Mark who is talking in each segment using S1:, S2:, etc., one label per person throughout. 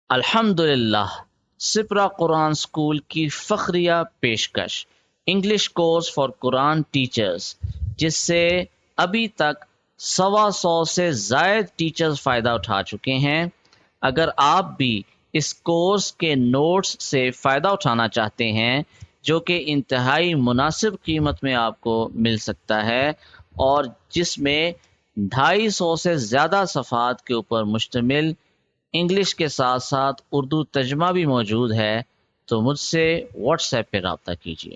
S1: الحمدللہ سپرا قرآن اسکول کی فخریہ پیشکش English course for Quran teachers, جس سے ابھی تک 125 سے زائد ٹیچرز فائدہ اٹھا چکے ہیں۔ اگر آپ بھی اس کورس کے نوٹس سے فائدہ اٹھانا چاہتے ہیں جو کہ انتہائی مناسب قیمت میں آپ کو مل سکتا ہے اور جس میں 250 سے زیادہ صفحات کے اوپر مشتمل انگلش کے ساتھ ساتھ اردو ترجمہ بھی موجود ہے، تو مجھ سے واٹس ایپ پہ رابطہ کیجیے۔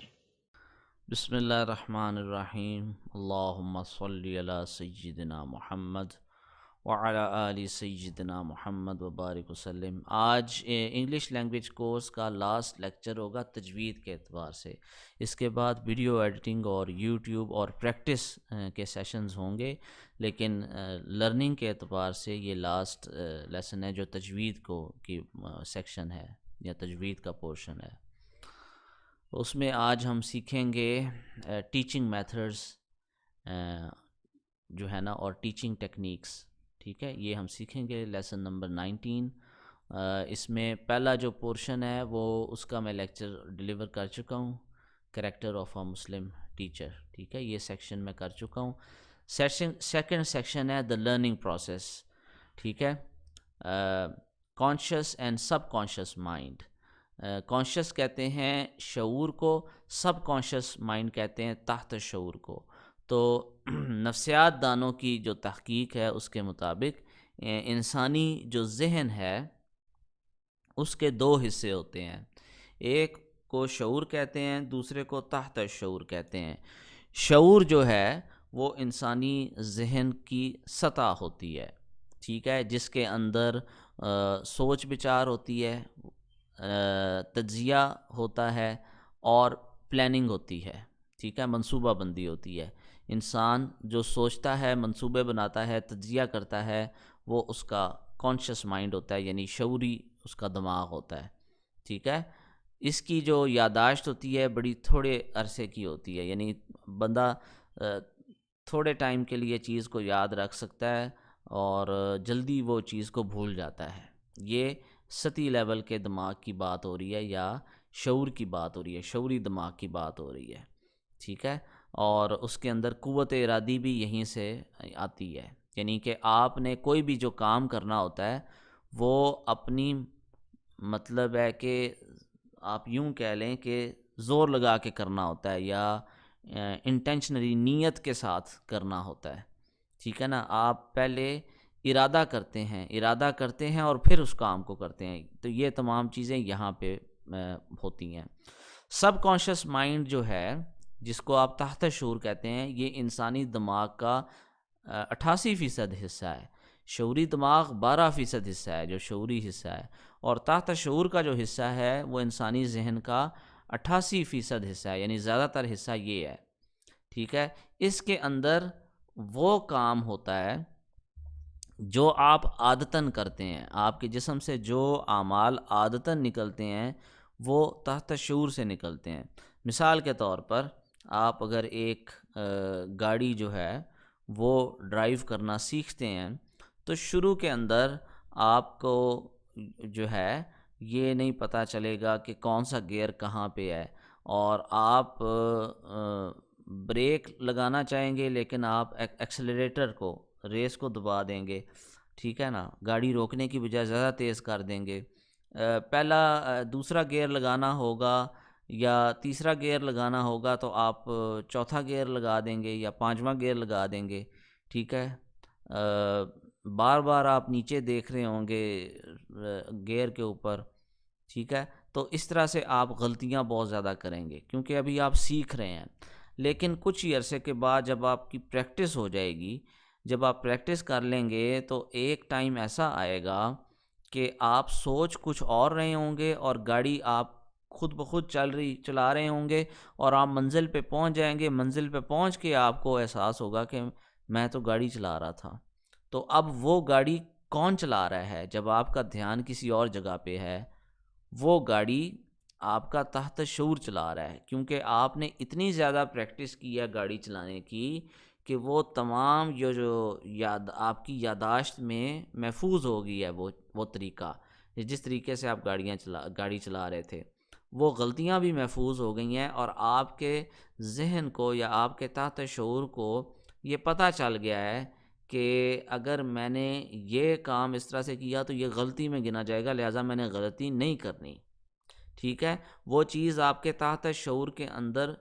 S2: بسم اللہ الرحمن الرحیم، اللہم صلی علی سیدنا محمد وعلی آل سیدنا محمد وبارک وسلم۔ آج انگلش لینگویج کورس کا لاسٹ لیکچر ہوگا تجوید کے اعتبار سے۔ اس کے بعد ویڈیو ایڈیٹنگ اور یوٹیوب اور پریکٹس کے سیشنز ہوں گے، لیکن لرننگ کے اعتبار سے یہ لاسٹ لیسن ہے جو تجوید کی سیکشن ہے یا تجوید کا پورشن ہے۔ اس میں آج ہم سیکھیں گے ٹیچنگ میتھڈز جو ہے نا، اور ٹیچنگ ٹیکنیکس، ٹھیک ہے، یہ ہم سیکھیں گے لیسن نمبر 19۔ اس میں پہلا جو پورشن ہے وہ اس کا میں لیکچر ڈیلیور کر چکا ہوں، character of a Muslim teacher, ٹھیک ہے، یہ سیکشن میں کر چکا ہوں۔ سیکنڈ سیکشن ہے دا لرننگ پروسیس، ٹھیک ہے، conscious and sub conscious mind. Conscious کہتے ہیں شعور کو، سب کانشیس مائنڈ کہتے ہیں تحت شعور کو۔ تو نفسیات دانوں کی جو تحقیق ہے اس کے مطابق انسانی جو ذہن ہے اس کے دو حصے ہوتے ہیں، ایک کو شعور کہتے ہیں، دوسرے کو تحت شعور کہتے ہیں۔ شعور جو ہے وہ انسانی ذہن کی سطح ہوتی ہے، ٹھیک ہے، جس کے اندر سوچ بچار ہوتی ہے، تجزیہ ہوتا ہے اور پلاننگ ہوتی ہے، ٹھیک ہے، منصوبہ بندی ہوتی ہے۔ انسان جو سوچتا ہے، منصوبے بناتا ہے، تجزیہ کرتا ہے، وہ اس کا کانشیس مائنڈ ہوتا ہے، یعنی شعوری اس کا دماغ ہوتا ہے، ٹھیک ہے۔ اس کی جو یادداشت ہوتی ہے بڑی تھوڑے عرصے کی ہوتی ہے، یعنی بندہ تھوڑے ٹائم کے لیے چیز کو یاد رکھ سکتا ہے اور جلدی وہ چیز کو بھول جاتا ہے۔ یہ سطحی لیول کے دماغ کی بات ہو رہی ہے یا شعور کی بات ہو رہی ہے، شعوری دماغ کی بات ہو رہی ہے، ٹھیک ہے۔ اور اس کے اندر قوت ارادی بھی یہیں سے آتی ہے، یعنی کہ آپ نے کوئی بھی جو کام کرنا ہوتا ہے وہ اپنی مطلب ہے کہ آپ یوں کہہ لیں کہ زور لگا کے کرنا ہوتا ہے یا انٹینشنلی نیت کے ساتھ کرنا ہوتا ہے، ٹھیک ہے نا۔ آپ پہلے ارادہ کرتے ہیں اور پھر اس کام کو کرتے ہیں، تو یہ تمام چیزیں یہاں پہ ہوتی ہیں۔ سب کانشیس مائنڈ جو ہے جس کو آپ تحت شعور کہتے ہیں، یہ انسانی دماغ کا 88% حصہ ہے۔ شعوری دماغ 12% حصہ ہے جو شعوری حصہ ہے، اور تحت شعور کا جو حصہ ہے وہ انسانی ذہن کا 88% حصہ ہے، یعنی زیادہ تر حصہ یہ ہے، ٹھیک ہے۔ اس کے اندر وہ کام ہوتا ہے جو آپ عادتاً کرتے ہیں، آپ کے جسم سے جو اعمال عادتاً نکلتے ہیں وہ تحت شعور سے نکلتے ہیں۔ مثال کے طور پر آپ اگر ایک گاڑی جو ہے وہ ڈرائیو کرنا سیکھتے ہیں تو شروع کے اندر آپ کو جو ہے یہ نہیں پتہ چلے گا کہ کون سا گیئر کہاں پہ ہے، اور آپ بریک لگانا چاہیں گے لیکن آپ ایکسلریٹر کو، ریس کو دبا دیں گے، ٹھیک ہے نا، گاڑی روکنے کی بجائے زیادہ تیز کر دیں گے۔ دوسرا گیئر لگانا ہوگا یا تیسرا گیئر لگانا ہوگا تو آپ چوتھا گیئر لگا دیں گے یا پانچواں گیئر لگا دیں گے، ٹھیک ہے۔ بار بار آپ نیچے دیکھ رہے ہوں گے گیئر کے اوپر، ٹھیک ہے۔ تو اس طرح سے آپ غلطیاں بہت زیادہ کریں گے کیونکہ ابھی آپ سیکھ رہے ہیں، لیکن کچھ ہی عرصے کے بعد جب آپ کی پریکٹس ہو جائے گی، جب آپ پریکٹس کر لیں گے تو ایک ٹائم ایسا آئے گا کہ آپ سوچ کچھ اور رہے ہوں گے اور گاڑی آپ خود بخود چلا رہے ہوں گے، اور آپ منزل پہ پہنچ جائیں گے۔ منزل پہ پہنچ کے آپ کو احساس ہوگا کہ میں تو گاڑی چلا رہا تھا۔ تو اب وہ گاڑی کون چلا رہا ہے؟ جب آپ کا دھیان کسی اور جگہ پہ ہے، وہ گاڑی آپ کا تحت شعور چلا رہا ہے، کیونکہ آپ نے اتنی زیادہ پریکٹس کی ہے گاڑی چلانے کی کہ وہ تمام جو آپ کی یادداشت میں محفوظ ہو گئی ہے وہ طریقہ، جس طریقے سے آپ گاڑی چلا رہے تھے، وہ غلطیاں بھی محفوظ ہو گئی ہیں، اور آپ کے ذہن کو یا آپ کے تحت شعور کو یہ پتہ چل گیا ہے کہ اگر میں نے یہ کام اس طرح سے کیا تو یہ غلطی میں گنا جائے گا، لہٰذا میں نے غلطی نہیں کرنی، ٹھیک ہے؟ وہ چیز آپ کے تحت شعور کے اندر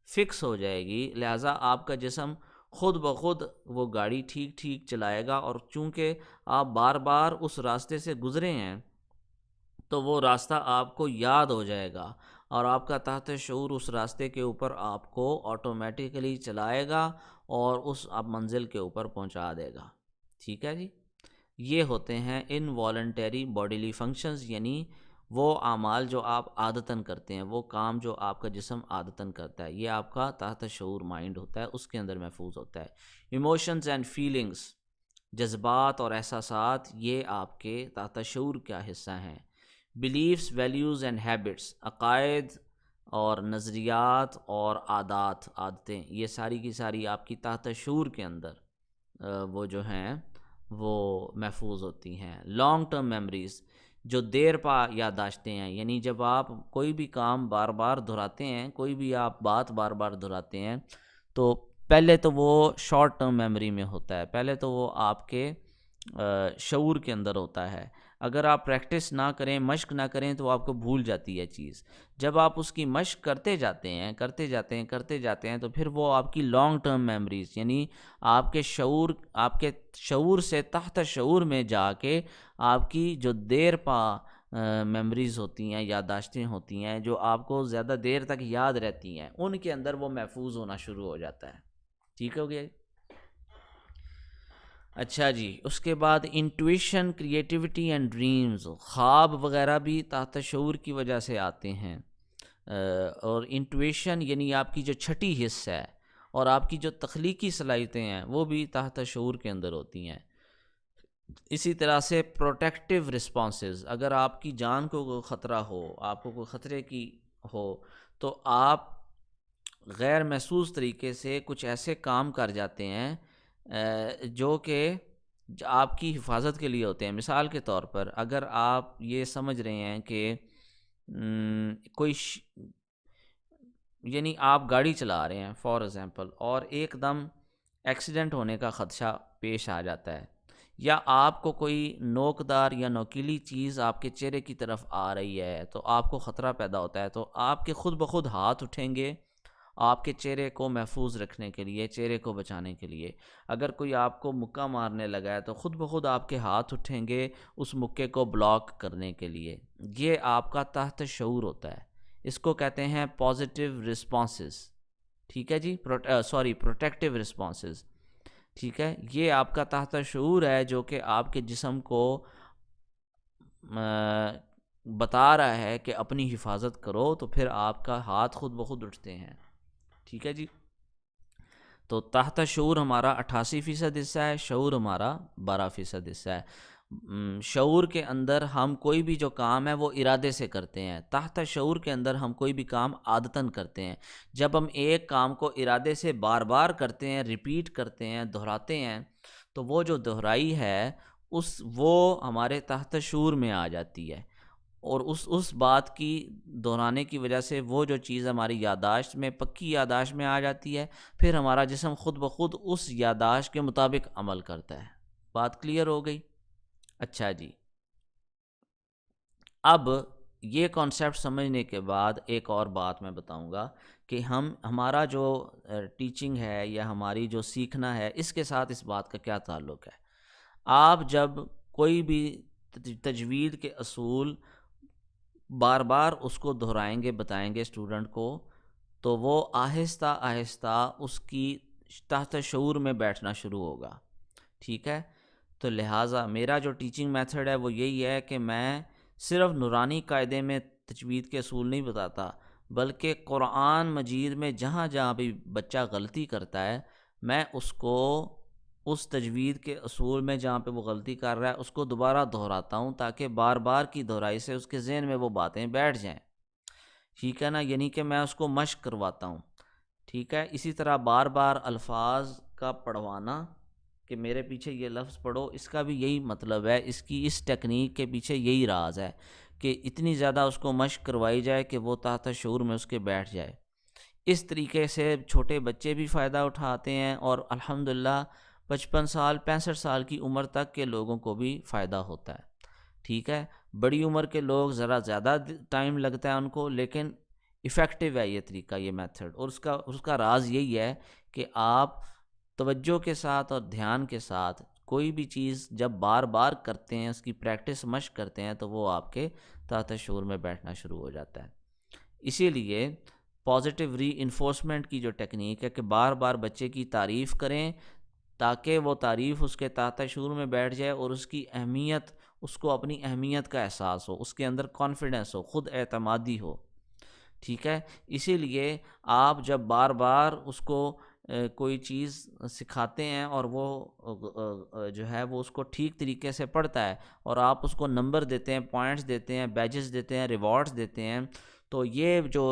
S2: فکس ہو جائے گی، لہٰذا آپ کا جسم خود بخود وہ گاڑی ٹھیک ٹھیک چلائے گا، اور چونکہ آپ بار بار اس راستے سے گزرے ہیں تو وہ راستہ آپ کو یاد ہو جائے گا، اور آپ کا تحت شعور اس راستے کے اوپر آپ کو آٹومیٹیکلی چلائے گا اور اس آپ منزل کے اوپر پہنچا دے گا، ٹھیک ہے جی؟ یہ ہوتے ہیں انوالنٹری باڈیلی فنکشنز، یعنی وہ اعمال جو آپ عادتاً کرتے ہیں، وہ کام جو آپ کا جسم عادتاً کرتا ہے، یہ آپ کا تحت شعور مائنڈ ہوتا ہے، اس کے اندر محفوظ ہوتا ہے۔ ایموشنز اینڈ فیلنگز، جذبات اور احساسات، یہ آپ کے تحت شعور کا حصہ ہیں۔ بلیفس، ویلیوز اینڈ ہیبٹس، عقائد اور نظریات اور عادتیں، یہ ساری کی ساری آپ کی تحت شعور کے اندر وہ جو ہیں وہ محفوظ ہوتی ہیں۔ لانگ ٹرم میموریز، جو دیر پا یادداشتیں ہیں، یعنی جب آپ کوئی بھی کام بار بار دہراتے ہیں، کوئی بھی آپ بات بار بار دہراتے ہیں، تو پہلے تو وہ شارٹ ٹرم میموری میں ہوتا ہے، پہلے تو وہ آپ کے شعور کے اندر ہوتا ہے۔ اگر آپ پریکٹس نہ کریں، مشق نہ کریں، تو آپ کو بھول جاتی ہے چیز۔ جب آپ اس کی مشق کرتے جاتے ہیں تو پھر وہ آپ کی لانگ ٹرم میموریز، یعنی آپ کے شعور سے تحت شعور میں جا کے آپ کی جو دیر پا میموریز ہوتی ہیں، یادداشتیں ہوتی ہیں، جو آپ کو زیادہ دیر تک یاد رہتی ہیں، ان کے اندر وہ محفوظ ہونا شروع ہو جاتا ہے۔ ٹھیک ہو گیا؟ اچھا جی، اس کے بعد انٹویشن، کریٹیوٹی اینڈ ڈریمز، خواب وغیرہ بھی تحت شعور کی وجہ سے آتے ہیں، اور انٹویشن یعنی آپ کی جو چھٹی حص ہے، اور آپ کی جو تخلیقی صلاحیتیں ہیں، وہ بھی تحت شعور کے اندر ہوتی ہیں۔ اسی طرح سے پروٹیکٹیو رسپانسز، اگر آپ کی جان کو کوئی خطرہ ہو، آپ کو کوئی خطرے کی ہو، تو آپ غیر محسوس طریقے سے کچھ ایسے کام کر جاتے ہیں جو کہ آپ کی حفاظت کے لیے ہوتے ہیں۔ مثال کے طور پر، اگر آپ یہ سمجھ رہے ہیں کہ یعنی آپ گاڑی چلا رہے ہیں فار ایگزامپل، اور ایک دم ایکسیڈنٹ ہونے کا خدشہ پیش آ جاتا ہے، یا آپ کو کوئی نوکدار یا نوکیلی چیز آپ کے چہرے کی طرف آ رہی ہے، تو آپ کو خطرہ پیدا ہوتا ہے، تو آپ کے خود بخود ہاتھ اٹھیں گے آپ کے چہرے کو محفوظ رکھنے کے لیے، چہرے کو بچانے کے لیے۔ اگر کوئی آپ کو مکہ مارنے لگا ہے تو خود بخود آپ کے ہاتھ اٹھیں گے اس مکے کو بلاک کرنے کے لیے۔ یہ آپ کا تحت شعور ہوتا ہے، اس کو کہتے ہیں پازیٹیو رسپانسز، ٹھیک ہے جی؟ پروٹیکٹیو رسپانسز، ٹھیک ہے؟ یہ آپ کا تحت شعور ہے جو کہ آپ کے جسم کو بتا رہا ہے کہ اپنی حفاظت کرو، تو پھر آپ کا ہاتھ خود بخود اٹھتے ہیں، ٹھیک ہے جی؟ تو تحت شعور ہمارا 88% حصہ ہے، شعور ہمارا 12% حصہ ہے۔ شعور کے اندر ہم کوئی بھی جو کام ہے وہ ارادے سے کرتے ہیں، تحت شعور کے اندر ہم کوئی بھی کام عادتاً کرتے ہیں۔ جب ہم ایک کام کو ارادے سے بار بار کرتے ہیں، ریپیٹ کرتے ہیں، دہراتے ہیں، تو وہ جو دہرائی ہے وہ ہمارے تحت شعور میں آ جاتی ہے، اور اس بات کی دہرانے کی وجہ سے وہ جو چیز ہماری یادداشت میں، پکی یادداشت میں آ جاتی ہے، پھر ہمارا جسم خود بخود اس یادداشت کے مطابق عمل کرتا ہے۔ بات کلیئر ہو گئی؟ اچھا جی، اب یہ کانسیپٹ سمجھنے کے بعد ایک اور بات میں بتاؤں گا کہ ہمارا جو ٹیچنگ ہے یا ہماری جو سیکھنا ہے، اس کے ساتھ اس بات کا کیا تعلق ہے۔ آپ جب کوئی بھی تجوید کے اصول بار بار اس کو دہرائیں گے، بتائیں گے اسٹوڈنٹ کو، تو وہ آہستہ آہستہ اس کی تحت شعور میں بیٹھنا شروع ہوگا، ٹھیک ہے؟ تو لہٰذا میرا جو ٹیچنگ میتھڈ ہے وہ یہی ہے کہ میں صرف نورانی قاعدے میں تجوید کے اصول نہیں بتاتا، بلکہ قرآن مجید میں جہاں جہاں بھی بچہ غلطی کرتا ہے، میں اس کو اس تجوید کے اصول میں جہاں پہ وہ غلطی کر رہا ہے اس کو دوبارہ دہراتا ہوں، تاکہ بار بار کی دہرائی سے اس کے ذہن میں وہ باتیں بیٹھ جائیں، ٹھیک ہے نا؟ یعنی کہ میں اس کو مشق کرواتا ہوں، ٹھیک ہے؟ اسی طرح بار بار الفاظ کا پڑھوانا کہ میرے پیچھے یہ لفظ پڑھو، اس کا بھی یہی مطلب ہے، اس کی اس ٹیکنیک کے پیچھے یہی راز ہے کہ اتنی زیادہ اس کو مشق کروائی جائے کہ وہ تحت شعور میں اس کے بیٹھ جائے۔ اس طریقے سے چھوٹے بچے بھی فائدہ اٹھاتے ہیں اور الحمدللہ 55 سال 65 سال کی عمر تک کے لوگوں کو بھی فائدہ ہوتا ہے، ٹھیک ہے۔ بڑی عمر کے لوگ ذرا زیادہ ٹائم لگتا ہے ان کو، لیکن ایفیکٹیو ہے یہ طریقہ، یہ میتھڈ، اور اس کا راز یہی ہے کہ آپ توجہ کے ساتھ اور دھیان کے ساتھ کوئی بھی چیز جب بار بار کرتے ہیں، اس کی پریکٹس مشق کرتے ہیں، تو وہ آپ کے تحت شعور میں بیٹھنا شروع ہو جاتا ہے۔ اسی لیے پازیٹیو ری انفورسمنٹ کی جو ٹیکنیک ہے کہ بار بار بچے کی تعریف کریں تاکہ وہ تعریف اس کے تحت شعور میں بیٹھ جائے اور اس کی اہمیت، اس کو اپنی اہمیت کا احساس ہو، اس کے اندر کانفیڈنس ہو، خود اعتمادی ہو، ٹھیک ہے۔ اسی لیے آپ جب بار بار اس کو کوئی چیز سکھاتے ہیں اور وہ جو ہے وہ اس کو ٹھیک طریقے سے پڑھتا ہے اور آپ اس کو نمبر دیتے ہیں، پوائنٹس دیتے ہیں، بیجز دیتے ہیں، ریوارڈز دیتے ہیں، تو یہ جو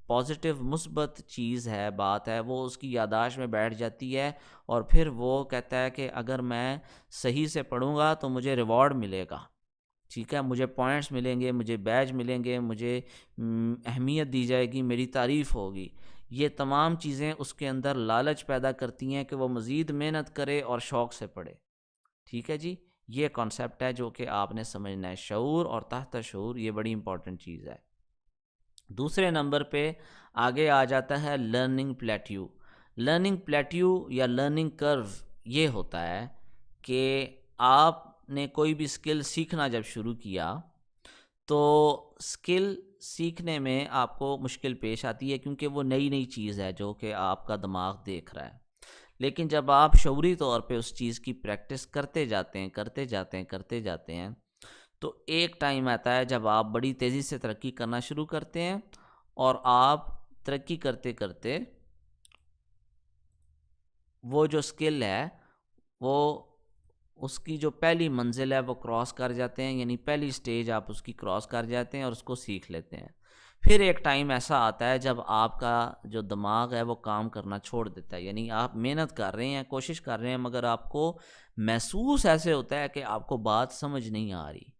S2: پازیٹیو مثبت چیز ہے، بات ہے، وہ اس کی یادداشت میں بیٹھ جاتی ہے اور پھر وہ کہتا ہے کہ اگر میں صحیح سے پڑھوں گا تو مجھے ریوارڈ ملے گا، ٹھیک ہے، مجھے پوائنٹس ملیں گے، مجھے بیج ملیں گے، مجھے اہمیت دی جائے گی، میری تعریف ہوگی۔ یہ تمام چیزیں اس کے اندر لالچ پیدا کرتی ہیں کہ وہ مزید محنت کرے اور شوق سے پڑھے، ٹھیک ہے جی۔ یہ کانسیپٹ ہے جو کہ آپ نے سمجھنا ہے، شعور اور تحت شعور، یہ بڑی امپورٹنٹ چیز ہے۔ دوسرے نمبر پہ آگے آ جاتا ہے لرننگ پلیٹیو۔ لرننگ پلیٹیو یا لرننگ کرو یہ ہوتا ہے کہ آپ نے کوئی بھی سکل سیکھنا جب شروع کیا تو سکل سیکھنے میں آپ کو مشکل پیش آتی ہے کیونکہ وہ نئی نئی چیز ہے جو کہ آپ کا دماغ دیکھ رہا ہے، لیکن جب آپ شعوری طور پہ اس چیز کی پریکٹس کرتے جاتے ہیں تو ایک ٹائم آتا ہے جب آپ بڑی تیزی سے ترقی کرنا شروع کرتے ہیں اور آپ ترقی کرتے کرتے وہ جو سکل ہے وہ اس کی جو پہلی منزل ہے وہ کراس کر جاتے ہیں، یعنی پہلی سٹیج آپ اس کی کراس کر جاتے ہیں اور اس کو سیکھ لیتے ہیں۔ پھر ایک ٹائم ایسا آتا ہے جب آپ کا جو دماغ ہے وہ کام کرنا چھوڑ دیتا ہے، یعنی آپ محنت کر رہے ہیں، کوشش کر رہے ہیں، مگر آپ کو محسوس ایسے ہوتا ہے کہ آپ کو بات سمجھ نہیں آ رہی،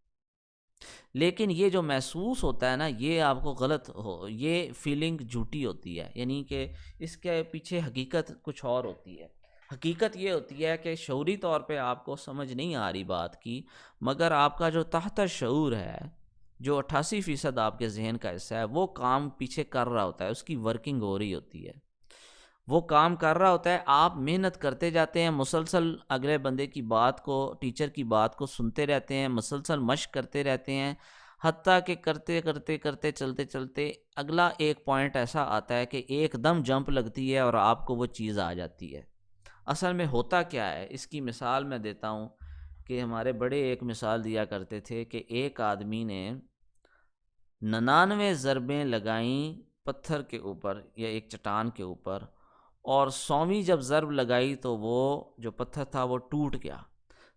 S2: لیکن یہ جو محسوس ہوتا ہے نا، یہ آپ کو غلط یہ فیلنگ جھوٹی ہوتی ہے، یعنی کہ اس کے پیچھے حقیقت کچھ اور ہوتی ہے۔ حقیقت یہ ہوتی ہے کہ شعوری طور پہ آپ کو سمجھ نہیں آ رہی بات کی، مگر آپ کا جو تحت شعور ہے، جو 88% آپ کے ذہن کا حصہ ہے، وہ کام پیچھے کر رہا ہوتا ہے، اس کی ورکنگ ہو رہی ہوتی ہے، وہ کام کر رہا ہوتا ہے، آپ محنت کرتے جاتے ہیں، مسلسل اگلے بندے کی بات کو، ٹیچر کی بات کو سنتے رہتے ہیں، مسلسل مشق کرتے رہتے ہیں، حتیٰ کہ کرتے کرتے کرتے چلتے چلتے اگلا ایک پوائنٹ ایسا آتا ہے کہ ایک دم جمپ لگتی ہے اور آپ کو وہ چیز آ جاتی ہے۔ اصل میں ہوتا کیا ہے، اس کی مثال میں دیتا ہوں کہ ہمارے بڑے ایک مثال دیا کرتے تھے کہ ایک آدمی نے 99 ضربیں لگائیں پتھر کے اوپر یا ایک چٹان کے اوپر، اور 100ویں جب ضرب لگائی تو وہ جو پتھر تھا وہ ٹوٹ گیا۔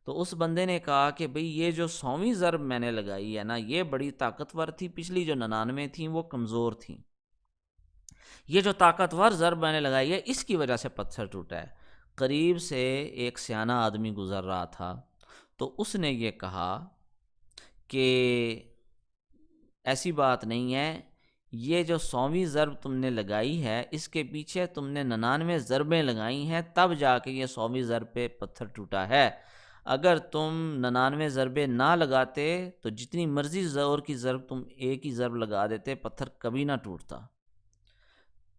S2: تو اس بندے نے کہا کہ بھئی یہ جو 100ویں ضرب میں نے لگائی ہے نا، یہ بڑی طاقتور تھی، پچھلی جو 99 تھیں وہ کمزور تھیں، یہ جو طاقتور ضرب میں نے لگائی ہے اس کی وجہ سے پتھر ٹوٹا ہے۔ قریب سے ایک سیانہ آدمی گزر رہا تھا تو اس نے یہ کہا کہ ایسی بات نہیں ہے، یہ جو 100ویں ضرب تم نے لگائی ہے اس کے پیچھے تم نے 99 ضربیں لگائی ہیں، تب جا کے یہ 100ویں ضرب پہ پتھر ٹوٹا ہے۔ اگر تم 99 ضربیں نہ لگاتے تو جتنی مرضی زور کی ضرب تم ایک ہی ضرب لگا دیتے، پتھر کبھی نہ ٹوٹتا۔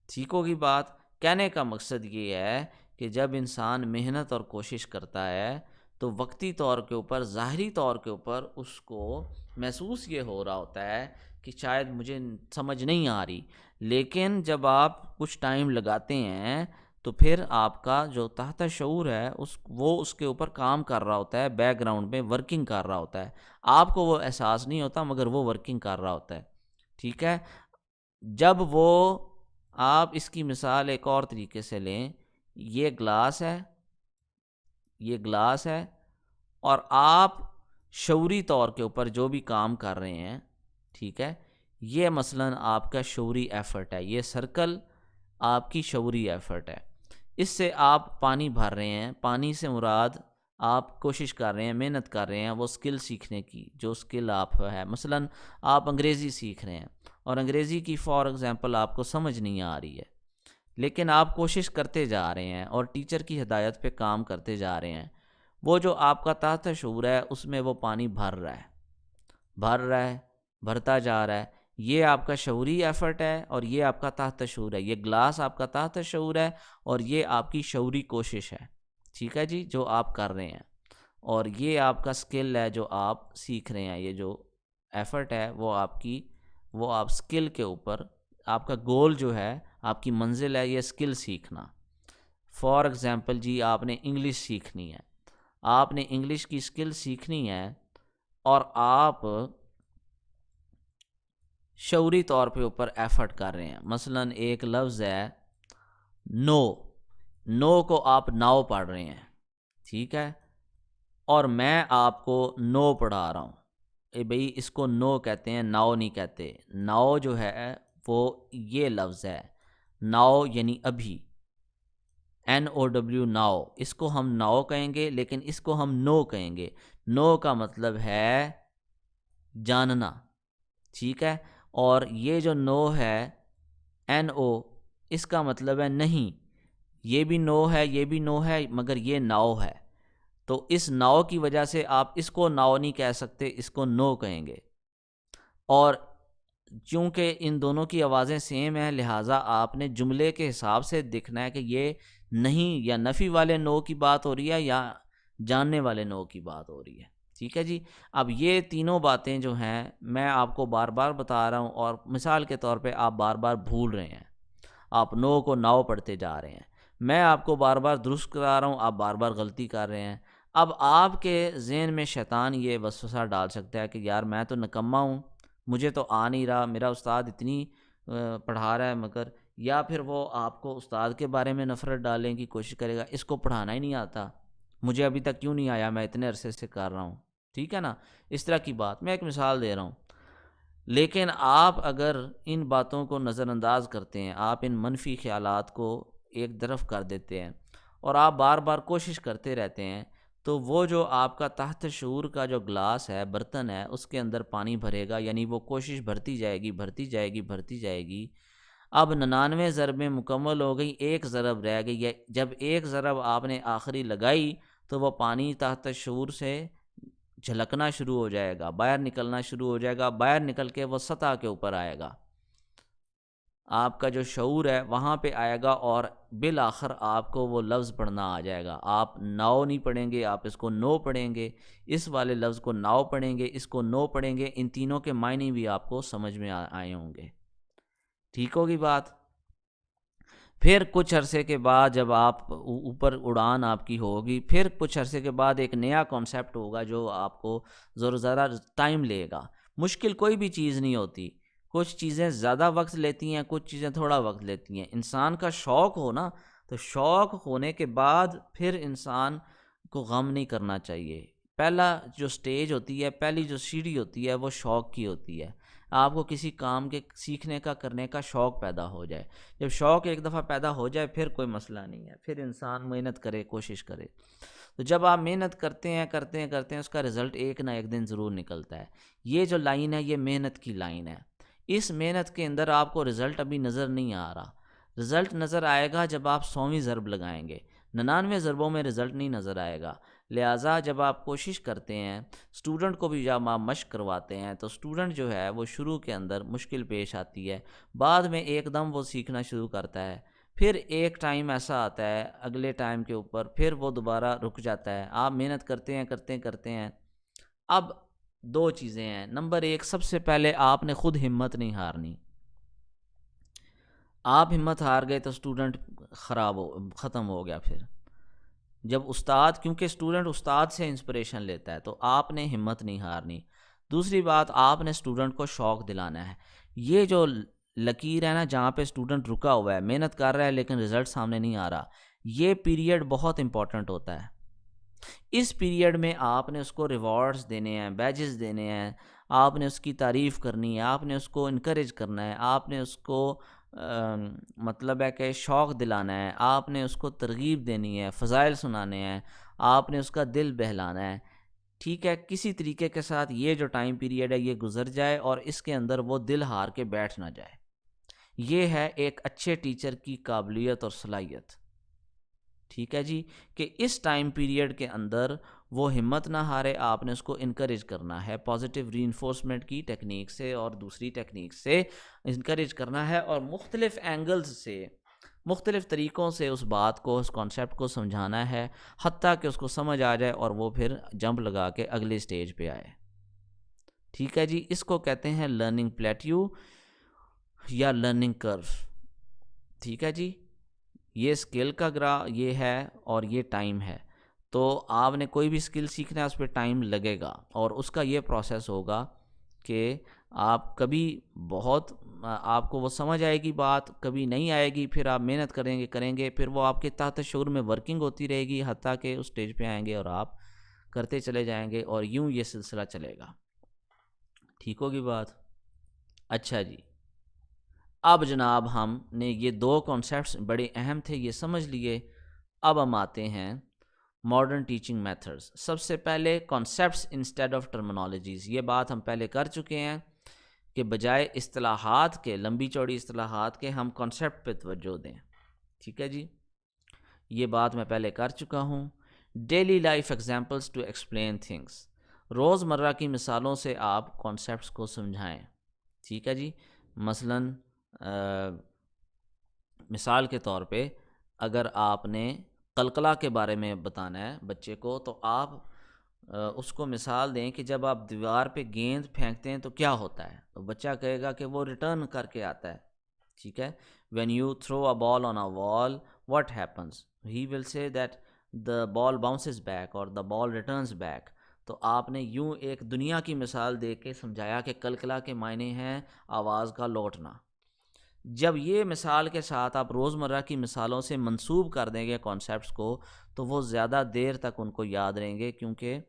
S2: ٹھیک ہوگی بات؟ کہنے کا مقصد یہ ہے کہ جب انسان محنت اور کوشش کرتا ہے تو وقتی طور کے اوپر، ظاہری طور کے اوپر اس کو محسوس یہ ہو رہا ہوتا ہے کہ شاید مجھے سمجھ نہیں آ رہی، لیکن جب آپ کچھ ٹائم لگاتے ہیں تو پھر آپ کا جو تحت شعور ہے وہ اس کے اوپر کام کر رہا ہوتا ہے، بیک گراؤنڈ میں ورکنگ کر رہا ہوتا ہے، آپ کو وہ احساس نہیں ہوتا مگر وہ ورکنگ کر رہا ہوتا ہے، ٹھیک ہے۔ جب وہ، آپ اس کی مثال ایک اور طریقے سے لیں، یہ گلاس ہے اور آپ شعوری طور کے اوپر جو بھی کام کر رہے ہیں، ٹھیک ہے، یہ مثلاً آپ کا شعوری ایفرٹ ہے، یہ سرکل آپ کی شعوری ایفرٹ ہے، اس سے آپ پانی بھر رہے ہیں. پانی سے مراد آپ کوشش کر رہے ہیں، محنت کر رہے ہیں وہ سکل سیکھنے کی، جو سکل آپ ہے. مثلا آپ انگریزی سیکھ رہے ہیں اور انگریزی کی فار ایگزامپل آپ کو سمجھ نہیں آ رہی ہے، لیکن آپ کوشش کرتے جا رہے ہیں اور ٹیچر کی ہدایت پہ کام کرتے جا رہے ہیں. وہ جو آپ کا تحت شعور ہے اس میں وہ پانی بھر رہا ہے، بھرتا جا رہا ہے. یہ آپ کا شعوری ایفرٹ ہے اور یہ آپ کا تحت شعور ہے. یہ گلاس آپ کا تحت شعور ہے اور یہ آپ کی شعوری کوشش ہے. ٹھیک ہے جی، جو آپ کر رہے ہیں، اور یہ آپ کا سکل ہے جو آپ سیکھ رہے ہیں. یہ جو ایفرٹ ہے وہ آپ سکل کے اوپر، آپ کا گول جو ہے، آپ کی منزل ہے یہ سکل سیکھنا. فار ایگزامپل جی، آپ نے انگلش سیکھنی ہے، آپ نے انگلش کی سکل سیکھنی ہے اور آپ شعوری طور پہ اوپر ایفرٹ کر رہے ہیں. مثلا ایک لفظ ہے نو کو آپ ناؤ پڑھ رہے ہیں، ٹھیک ہے، اور میں آپ کو نو پڑھا رہا ہوں. بھئی اس کو نو کہتے ہیں، ناؤ نہیں کہتے. ناؤ جو ہے وہ یہ لفظ ہے، ناؤ یعنی ابھی، NOW ناؤ. اس کو ہم ناؤ کہیں گے لیکن اس کو ہم نو کہیں گے. نو کا مطلب ہے جاننا، ٹھیک ہے. اور یہ جو نو ہے NO، اس کا مطلب ہے نہیں. یہ بھی نو ہے، یہ بھی نو ہے، مگر یہ ناؤ ہے. تو اس ناؤ کی وجہ سے آپ اس کو ناؤ نہیں کہہ سکتے، اس کو نو کہیں گے. اور چونکہ ان دونوں کی آوازیں سیم ہیں لہٰذا آپ نے جملے کے حساب سے دیکھنا ہے کہ یہ نہیں یا نفی والے نو کی بات ہو رہی ہے یا جاننے والے نو کی بات ہو رہی ہے. ٹھیک ہے جی. اب یہ تینوں باتیں جو ہیں میں آپ کو بار بار بتا رہا ہوں اور مثال کے طور پہ آپ بار بار بھول رہے ہیں، آپ نو کو ناؤ پڑھتے جا رہے ہیں. میں آپ کو بار بار درست کرا رہا ہوں، آپ بار بار غلطی کر رہے ہیں. اب آپ کے ذہن میں شیطان یہ وسوسہ ڈال سکتا ہے کہ یار میں تو نکما ہوں، مجھے تو آ نہیں رہا، میرا استاد اتنی پڑھا رہا ہے مگر، یا پھر وہ آپ کو استاد کے بارے میں نفرت ڈالنے کی کوشش کرے گا، اس کو پڑھانا ہی نہیں آتا، مجھے ابھی تک کیوں نہیں آیا، میں اتنے عرصے سے کر رہا ہوں. ٹھیک ہے نا، اس طرح کی بات. میں ایک مثال دے رہا ہوں. لیکن آپ اگر ان باتوں کو نظر انداز کرتے ہیں، آپ ان منفی خیالات کو ایک طرف کر دیتے ہیں اور آپ بار بار کوشش کرتے رہتے ہیں، تو وہ جو آپ کا تحت شعور کا جو گلاس ہے، برتن ہے، اس کے اندر پانی بھرے گا. یعنی وہ کوشش بڑھتی جائے گی. اب 99 ضربیں مکمل ہو گئی، ایک ضرب رہ گئی ہے. جب ایک ضرب آپ نے آخری لگائی تو وہ پانی تحت شعور سے جھلکنا شروع ہو جائے گا، باہر نکلنا شروع ہو جائے گا. باہر نکل کے وہ سطح کے اوپر آئے گا، آپ کا جو شعور ہے وہاں پہ آئے گا اور بالآخر آپ کو وہ لفظ پڑھنا آ جائے گا. آپ ناؤ نہیں پڑھیں گے، آپ اس کو نو پڑھیں گے، اس والے لفظ کو ناؤ پڑھیں گے، اس کو نو پڑھیں گے. ان تینوں کے معنی بھی آپ کو سمجھ میں آئے ہوں گے. ٹھیک ہوگی بات. پھر کچھ عرصے کے بعد جب آپ اوپر اڑان آپ کی ہوگی، پھر کچھ عرصے کے بعد ایک نیا کانسیپٹ ہوگا جو آپ کو ذرا ٹائم لے گا. مشکل کوئی بھی چیز نہیں ہوتی، کچھ چیزیں زیادہ وقت لیتی ہیں، کچھ چیزیں تھوڑا وقت لیتی ہیں. انسان کا شوق ہو نا، تو شوق ہونے کے بعد پھر انسان کو غم نہیں کرنا چاہیے. پہلا جو سٹیج ہوتی ہے، پہلی جو سیڑھی ہوتی ہے وہ شوق کی ہوتی ہے. آپ کو کسی کام کے سیکھنے کا، کرنے کا شوق پیدا ہو جائے. جب شوق ایک دفعہ پیدا ہو جائے پھر کوئی مسئلہ نہیں ہے، پھر انسان محنت کرے، کوشش کرے. تو جب آپ محنت کرتے ہیں اس کا رزلٹ ایک نہ ایک دن ضرور نکلتا ہے. یہ جو لائن ہے یہ محنت کی لائن ہے. اس محنت کے اندر آپ کو رزلٹ ابھی نظر نہیں آ رہا. رزلٹ نظر آئے گا جب آپ 100ویں ضرب لگائیں گے. 99 ضربوں میں رزلٹ نہیں نظر آئے گا. لہٰذا جب آپ کوشش کرتے ہیں، اسٹوڈنٹ کو بھی جب آپ مشق کرواتے ہیں تو اسٹوڈنٹ جو ہے وہ شروع کے اندر مشکل پیش آتی ہے، بعد میں ایک دم وہ سیکھنا شروع کرتا ہے. پھر ایک ٹائم ایسا آتا ہے اگلے ٹائم کے اوپر پھر وہ دوبارہ رک جاتا ہے. آپ محنت کرتے ہیں. اب دو چیزیں ہیں. نمبر ایک، سب سے پہلے آپ نے خود ہمت نہیں ہارنی. آپ ہمت ہار گئے تو اسٹوڈنٹ ختم ہو گیا. پھر جب استاد، کیونکہ اسٹوڈنٹ استاد سے انسپریشن لیتا ہے، تو آپ نے ہمت نہیں ہارنی. دوسری بات، آپ نے اسٹوڈنٹ کو شوق دلانا ہے. یہ جو لکیر ہے نا جہاں پہ اسٹوڈنٹ رکا ہوا ہے، محنت کر رہا ہے لیکن رزلٹ سامنے نہیں آ رہا، یہ پیریڈ بہت امپورٹنٹ ہوتا ہے. اس پیریڈ میں آپ نے اس کو ریوارڈز دینے ہیں، بیجز دینے ہیں، آپ نے اس کی تعریف کرنی ہے، آپ نے اس کو انکریج کرنا ہے، آپ نے اس کو مطلب ہے کہ شوق دلانا ہے، آپ نے اس کو ترغیب دینی ہے، فضائل سنانے ہیں، آپ نے اس کا دل بہلانا ہے، ٹھیک ہے، کسی طریقے کے ساتھ یہ جو ٹائم پیریڈ ہے یہ گزر جائے اور اس کے اندر وہ دل ہار کے بیٹھ نہ جائے. یہ ہے ایک اچھے ٹیچر کی قابلیت اور صلاحیت. ٹھیک ہے جی، کہ اس ٹائم پیریڈ کے اندر وہ ہمت نہ ہارے، آپ نے اس کو انکریج کرنا ہے پازیٹیو ری انفورسمنٹ کی ٹیکنیک سے اور دوسری ٹیکنیک سے انکریج کرنا ہے، اور مختلف اینگلز سے، مختلف طریقوں سے اس بات کو، اس کانسیپٹ کو سمجھانا ہے، حتیٰ کہ اس کو سمجھ آ جائے اور وہ پھر جمپ لگا کے اگلی سٹیج پہ آئے. ٹھیک ہے جی، اس کو کہتے ہیں لرننگ پلیٹیو یا لرننگ کرو. ٹھیک ہے جی، یہ اسکل کا یہ ہے اور یہ ٹائم ہے. تو آپ نے کوئی بھی اسکل سیکھنا ہے اس پہ ٹائم لگے گا، اور اس کا یہ پروسیس ہوگا کہ آپ کبھی بہت آپ کو وہ سمجھ آئے گی بات، کبھی نہیں آئے گی، پھر آپ محنت کریں گے، پھر وہ آپ کے تحت شعور میں ورکنگ ہوتی رہے گی، حتیٰ کہ اس سٹیج پہ آئیں گے اور آپ کرتے چلے جائیں گے، اور یوں یہ سلسلہ چلے گا. ٹھیک ہوگی بات؟ اچھا جی، اب جناب ہم نے یہ دو کانسیپٹس بڑے اہم تھے، یہ سمجھ لیے. اب ہم آتے ہیں ماڈرن ٹیچنگ میتھڈز. سب سے پہلے کانسیپٹس انسٹیڈ آف ٹرمنالوجیز. یہ بات ہم پہلے کر چکے ہیں کہ بجائے اصطلاحات کے، لمبی چوڑی اصطلاحات کے، ہم کانسیپٹ پہ توجہ دیں. ٹھیک ہے جی، یہ بات میں پہلے کر چکا ہوں. Daily life examples to explain things. روز مرہ کی مثالوں سے آپ کانسیپٹس کو سمجھائیں. ٹھیک ہے جی، مثلاً مثال کے طور پہ اگر آپ نے قلقلہ کے بارے میں بتانا ہے بچے کو، تو آپ اس کو مثال دیں کہ جب آپ دیوار پہ گیند پھینکتے ہیں تو کیا ہوتا ہے، تو بچہ کہے گا کہ وہ ریٹرن کر کے آتا ہے. ٹھیک ہے، when you throw a ball on a wall what happens, he will say that the ball bounces back or the ball returns back. تو آپ نے یوں ایک دنیا کی مثال دے کے سمجھایا کہ قلقلہ کے معنی ہیں آواز کا لوٹنا. جب یہ مثال کے ساتھ آپ روزمرہ کی مثالوں سے منسوب کر دیں گے کانسیپٹس کو، تو وہ زیادہ دیر تک ان کو یاد رہیں گے، کیونکہ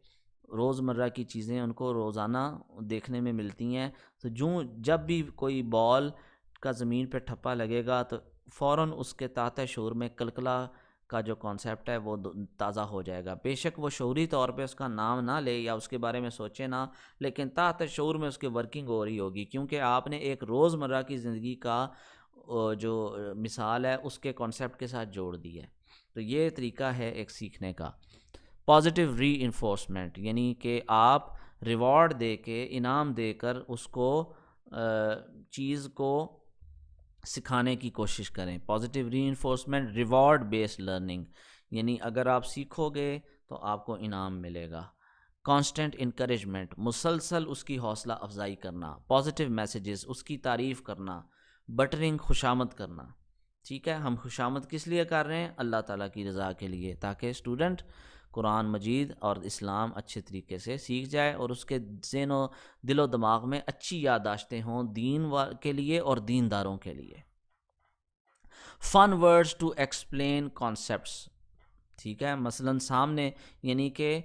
S2: روزمرہ کی چیزیں ان کو روزانہ دیکھنے میں ملتی ہیں. تو جب بھی کوئی بال کا زمین پہ ٹھپا لگے گا تو فوراً اس کے تحت شعور میں قلقلہ کا جو کانسیپٹ ہے وہ تازہ ہو جائے گا. بے شک وہ شعوری طور پہ اس کا نام نہ لے یا اس کے بارے میں سوچے نہ، لیکن تحت شعور میں اس کی ورکنگ ہو رہی ہوگی، کیونکہ آپ نے ایک روزمرہ کی زندگی کا جو مثال ہے اس کے کانسیپٹ کے ساتھ جوڑ دی ہے. تو یہ طریقہ ہے ایک سیکھنے کا. پازیٹیو ری انفورسمنٹ، یعنی کہ آپ ریوارڈ دے کے، انعام دے کر اس کو چیز کو سکھانے کی کوشش کریں. پازیٹیو ری انفورسمنٹ، ریوارڈ بیسڈ لرننگ، یعنی اگر آپ سیکھو گے تو آپ کو انعام ملے گا. کانسٹنٹ انکریجمنٹ، مسلسل اس کی حوصلہ افزائی کرنا. پازیٹیو میسیجز، اس کی تعریف کرنا. بٹرنگ، خوشامد کرنا. ٹھیک ہے، ہم خوشامد کس لیے کر رہے ہیں؟ اللہ تعالیٰ کی رضا کے لیے، تاکہ اسٹوڈنٹ قرآن مجید اور اسلام اچھے طریقے سے سیکھ جائے اور اس کے ذہن و دل و دماغ میں اچھی یادداشتیں ہوں دین کے لیے اور دینداروں کے لیے. فن ورڈز ٹو ایکسپلین کانسیپٹس. ٹھیک ہے، مثلاً سامنے، یعنی کہ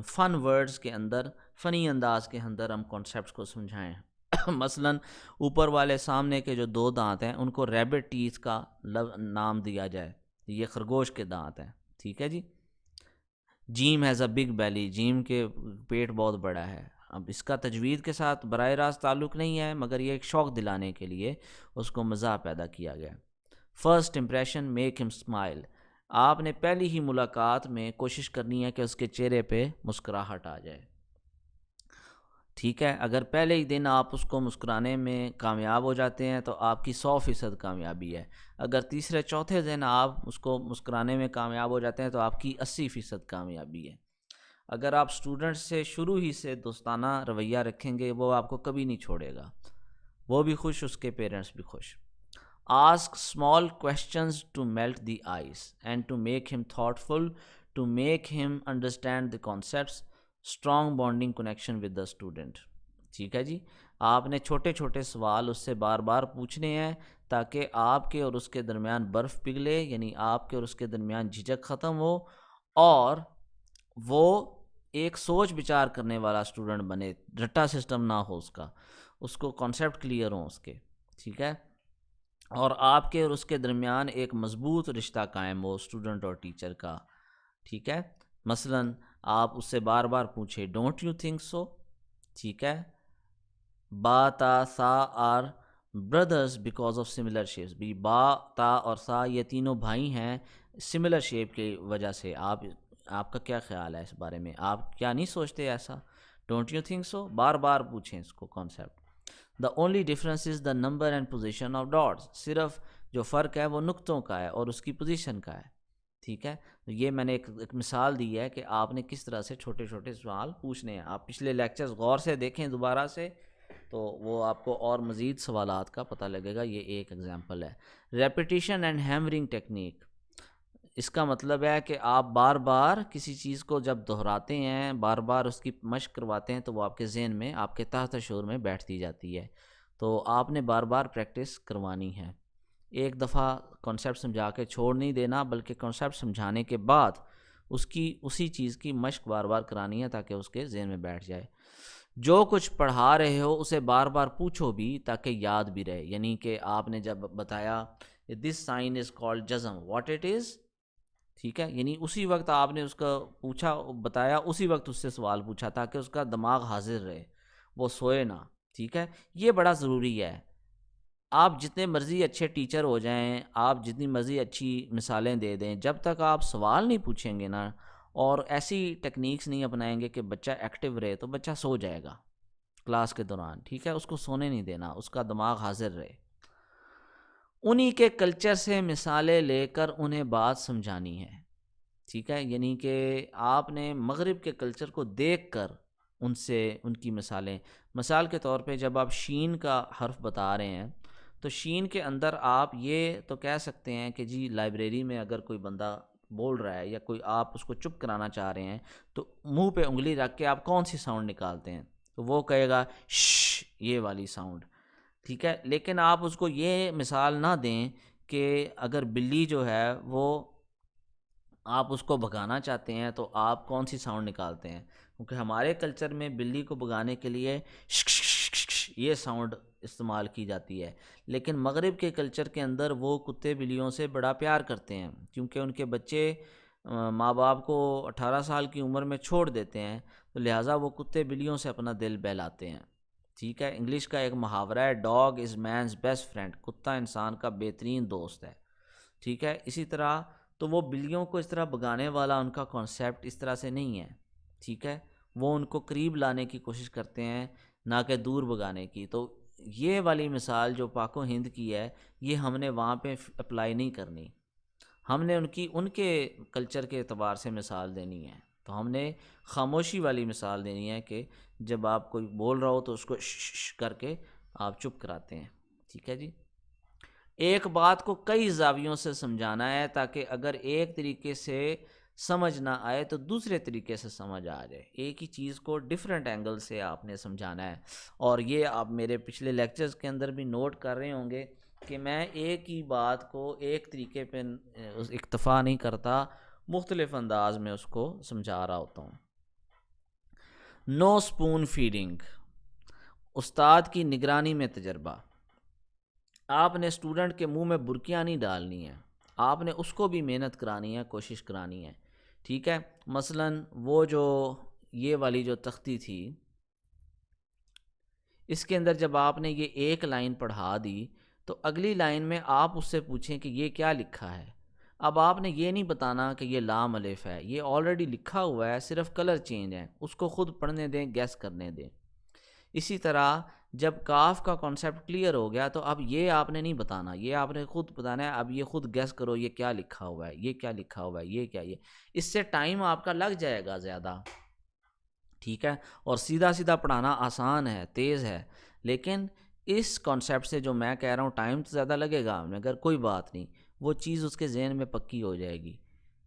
S2: فن ورڈز کے اندر، فنی انداز کے اندر ہم کانسیپٹس کو سمجھائیں. مثلاً اوپر والے سامنے کے جو دو دانت ہیں ان کو ریبٹ ٹیتھ کا نام دیا جائے، یہ خرگوش کے دانت ہیں. ٹھیک ہے جی. جیم ہیز اے بگ بیلی، جیم کے پیٹ بہت بڑا ہے. اب اس کا تجوید کے ساتھ براہ راست تعلق نہیں ہے، مگر یہ ایک شوق دلانے کے لیے اس کو مزاح پیدا کیا گیا. فرسٹ امپریشن میک ہم اسمائل. آپ نے پہلی ہی ملاقات میں کوشش کرنی ہے کہ اس کے چہرے پہ مسکراہٹ آ جائے. ٹھیک ہے، اگر پہلے ہی دن آپ اس کو مسکرانے میں کامیاب ہو جاتے ہیں تو آپ کی 100% کامیابی ہے. اگر تیسرے چوتھے دن آپ اس کو مسکرانے میں کامیاب ہو جاتے ہیں تو آپ کی 80% کامیابی ہے. اگر آپ اسٹوڈنٹ سے شروع ہی سے دوستانہ رویہ رکھیں گے، وہ آپ کو کبھی نہیں چھوڑے گا، وہ بھی خوش، اس کے پیرنٹس بھی خوش. Ask small questions to melt the ice and to make him thoughtful, to make him understand the concepts. Strong bonding connection with the student. ٹھیک ہے جی، آپ نے چھوٹے چھوٹے سوال اس سے بار بار پوچھنے ہیں تاکہ آپ کے اور اس کے درمیان برف پگھلے، یعنی آپ کے اور اس کے درمیان جھجک ختم ہو اور وہ ایک سوچ بچار کرنے والا اسٹوڈنٹ بنے، رٹا سسٹم نہ ہو اس کا، اس کو کانسیپٹ کلیئر ہوں اس کے. ٹھیک ہے، اور آپ کے اور اس کے درمیان ایک مضبوط رشتہ قائم ہو اسٹوڈنٹ اور ٹیچر کا. ٹھیک ہے، مثلا آپ اس سے بار بار پوچھیں ڈونٹ یو تھنک سو. ٹھیک ہے، با تا سا are brothers because of similar shapes. بھی با تا اور سا یہ تینوں بھائی ہیں سملر شیپ کی وجہ سے. آپ کا کیا خیال ہے اس بارے میں؟ آپ کیا نہیں سوچتے ایسا؟ ڈونٹ یو تھنک سو بار بار پوچھیں اس کو concept. The only difference is the number and position of dots. صرف جو فرق ہے وہ نقطوں کا ہے اور اس کی پوزیشن کا ہے. ٹھیک ہے، یہ میں نے ایک مثال دی ہے کہ آپ نے کس طرح سے چھوٹے چھوٹے سوال پوچھنے ہیں. آپ پچھلے لیکچرز غور سے دیکھیں دوبارہ سے تو وہ آپ کو اور مزید سوالات کا پتہ لگے گا. یہ ایک ایگزامپل ہے. Repetition and hammering technique. اس کا مطلب ہے کہ آپ بار بار کسی چیز کو جب دہراتے ہیں، بار بار اس کی مشق کرواتے ہیں تو وہ آپ کے ذہن میں، آپ کے تحت شعور میں بیٹھتی جاتی ہے. تو آپ نے بار بار پریکٹس کروانی ہے. ایک دفعہ کانسیپٹ سمجھا کے چھوڑ نہیں دینا، بلکہ کانسیپٹ سمجھانے کے بعد اسی چیز کی مشق بار بار کرانی ہے تاکہ اس کے ذہن میں بیٹھ جائے. جو کچھ پڑھا رہے ہو اسے بار بار پوچھو بھی تاکہ یاد بھی رہے. یعنی کہ آپ نے جب بتایا دس سائن از کالڈ جزم واٹ اٹ از. ٹھیک ہے، یعنی اسی وقت آپ نے اس کا پوچھا، بتایا، اسی وقت اس سے سوال پوچھا تاکہ اس کا دماغ حاضر رہے، وہ سوئے نہ. ٹھیک ہے، یہ بڑا ضروری ہے. آپ جتنے مرضی اچھے ٹیچر ہو جائیں، آپ جتنی مرضی اچھی مثالیں دے دیں، جب تک آپ سوال نہیں پوچھیں گے نا اور ایسی ٹیکنیکس نہیں اپنائیں گے کہ بچہ ایکٹیو رہے، تو بچہ سو جائے گا کلاس کے دوران. ٹھیک ہے، اس کو سونے نہیں دینا، اس کا دماغ حاضر رہے. انہی کے کلچر سے مثالیں لے کر انہیں بات سمجھانی ہے. ٹھیک ہے، یعنی کہ آپ نے مغرب کے کلچر کو دیکھ کر ان کی مثال کے طور پہ جب آپ شین کا حرف بتا رہے ہیں تو شین کے اندر آپ یہ تو کہہ سکتے ہیں کہ جی لائبریری میں اگر کوئی بندہ بول رہا ہے یا کوئی آپ اس کو چپ کرانا چاہ رہے ہیں تو منہ پہ انگلی رکھ کے آپ کون سی ساؤنڈ نکالتے ہیں؟ تو وہ کہے گا شش، یہ والی ساؤنڈ. ٹھیک ہے، لیکن آپ اس کو یہ مثال نہ دیں کہ اگر بلی جو ہے وہ آپ اس کو بھگانا چاہتے ہیں تو آپ کون سی ساؤنڈ نکالتے ہیں؟ کیونکہ ہمارے کلچر میں بلی کو بھگانے کے لیے یہ ساؤنڈ استعمال کی جاتی ہے. لیکن مغرب کے کلچر کے اندر وہ کتے بلیوں سے بڑا پیار کرتے ہیں کیونکہ ان کے بچے ماں باپ کو 18 سال کی عمر میں چھوڑ دیتے ہیں، تو لہٰذا وہ کتے بلیوں سے اپنا دل بہلاتے ہیں. ٹھیک ہے، انگلش کا ایک محاورہ ہے dog is man's best friend. کتا انسان کا بہترین دوست ہے. ٹھیک ہے، اسی طرح تو وہ بلیوں کو اس طرح بھگانے والا ان کا کانسیپٹ اس طرح سے نہیں ہے. ٹھیک ہے، وہ ان کو قریب لانے کی کوشش کرتے ہیں نہ کہ دور بھگانے کی. تو یہ والی مثال جو پاک و ہند کی ہے یہ ہم نے وہاں پہ اپلائی نہیں کرنی. ہم نے ان کے کلچر کے اعتبار سے مثال دینی ہے. تو ہم نے خاموشی والی مثال دینی ہے کہ جب آپ کوئی بول رہا ہو تو اس کو شش کر کے آپ چپ کراتے ہیں. ٹھیک ہے جی، ایک بات کو کئی زاویوں سے سمجھانا ہے تاکہ اگر ایک طریقے سے سمجھ نہ آئے تو دوسرے طریقے سے سمجھ آ جائے. ایک ہی چیز کو ڈیفرنٹ اینگل سے آپ نے سمجھانا ہے. اور یہ آپ میرے پچھلے لیکچرز کے اندر بھی نوٹ کر رہے ہوں گے کہ میں ایک ہی بات کو ایک طریقے پہ اکتفا نہیں کرتا، مختلف انداز میں اس کو سمجھا رہا ہوتا ہوں. نو سپون فیڈنگ. استاد کی نگرانی میں تجربہ. آپ نے اسٹوڈنٹ کے منہ میں برکیاں نہیں ڈالنی ہیں، آپ نے اس کو بھی محنت کرانی ہے، کوشش کرانی ہے. ٹھیک ہے، مثلا وہ جو یہ والی جو تختی تھی اس کے اندر جب آپ نے یہ ایک لائن پڑھا دی تو اگلی لائن میں آپ اس سے پوچھیں کہ یہ کیا لکھا ہے. اب آپ نے یہ نہیں بتانا کہ یہ لام الف ہے، یہ آلریڈی لکھا ہوا ہے، صرف کلر چینج ہے. اس کو خود پڑھنے دیں، گیس کرنے دیں. اسی طرح جب کاف کا کانسیپٹ کلیئر ہو گیا تو اب یہ آپ نے نہیں بتانا، یہ آپ نے خود بتانا ہے. اب یہ خود گیس کرو یہ کیا لکھا ہوا ہے، یہ کیا لکھا ہوا ہے، یہ کیا. یہ اس سے ٹائم آپ کا لگ جائے گا زیادہ. ٹھیک ہے، اور سیدھا سیدھا پڑھانا آسان ہے، تیز ہے. لیکن اس کانسیپٹ سے جو میں کہہ رہا ہوں ٹائم تو زیادہ لگے گا مگر کوئی بات نہیں، وہ چیز اس کے ذہن میں پکی ہو جائے گی،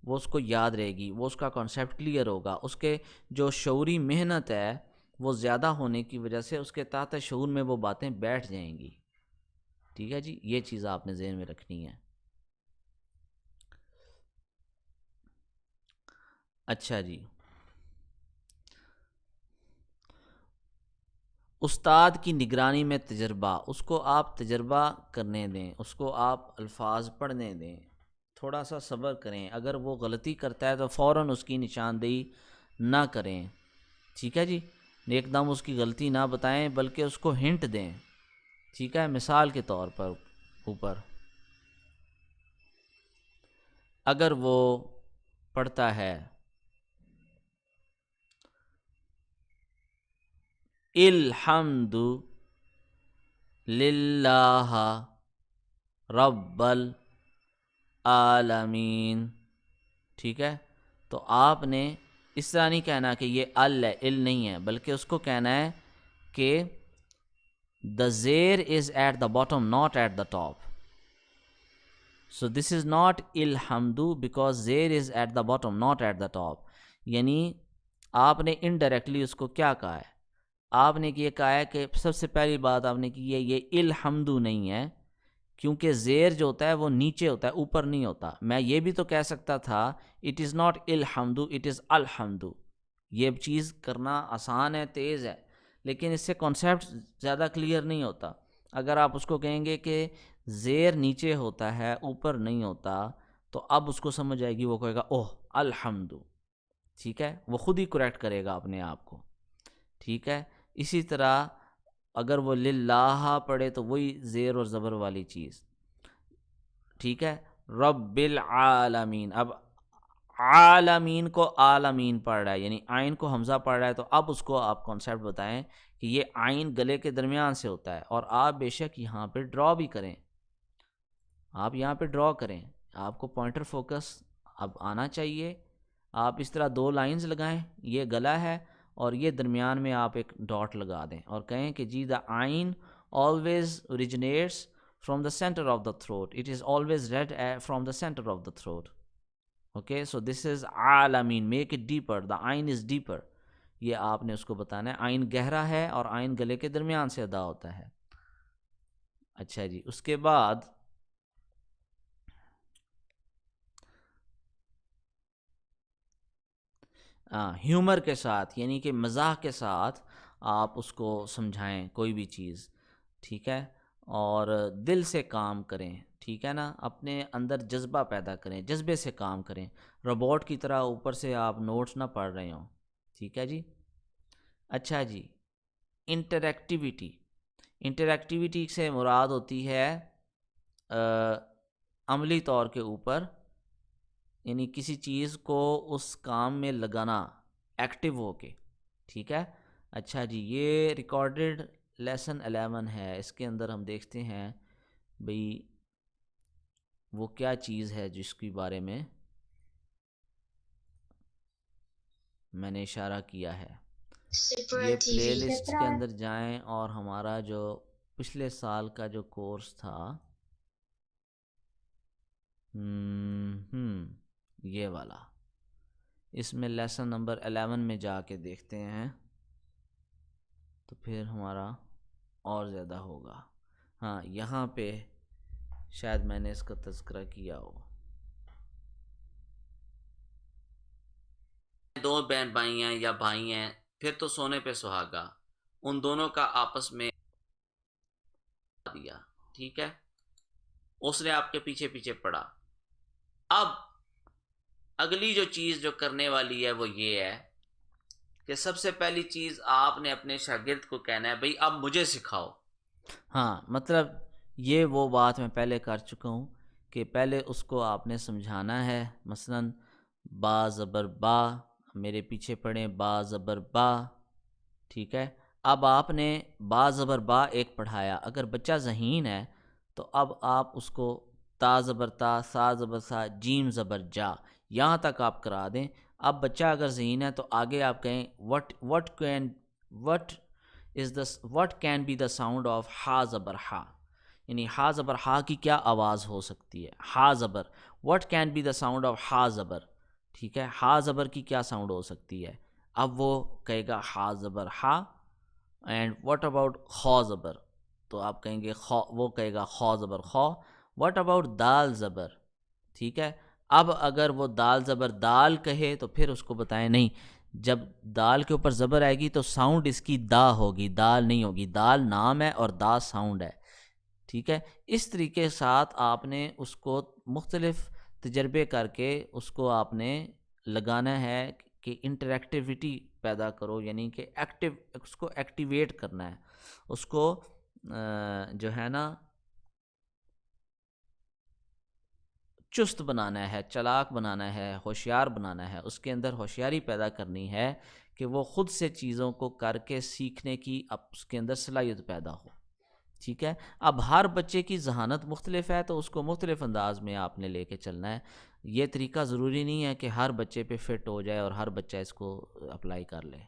S2: وہ اس کو یاد رہے گی، وہ اس کا کانسیپٹ کلیئر ہوگا. اس کے جو شعوری محنت ہے وہ زیادہ ہونے کی وجہ سے اس کے تحت شعور میں وہ باتیں بیٹھ جائیں گی. ٹھیک ہے جی، یہ چیز آپ نے ذہن میں رکھنی ہے. اچھا جی، استاد کی نگرانی میں تجربہ، اس کو آپ تجربہ کرنے دیں، اس کو آپ الفاظ پڑھنے دیں، تھوڑا سا صبر کریں، اگر وہ غلطی کرتا ہے تو فوراً اس کی نشاندہی نہ کریں، ٹھیک ہے جی، ایک دم اس کی غلطی نہ بتائیں بلکہ اس کو ہنٹ دیں، ٹھیک ہے، مثال کے طور پر اوپر اگر وہ پڑھتا ہے الحمد للہ رب العالمین، ٹھیک ہے، تو آپ نے اس طرح نہیں کہنا کہ یہ ال ہے، ال نہیں ہے، بلکہ اس کو کہنا ہے کہ the زیر is at the bottom not at the top. So this is not الحمد because زیر is at the bottom not at the top. یعنی آپ نے انڈائریکٹلی اس کو کیا کہا ہے، آپ نے یہ کہا ہے کہ سب سے پہلی بات آپ نے کی ہے یہ الحمد نہیں ہے، کیونکہ زیر جو ہوتا ہے وہ نیچے ہوتا ہے، اوپر نہیں ہوتا۔ میں یہ بھی تو کہہ سکتا تھا اٹ از ناٹ الحمد اٹ از الحمد، یہ چیز کرنا آسان ہے، تیز ہے، لیکن اس سے کانسیپٹ زیادہ کلیئر نہیں ہوتا۔ اگر آپ اس کو کہیں گے کہ زیر نیچے ہوتا ہے اوپر نہیں ہوتا تو اب اس کو سمجھ آئے گی، وہ کہے گا اوہ الحمد، ٹھیک ہے، وہ خود ہی کریکٹ کرے گا اپنے آپ کو، ٹھیک ہے۔ اسی طرح اگر وہ للہ پڑھے تو وہی زیر اور زبر والی چیز، ٹھیک ہے، رب العالمین، اب عالمین کو عالمین پڑھ رہا ہے، یعنی آئین کو حمزہ پڑھ رہا ہے، تو اب اس کو آپ کانسیپٹ بتائیں کہ یہ آئین گلے کے درمیان سے ہوتا ہے، اور آپ بے شک یہاں پہ ڈرا بھی کریں، آپ یہاں پہ ڈرا کریں، آپ کو پوائنٹر فوکس اب آنا چاہیے، آپ اس طرح دو لائنز لگائیں، یہ گلا ہے اور یہ درمیان میں آپ ایک ڈاٹ لگا دیں اور کہیں کہ جی دا آئین always originates from the center of the throat, it is always read from the center of the throat, okay, so this is عالمین، make it deeper, the آئین is deeper، یہ آپ نے اس کو بتانا ہے، آئین گہرا ہے اور آئین گلے کے درمیان سے ادا ہوتا ہے۔ اچھا جی، اس کے بعد ہیومر کے ساتھ، یعنی کہ مزاح کے ساتھ آپ اس کو سمجھائیں کوئی بھی چیز، ٹھیک ہے، اور دل سے کام کریں، ٹھیک ہے نا، اپنے اندر جذبہ پیدا کریں، جذبے سے کام کریں، روبوٹ کی طرح اوپر سے آپ نوٹس نہ پڑھ رہے ہوں، ٹھیک ہے جی۔ اچھا جی، انٹریکٹیویٹی، انٹریکٹیویٹی سے مراد ہوتی ہے عملی طور کے اوپر، یعنی کسی چیز کو اس کام میں لگانا ایکٹیو ہو کے، ٹھیک ہے۔ اچھا جی، یہ ریکارڈڈ لیسن 11 ہے، اس کے اندر ہم دیکھتے ہیں بھئی وہ کیا چیز ہے جس کے بارے میں میں نے اشارہ کیا ہے۔ یہ پلے لسٹ کے اندر جائیں اور ہمارا جو پچھلے سال کا جو کورس تھا یہ والا، اس میں لیسن نمبر 11 میں جا کے دیکھتے ہیں تو پھر ہمارا اور زیادہ ہوگا۔ ہاں، یہاں پہ شاید میں نے اس کا تذکرہ کیا ہو۔ دو بہن بھائی ہیں یا بھائی ہیں، پھر تو سونے پہ سہاگا، ان دونوں کا آپس میں دیا، ٹھیک ہے، اس نے آپ کے پیچھے پیچھے پڑا۔ اب اگلی جو چیز جو کرنے والی ہے وہ یہ ہے کہ سب سے پہلی چیز آپ نے اپنے شاگرد کو کہنا ہے بھئی اب مجھے سکھاؤ۔ ہاں، مطلب یہ وہ بات میں پہلے کر چکا ہوں کہ پہلے اس کو آپ نے سمجھانا ہے، مثلاً با زبر با، میرے پیچھے پڑھیں با زبر با، ٹھیک ہے۔ اب آپ نے با زبر با ایک پڑھایا، اگر بچہ ذہین ہے تو اب آپ اس کو تا زبر تا، سا زبر سا، جیم زبر جا، یہاں تک آپ کرا دیں۔ اب بچہ اگر ذہین ہے تو آگے آپ کہیں what can be the sound of ہا زبر ہا، یعنی ہا زبر ہا کی کیا آواز ہو سکتی ہے، ہا زبر what can be the sound of ہا زبر، ٹھیک ہے، ہا زبر کی کیا ساؤنڈ ہو سکتی ہے۔ اب وہ کہے گا ہا زبر ہا، اینڈ واٹ اباؤٹ خو زبر، تو آپ کہیں گے خو، وہ کہے گا خو زبر خو۔ واٹ اباؤٹ دال زبر، ٹھیک ہے۔ اب اگر وہ دال زبر دال کہے تو پھر اس کو بتائیں نہیں، جب دال کے اوپر زبر آئے گی تو ساؤنڈ اس کی دا ہوگی، دال نہیں ہوگی. دال نام ہے اور دا ساؤنڈ ہے. ٹھیک ہے. اس طریقے کے ساتھ آپ نے اس کو مختلف تجربے کر کے اس کو آپ نے لگانا ہے کہ انٹریکٹیوٹی پیدا کرو، یعنی کہ اس کو ایکٹیویٹ کرنا ہے، اس کو جو ہے نا چست بنانا ہے، چلاک بنانا ہے، ہوشیار بنانا ہے. اس کے اندر ہوشیاری پیدا کرنی ہے کہ وہ خود سے چیزوں کو کر کے سیکھنے کی اب اس کے اندر صلاحیت پیدا ہو. ٹھیک ہے. اب ہر بچے کی ذہانت مختلف ہے تو اس کو مختلف انداز میں آپ نے لے کے چلنا ہے. یہ طریقہ ضروری نہیں ہے کہ ہر بچے پہ فٹ ہو جائے اور ہر بچہ اس کو اپلائی کر لے.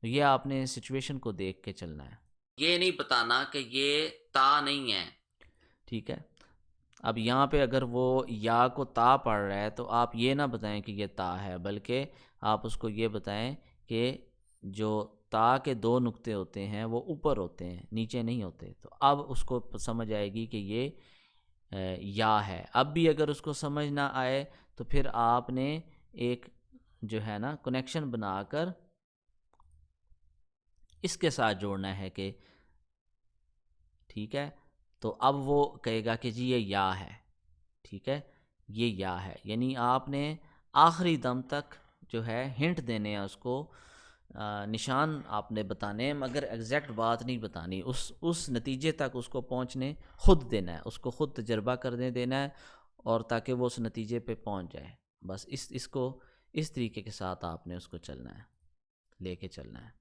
S2: یہ آپ نے سچویشن کو دیکھ کے چلنا ہے. یہ نہیں بتانا کہ یہ تا نہیں ہے. ٹھیک ہے. اب یہاں پہ اگر وہ یا کو تا پڑھ رہا ہے تو آپ یہ نہ بتائیں کہ یہ تا ہے، بلکہ آپ اس کو یہ بتائیں کہ جو تا کے 2 نقطے ہوتے ہیں وہ اوپر ہوتے ہیں، نیچے نہیں ہوتے. تو اب اس کو سمجھ آئے گی کہ یہ یا ہے. اب بھی اگر اس کو سمجھ نہ آئے تو پھر آپ نے ایک جو ہے نا کنیکشن بنا کر اس کے ساتھ جوڑنا ہے کہ ٹھیک ہے. تو اب وہ کہے گا کہ جی یہ یا ہے. ٹھیک ہے. یہ یا ہے، یعنی آپ نے آخری دم تک جو ہے ہنٹ دینے ہیں اس کو، نشان آپ نے بتانے ہیں، مگر ایگزیکٹ بات نہیں بتانی. اس نتیجے تک اس کو پہنچنے خود دینا ہے، اس کو خود تجربہ کرنے دینا ہے، اور تاکہ وہ اس نتیجے پہ پہنچ جائے. بس اس کو اس طریقے کے ساتھ آپ نے اس کو چلنا ہے، لے کے چلنا ہے.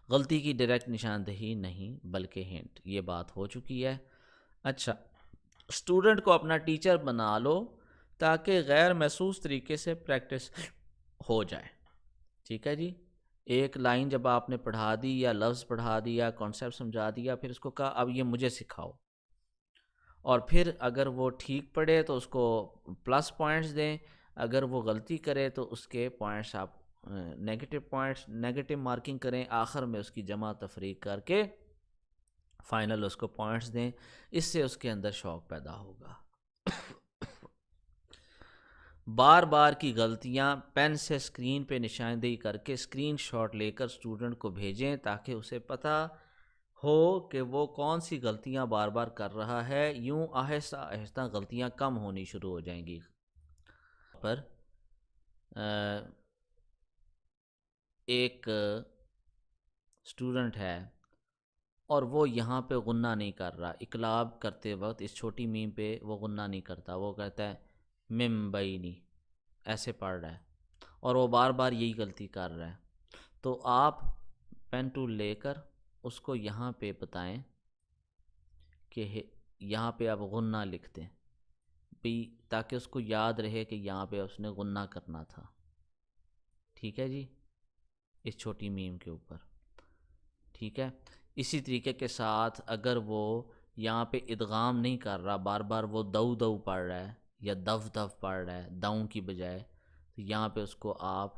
S2: غلطی کی ڈائریکٹ نشاندہی نہیں بلکہ ہنٹ. یہ بات ہو چکی ہے. اچھا، اسٹوڈنٹ کو اپنا ٹیچر بنا لو تاکہ غیر محسوس طریقے سے پریکٹس ہو جائے. ٹھیک ہے جی. ایک لائن جب آپ نے پڑھا دی یا لفظ پڑھا دیا، کانسیپٹ سمجھا دیا، پھر اس کو کہا اب یہ مجھے سکھاؤ، اور پھر اگر وہ ٹھیک پڑھے تو اس کو پلس پوائنٹس دیں، اگر وہ غلطی کرے تو اس کے پوائنٹس آپ نیگیٹو مارکنگ کریں، آخر میں اس کی جمع تفریق کر کے فائنل اس کو پوائنٹس دیں. اس سے اس کے اندر شوق پیدا ہوگا. بار بار کی غلطیاں پین سے اسکرین پہ نشاندہی کر کے اسکرین شاٹ لے کر اسٹوڈنٹ کو بھیجیں تاکہ اسے پتہ ہو کہ وہ کون سی غلطیاں بار بار کر رہا ہے. یوں آہستہ آہستہ غلطیاں کم ہونی شروع ہو جائیں گی. پر ایک اسٹوڈنٹ ہے اور وہ یہاں پہ غنہ نہیں کر رہا، اقلاب کرتے وقت اس چھوٹی میم پہ وہ غنہ نہیں کرتا، وہ کہتا ہے ممبئینی، ایسے پڑھ رہا ہے، اور وہ بار بار یہی غلطی کر رہا ہے. تو آپ پین ٹول لے کر اس کو یہاں پہ بتائیں کہ یہاں پہ آپ غنہ لکھ دیں بھی، تاکہ اس کو یاد رہے کہ یہاں پہ اس نے غنہ کرنا تھا. ٹھیک ہے جی. اس چھوٹی میم کے اوپر. ٹھیک ہے. اسی طریقے کے ساتھ اگر وہ یہاں پہ ادغام نہیں کر رہا، بار بار وہ دو پڑھ رہا ہے یا دف پڑھ رہا ہے داؤں کی بجائے، تو یہاں پہ اس کو آپ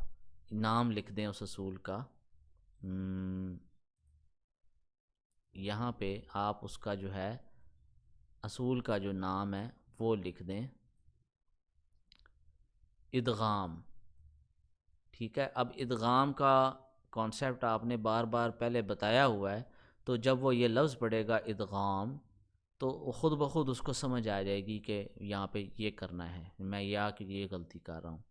S2: نام لکھ دیں اس اصول کا. یہاں پہ آپ اس کا جو ہے اصول کا جو نام ہے وہ لکھ دیں ادغام. ٹھیک ہے. اب ادغام کا کانسیپٹ آپ نے بار بار پہلے بتایا ہوا ہے، تو جب وہ یہ لفظ پڑھے گا ادغام تو خود بخود اس کو سمجھ آ جائے گی کہ یہاں پہ یہ کرنا ہے، میں یہ غلطی کر رہا ہوں.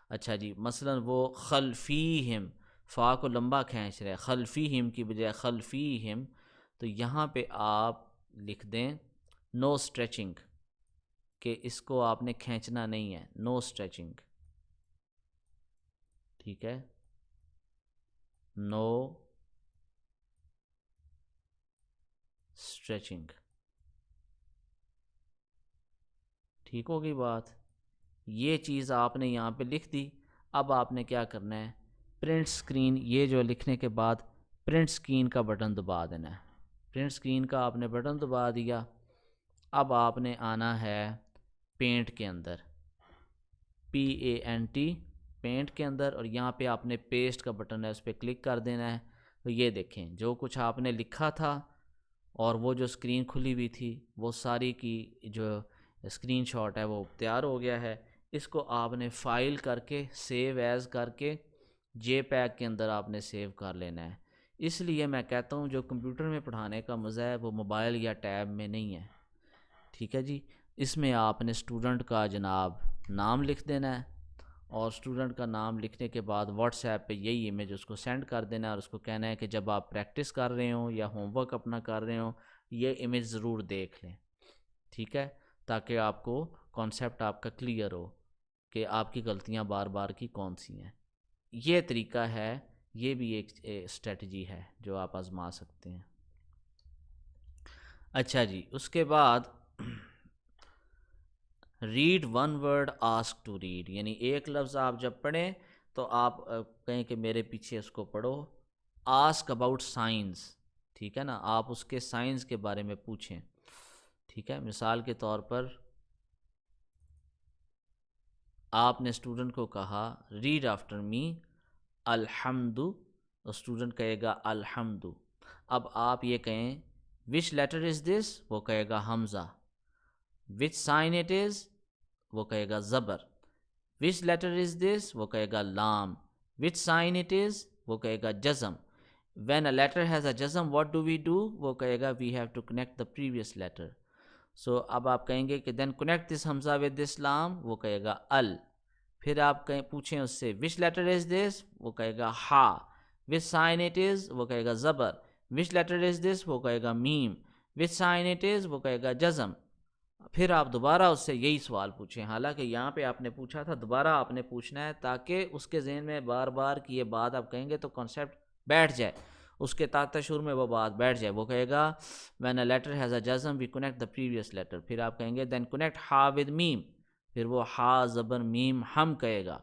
S2: اچھا جی. مثلا وہ خلفیہم، فا کو لمبا کھینچ رہے، خلفیہم کی بجائے خلفیہم، تو یہاں پہ آپ لکھ دیں نو اسٹریچنگ، کہ اس کو آپ نے کھینچنا نہیں ہے، نو اسٹریچنگ. ٹھیک ہے. نو اسٹریچنگ. ٹھیک ہوگی بات. یہ چیز آپ نے یہاں پہ لکھ دی. اب آپ نے کیا کرنا ہے، پرنٹ سکرین، یہ جو لکھنے کے بعد پرنٹ سکرین کا بٹن دبا دینا ہے. پرنٹ سکرین کا آپ نے بٹن دبا دیا. اب آپ نے آنا ہے پینٹ کے اندر، PANT، پینٹ کے اندر، اور یہاں پہ آپ نے پیسٹ کا بٹن ہے اس پہ کلک کر دینا ہے. تو یہ دیکھیں جو کچھ آپ نے لکھا تھا اور وہ جو اسکرین کھلی ہوئی تھی وہ ساری کی جو اسکرین شاٹ ہے وہ تیار ہو گیا ہے. اس کو آپ نے فائل کر کے سیو ایز کر کے جے پیک کے اندر آپ نے سیو کر لینا ہے۔ اس لیے میں کہتا ہوں جو کمپیوٹر میں پڑھانے کا مزہ ہے وہ موبائل یا ٹیب میں نہیں ہے، ٹھیک ہے جی۔ اس میں آپ نے اسٹوڈنٹ کا جناب نام لکھ دینا ہے، اور اسٹوڈنٹ کا نام لکھنے کے بعد واٹس ایپ پہ یہی امیج اس کو سینڈ کر دینا ہے، اور اس کو کہنا ہے کہ جب آپ پریکٹس کر رہے ہوں یا ہوم ورک اپنا کر رہے ہوں یہ امیج ضرور دیکھ لیں، ٹھیک ہے، تاکہ آپ کو کانسیپٹ آپ کا کلیئر ہو کہ آپ کی غلطیاں بار بار کی کون سی ہیں۔ یہ طریقہ ہے، یہ بھی ایک اسٹریٹجی ہے جو آپ آزما سکتے ہیں۔ اچھا جی، اس کے بعد read one word ask to read, یعنی ایک لفظ آپ جب پڑھیں تو آپ کہیں کہ میرے پیچھے اس کو پڑھو، آسک اباؤٹ سائنس، ٹھیک ہے نا، آپ اس کے سائنس کے بارے میں پوچھیں، ٹھیک ہے۔ مثال کے طور پر آپ نے اسٹوڈنٹ کو کہا ریڈ آفٹر می الحمد، تو اسٹوڈنٹ کہے گا الحمد۔ اب آپ یہ کہیں وچ لیٹر از دس، وہ کہے گا حمزہ۔ وچ سائن اٹ از، وہ کہے گا زبر۔ وچ لیٹر از دس، وہ کہے گا لام۔ وچ سائن اٹ از، وہ کہے گا جزم۔ When a letter has a جزم واٹ ڈو وی ڈو، وہ کہے گا we have to connect the previous letter. So اب آپ کہیں گے کہ دین connect this Hamza with this لام، وہ کہے گا ال۔ پھر آپ کہیں پوچھیں اس سے وچ لیٹر از دس، وہ کہے گا ہا۔ وچ سائن اٹ از، وہ کہے گا زبر۔ وچ لیٹر از دس، وہ کہے گا میم۔ وچ سائن اٹ از، وہ کہے گا جزم۔ پھر آپ دوبارہ اس سے یہی سوال پوچھیں، حالانکہ یہاں پہ آپ نے پوچھا تھا، دوبارہ آپ نے پوچھنا ہے تاکہ اس کے ذہن میں بار بار کی یہ بات آپ کہیں گے تو کانسیپٹ بیٹھ جائے، اس کے تشور میں وہ بات بیٹھ جائے۔ وہ کہے گا when a letter has a جزم we connect the previous letter. پھر آپ کہیں گے دین کنیکٹ ہا ود میم، پھر وہ ہا زبر میم ہم کہے گا۔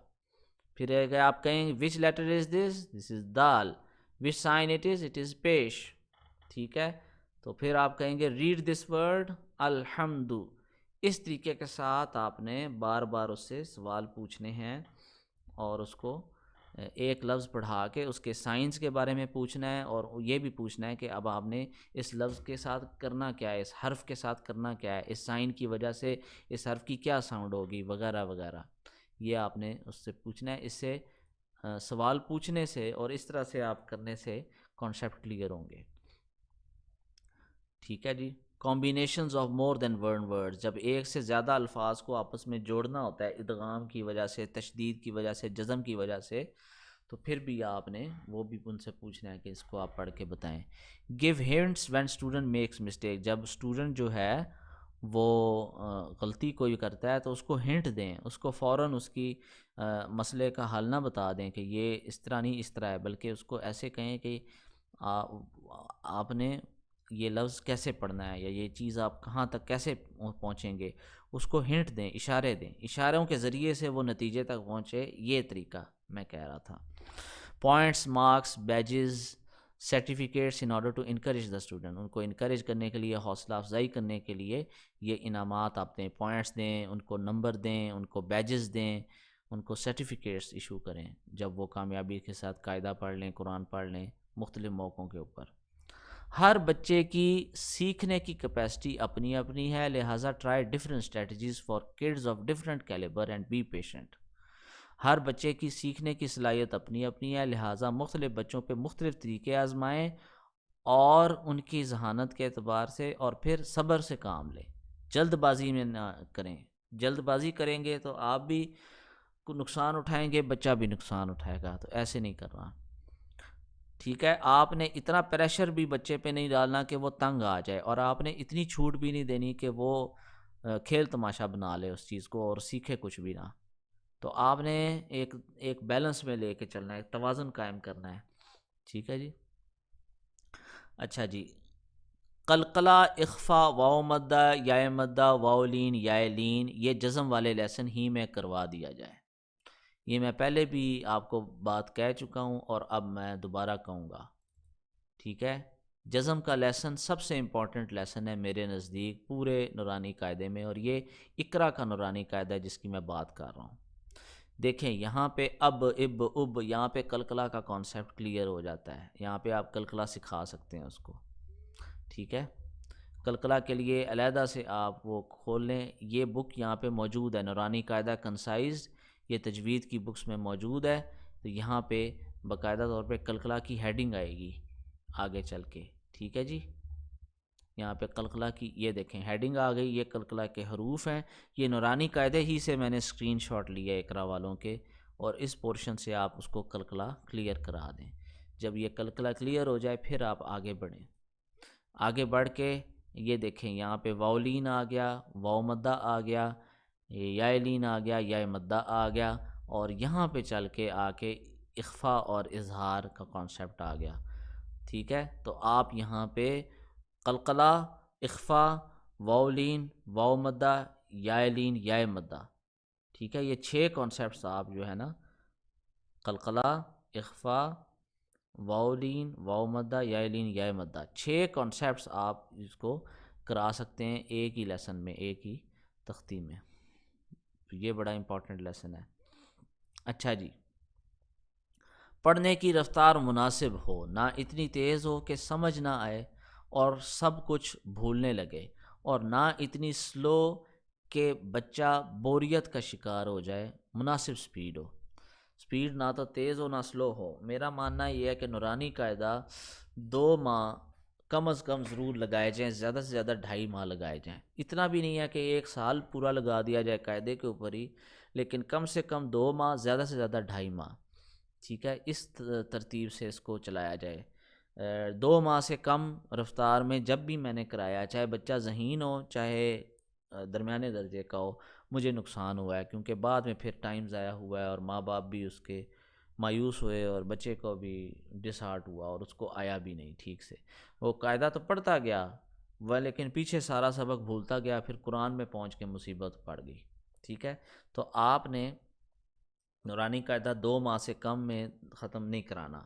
S2: پھر اگر آپ کہیں وچ لیٹر از دس، دس از دال۔ وچ سائن اٹ از پیش، ٹھیک ہے۔ تو پھر آپ کہیں گے ریڈ دس ورڈ الحمد۔ اس طریقے کے ساتھ آپ نے بار بار اس سے سوال پوچھنے ہیں، اور اس کو ایک لفظ پڑھا کے اس کے سائنس کے بارے میں پوچھنا ہے، اور یہ بھی پوچھنا ہے کہ اب آپ نے اس لفظ کے ساتھ کرنا کیا ہے، اس حرف کے ساتھ کرنا کیا ہے، اس سائن کی وجہ سے اس حرف کی کیا ساؤنڈ ہوگی، وغیرہ وغیرہ۔ یہ آپ نے اس سے پوچھنا ہے۔ اس سے سوال پوچھنے سے اور اس طرح سے آپ کرنے سے کانسیپٹ کلیئر ہوں گے، ٹھیک ہے جی۔ Combinations of more than one word, جب ایک سے زیادہ الفاظ کو آپس میں جوڑنا ہوتا ہے ادغام کی وجہ سے، تشدید کی وجہ سے، جزم کی وجہ سے، تو پھر بھی آپ نے وہ بھی ان سے پوچھنا ہے کہ اس کو آپ پڑھ کے بتائیں۔ Give hints when student makes mistake, جب اسٹوڈنٹ جو ہے وہ غلطی کوئی کرتا ہے تو اس کو ہنٹ دیں، اس کو فوراً اس کی مسئلے کا حل نہ بتا دیں کہ یہ اس طرح نہیں اس طرح ہے، بلکہ اس کو ایسے کہیں کہ آپ نے یہ لفظ کیسے پڑھنا ہے، یا یہ چیز آپ کہاں تک کیسے پہنچیں گے، اس کو ہنٹ دیں، اشارے دیں، اشاروں کے ذریعے سے وہ نتیجے تک پہنچے۔ یہ طریقہ میں کہہ رہا تھا۔ Points, marks, badges, certificates in order to encourage the student, ان کو انکریج کرنے کے لیے، حوصلہ افزائی کرنے کے لیے یہ انعامات آپ دیں، پوائنٹس دیں، ان کو نمبر دیں، ان کو بیجز دیں، ان کو سرٹیفکیٹس ایشو کریں جب وہ کامیابی کے ساتھ قاعدہ پڑھ لیں، قرآن پڑھ لیں مختلف موقعوں کے اوپر۔ ہر بچے کی سیکھنے کی کیپیسٹی اپنی اپنی ہے، لہٰذا try different strategies for kids of different calibre and be patient. ہر بچے کی سیکھنے کی صلاحیت اپنی اپنی ہے، لہٰذا مختلف بچوں پہ مختلف طریقے آزمائیں اور ان کی ذہانت کے اعتبار سے، اور پھر صبر سے کام لیں، جلد بازی میں نہ کریں۔ جلد بازی کریں گے تو آپ بھی نقصان اٹھائیں گے، بچہ بھی نقصان اٹھائے گا، تو ایسے نہیں کرنا، ٹھیک ہے۔ آپ نے اتنا پریشر بھی بچے پہ نہیں ڈالنا کہ وہ تنگ آ جائے، اور آپ نے اتنی چھوٹ بھی نہیں دینی کہ وہ کھیل تماشا بنا لے اس چیز کو اور سیکھے کچھ بھی نہ۔ تو آپ نے ایک بیلنس میں لے کے چلنا ہے، توازن قائم کرنا ہے، ٹھیک ہے جی۔ اچھا جی، قلقلہ، اخفا، واو مدہ، یا مدہ، واو لین، یا لین، یہ جزم والے لیسن ہی میں کروا دیا جائے۔ یہ میں پہلے بھی آپ کو بات کہہ چکا ہوں اور اب میں دوبارہ کہوں گا، ٹھیک ہے۔ جزم کا لیسن سب سے امپورٹنٹ لیسن ہے میرے نزدیک پورے نورانی قاعدے میں، اور یہ اقرا کا نورانی قاعدہ ہے جس کی میں بات کر رہا ہوں۔ دیکھیں یہاں پہ اب، اب، یہاں پہ قلقلہ کا کانسیپٹ کلیئر ہو جاتا ہے، یہاں پہ آپ قلقلہ سکھا سکتے ہیں اس کو، ٹھیک ہے۔ قلقلہ کے لیے علیحدہ سے آپ وہ کھول لیں. یہ بک یہاں پہ موجود ہے، نورانی قاعدہ کنسائزڈ، یہ تجوید کی بکس میں موجود ہے. تو یہاں پہ باقاعدہ طور پہ قلقلہ کی ہیڈنگ آئے گی آگے چل کے. ٹھیک ہے جی، یہاں پہ قلقلہ کی یہ دیکھیں ہیڈنگ آ گئی، یہ قلقلہ کے حروف ہیں. یہ نورانی قاعدے ہی سے میں نے اسکرین شاٹ لیا اقرا والوں کے، اور اس پورشن سے آپ اس کو قلقلہ کلیئر کرا دیں. جب یہ قلقلہ کلیئر ہو جائے پھر آپ آگے بڑھیں. آگے بڑھ کے یہ دیکھیں یہاں پہ واؤلین آ گیا، واؤ مدہ آ گیا، یائلین آ گیا، یا مدہ آ گیا، اور یہاں پہ چل کے آ کے اخفا اور اظہار کا کانسیپٹ آ گیا. ٹھیک ہے، تو آپ یہاں پہ قلقلہ، اخفا، واؤلین، واؤ مدہ، یائلین، یا مدہ. ٹھیک ہے، یہ 6 کانسیپٹس آپ جو ہے نا، قلقلہ، اخفا، واؤلین، واؤ مدہ، یائلین، یا مدہ، 6 کانسیپٹس آپ اس کو کرا سکتے ہیں ایک ہی لیسن میں، ایک ہی تختی میں. یہ بڑا امپورٹنٹ لیسن ہے. اچھا جی، پڑھنے کی رفتار مناسب ہو، نہ اتنی تیز ہو کہ سمجھ نہ آئے اور سب کچھ بھولنے لگے، اور نہ اتنی سلو کہ بچہ بوریت کا شکار ہو جائے. مناسب سپیڈ ہو، سپیڈ نہ تو تیز ہو نہ سلو ہو. میرا ماننا یہ ہے کہ نورانی قاعدہ 2 ماہ کم از کم ضرور لگائے جائیں، زیادہ سے زیادہ 2.5 ماہ لگائے جائیں. اتنا بھی نہیں ہے کہ 1 سال پورا لگا دیا جائے قاعدے کے اوپر ہی، لیکن کم سے کم 2 ماہ، زیادہ سے زیادہ 2.5 ماہ. ٹھیک ہے، اس ترتیب سے اس کو چلایا جائے. 2 ماہ سے کم رفتار میں جب بھی میں نے کرایا، چاہے بچہ ذہین ہو چاہے درمیانے درجے کا ہو، مجھے نقصان ہوا ہے، کیونکہ بعد میں پھر ٹائم ضائع ہوا ہے اور ماں باپ بھی اس کے مایوس ہوئے اور بچے کو بھی ڈس ہارٹ ہوا اور اس کو آیا بھی نہیں ٹھیک سے. وہ قاعدہ تو پڑھتا گیا وہ، لیکن پیچھے سارا سبق بھولتا گیا، پھر قرآن میں پہنچ کے مصیبت پڑ گئی. ٹھیک ہے، تو آپ نے نورانی قاعدہ 2 ماہ سے کم میں ختم نہیں کرانا.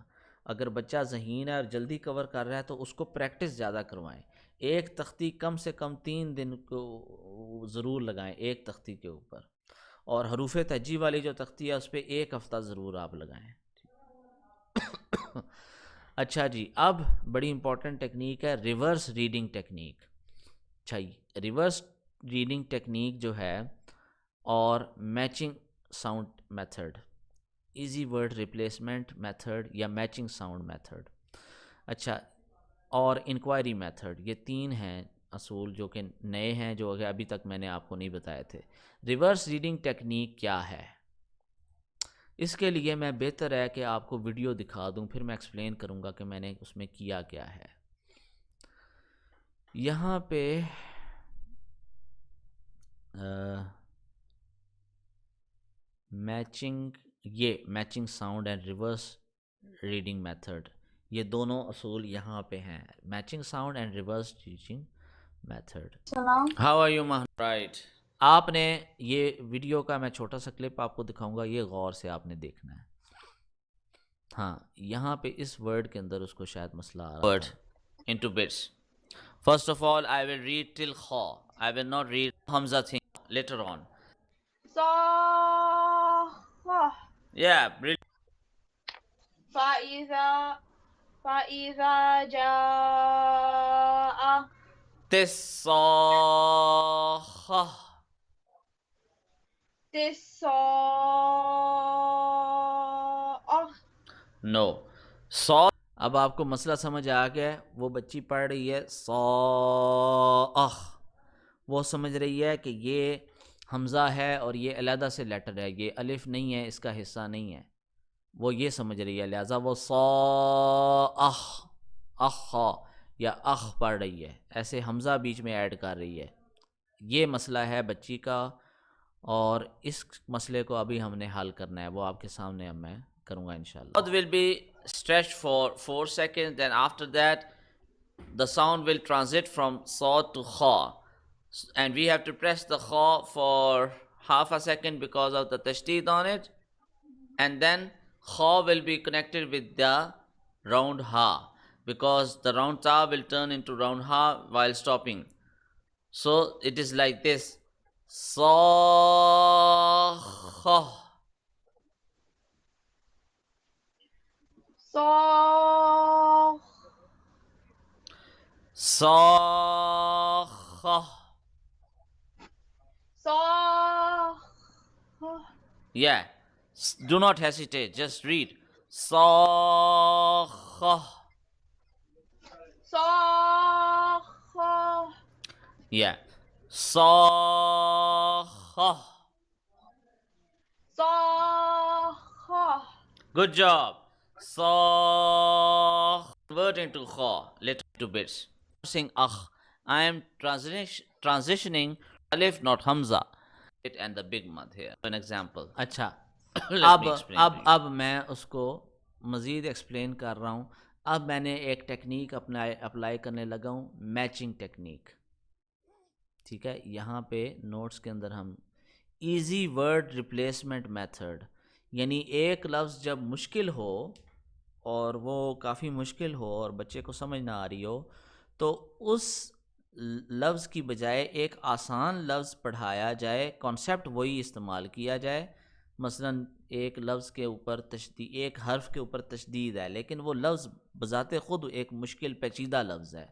S2: اگر بچہ ذہین ہے اور جلدی کور کر رہا ہے تو اس کو پریکٹس زیادہ کروائیں. ایک تختی کم سے کم 3 دن کو ضرور لگائیں ایک تختی کے اوپر، اور حروف تہجی والی جو تختی ہے اس پہ 1 ہفتہ ضرور آپ لگائیں. اچھا جی، اب بڑی امپورٹنٹ ٹیکنیک ہے ریورس ریڈنگ ٹیکنیک. اچھا جی، ریورس ریڈنگ ٹیکنیک جو ہے، اور matching sound method, easy word replacement method یا میچنگ ساؤنڈ میتھڈ. اچھا، اور انکوائری میتھڈ، یہ 3 ہیں اصول جو کہ نئے ہیں، جو کہ ابھی تک میں نے آپ کو نہیں بتائے تھے. ریورس ریڈنگ ٹیکنیک کیا ہے؟ اس کے لیے میں بہتر ہے کہ آپ کو ویڈیو دکھا دوں، پھر میں ایکسپلین کروں گا کہ میں نے اس میں کیا کیا ہے. یہاں پہ میچنگ، یہ matching sound and reverse reading method, یہ دونوں اصول یہاں پہ ہیں، matching sound and reverse reading method. How are you مہن؟ رائٹ. آپ نے یہ ویڈیو کا میں چھوٹا سا کلپ آپ کو دکھاؤں گا، یہ غور سے آپ نے دیکھنا ہے. ہاں، یہاں پہ اس ورڈ کے اندر اس کو شاید مسئلہ آ رہا ہے. into bits. First of all, I will read till kha. I will not read hamza thing later on.
S3: صاخة.
S2: Yeah, brilliant.
S3: فإذا جاء
S2: Tisakha.
S3: تساء.
S2: No. Sa. اب آپ کو مسئلہ سمجھ آ گیا ہے. وہ بچی پڑھ رہی ہے صاخ، وہ سمجھ رہی ہے کہ یہ حمزہ ہے اور یہ علیحدہ سے لیٹر ہے، یہ الف نہیں ہے، اس کا حصہ نہیں ہے، وہ یہ سمجھ رہی ہے، لہٰذا وہ صاخ اخ یا اخ پڑھ رہی ہے، ایسے حمزہ بیچ میں ایڈ کر رہی ہے. یہ مسئلہ ہے بچی کا، اور اس مسئلے کو ابھی ہم نے حل کرنا ہے، وہ آپ کے سامنے اب میں کروں گا انشاءاللہ. It will be stretched for 4 seconds, then after that the sound will transit from sa to kha, and we have to press the kha for half a second because of the tashdid on it, and then kha will be connected with the round ha, because the round ta will turn into round ha while stopping. So it is like this: Sakha.
S3: صاخ.
S2: Sa. Yeah, do not hesitate, just read. Sakha. Yeah. Sakha. Good job. Sakh. Convert into kha, little to bits. Saying akh. I am transitioning alif, not hamza. It and the big mud here. An example. اچھا Let me explain to you. اب میں اس کو مزید explain کر رہا ہوں. اب میں نے ایک ٹیکنیک اپلائی کرنے لگا ہوں, میچنگ ٹیکنیک. ٹھیک ہے, یہاں پہ نوٹس کے اندر ہم ایزی ورڈ ریپلیسمنٹ میتھڈ, یعنی ایک لفظ جب مشکل ہو اور وہ کافی مشکل ہو اور بچے کو سمجھ نہ آ رہی ہو, تو اس لفظ کی بجائے ایک آسان لفظ پڑھایا جائے, کانسیپٹ وہی استعمال کیا جائے. مثلا ایک لفظ کے اوپر تشدید, ایک حرف کے اوپر تشدید ہے, لیکن وہ لفظ بذات خود ایک مشکل پیچیدہ لفظ ہے.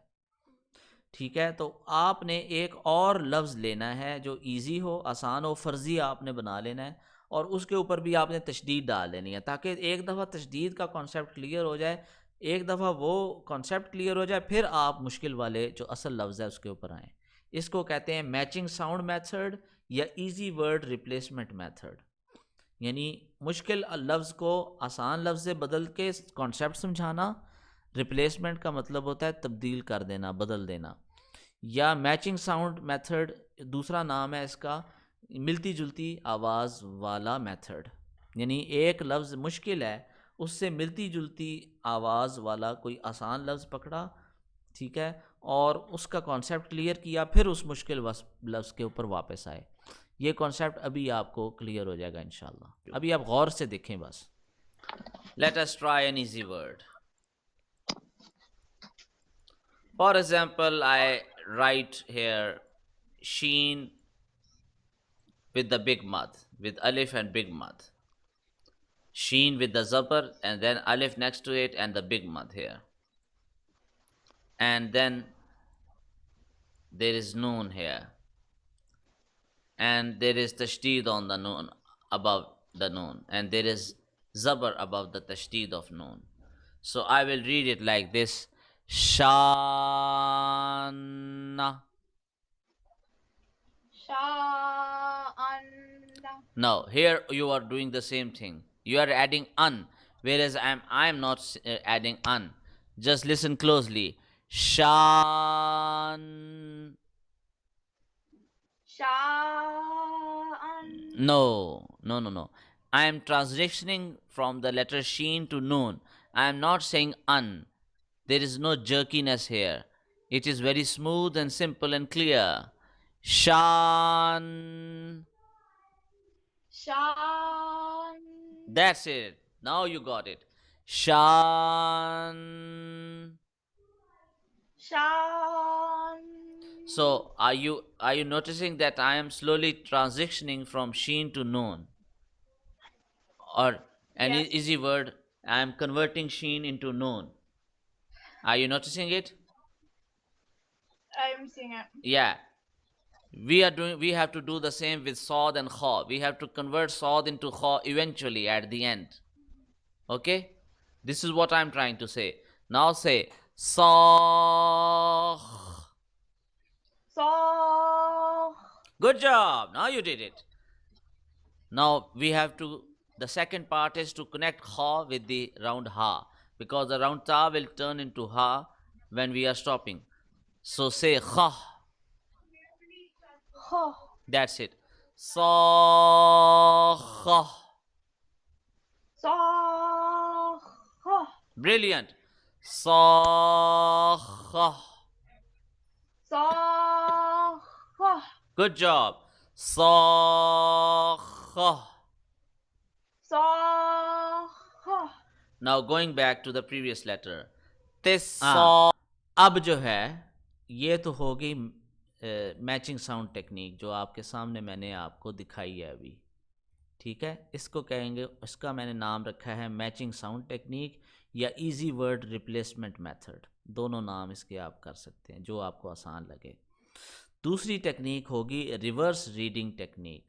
S2: ٹھیک ہے, تو آپ نے ایک اور لفظ لینا ہے جو ایزی ہو, آسان ہو, فرضی آپ نے بنا لینا ہے, اور اس کے اوپر بھی آپ نے تشدید ڈال لینی ہے, تاکہ ایک دفعہ تشدید کا کانسیپٹ کلیئر ہو جائے, ایک دفعہ وہ کانسیپٹ کلیئر ہو جائے, پھر آپ مشکل والے جو اصل لفظ ہے اس کے اوپر آئیں. اس کو کہتے ہیں میچنگ ساؤنڈ میتھڈ یا ایزی ورڈ ریپلیسمنٹ میتھڈ. یعنی مشکل لفظ کو آسان لفظ سے بدل کے کانسیپٹ سمجھانا. ریپلیسمنٹ کا مطلب ہوتا ہے تبدیل کر دینا, بدل دینا. یا میچنگ ساؤنڈ میتھڈ دوسرا نام ہے اس کا, ملتی جلتی آواز والا میتھڈ. یعنی ایک لفظ مشکل ہے, اس سے ملتی جلتی آواز والا کوئی آسان لفظ پکڑا, ٹھیک ہے, اور اس کا کانسیپٹ کلیئر کیا, پھر اس مشکل لفظ کے اوپر واپس آئے. یہ کانسیپٹ ابھی آپ کو کلیئر ہو جائے گا انشاءاللہ. ابھی آپ غور سے دیکھیں بس. Let us try an easy word. For example, I write here sheen with the big mud, with alif and big mud. Sheen with the zabar and then alif next to it and the big mud here. And then there is noon here. And there is tashdid on the noon, above the noon. And there is zabar above the tashdid of noon. So I will read it like this. Shana. Now here you are doing the same thing. You are adding an, whereas I am not adding an. Just listen closely. Shan. No. I am transitioning from the letter sheen to noon. I am not saying an. There is no jerkiness here. It is very smooth and simple and clear. Shan. That's it. Now you got it. Shan. So are you noticing that I am slowly transitioning from sheen to noon? Or an easy word, I am converting sheen into noon. Are you noticing it?
S3: I'm seeing it.
S2: Yeah. We have to do the same with Saad and Kha. We have to convert Saad into Kha eventually at the end. Okay? This is what I'm trying to say. Now say Sakh. Good job. Now you did it. Now we have to, the second part is to connect Kha with the round Ha, because the round Ta will turn into Ha when we are stopping. So say Kha. That's it. Sakha. Brilliant. Sakha. Good job. Sakha. Now going back to the previous letter. Tissa. اب جو ہے یہ تو ہوگی matching sound technique جو آپ کے سامنے میں نے آپ کو دکھائی ہے ابھی. ٹھیک ہے, اس کو کہیں گے, اس کا میں نے نام رکھا ہے میچنگ ساؤنڈ ٹیکنیک یا ایزی ورڈ ریپلیسمنٹ میتھڈ. دونوں نام اس کے آپ کر سکتے ہیں جو آپ کو آسان لگے. دوسری ٹیکنیک ہوگی reverse reading technique.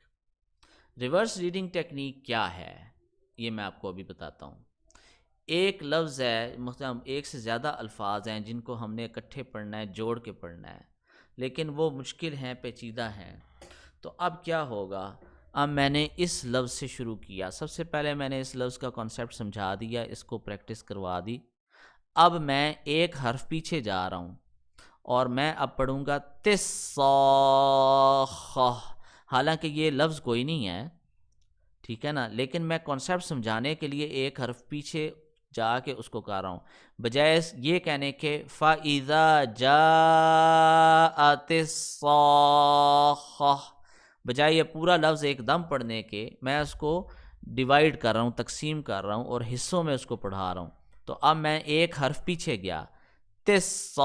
S2: Reverse reading technique کیا ہے یہ میں آپ کو ابھی بتاتا ہوں. ایک لفظ ہے، مطلب ایک سے زیادہ الفاظ ہیں جن کو ہم نے اکٹھے پڑھنا ہے، جوڑ کے پڑھنا ہے، لیکن وہ مشکل ہیں، پیچیدہ ہیں. تو اب کیا ہوگا، اب میں نے اس لفظ سے شروع کیا. سب سے پہلے میں نے اس لفظ کا کانسیپٹ سمجھا دیا، اس کو پریکٹس کروا دی. اب میں ایک حرف پیچھے جا رہا ہوں اور میں اب پڑھوں گا تِصَّاخَ. حالانکہ یہ لفظ کوئی نہیں ہے، ٹھیک ہے نا، لیکن میں کانسیپٹ سمجھانے کے لیے ایک حرف پیچھے جا کے اس کو کہہ رہا ہوں. بجائے یہ کہنے کہ فَإِذَا جَاءَتِ الصَّاخَّةُ، بجائے یہ پورا لفظ ایک دم پڑھنے کے میں اس کو ڈیوائیڈ کر رہا ہوں، تقسیم کر رہا ہوں اور حصوں میں اس کو پڑھا رہا ہوں. تو اب میں ایک حرف پیچھے گیا، تِصَّاخَّةُ.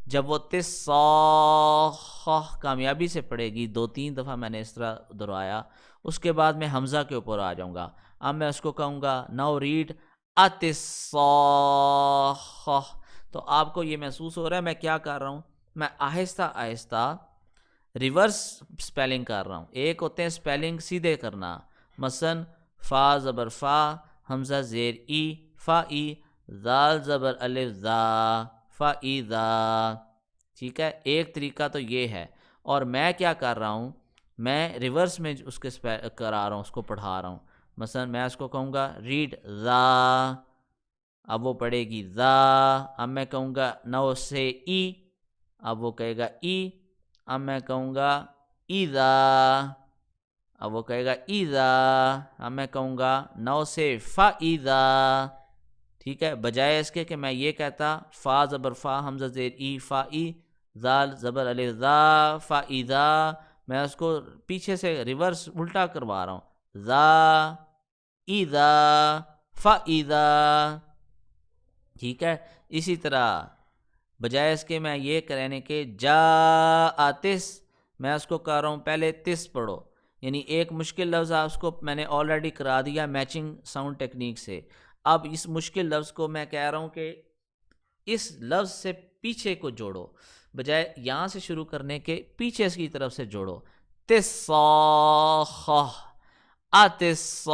S2: جب وہ تِصَّاخَّةُ کامیابی سے پڑے گی، 2-3 دفعہ میں نے اس طرح دہرایا، اس کے بعد میں حمزہ کے اوپر آ جاؤں گا. اب میں اس کو کہوں گا ناؤ ریڈ اَتِصَّاخَّةُ. تو آپ کو یہ محسوس ہو رہا ہے میں کیا کر رہا ہوں، میں آہستہ آہستہ ریورس سپیلنگ کر رہا ہوں. ایک ہوتے ہیں سپیلنگ سیدھے کرنا، مثلا فا زبر فا، حمزہ زیر ای، فا ای، زال زبر الف زا، فا ای زا. ٹھیک ہے، ایک طریقہ تو یہ ہے. اور میں کیا کر رہا ہوں، میں ریورس میں اس کے کرا رہا ہوں، اس کو پڑھا رہا ہوں. مثلا میں اس کو کہوں گا ریڈ زا، اب وہ پڑھے گی زا. اب میں کہوں گا نو سے ای، اب وہ کہے گا ای. اب میں کہوں گا ایزا، اب وہ کہے گا ایزا. اب میں کہوں گا نو سے فا ایزا. ٹھیک ہے، بجائے اس کے کہ میں یہ کہتا فا زبر فا، حمزہ زیر ای، فا ای، زال زبر الف زا، فا ایزا، میں اس کو پیچھے سے ریورس الٹا کروا رہا ہوں، زا ایزا، فا ایزا. ٹھیک ہے، اسی طرح بجائے اس کے میں یہ کہنے کے جا آتس، میں اس کو کہہ رہا ہوں پہلے تس پڑھو، یعنی ایک مشکل لفظ اس کو میں نے آلریڈی کرا دیا میچنگ ساؤنڈ ٹیکنیک سے. اب اس مشکل لفظ کو میں کہہ رہا ہوں کہ اس لفظ سے پیچھے کو جوڑو، بجائے یہاں سے شروع کرنے کے پیچھے کی طرف سے جوڑو. تِصَّاخَ، اَتِصَّاخَ،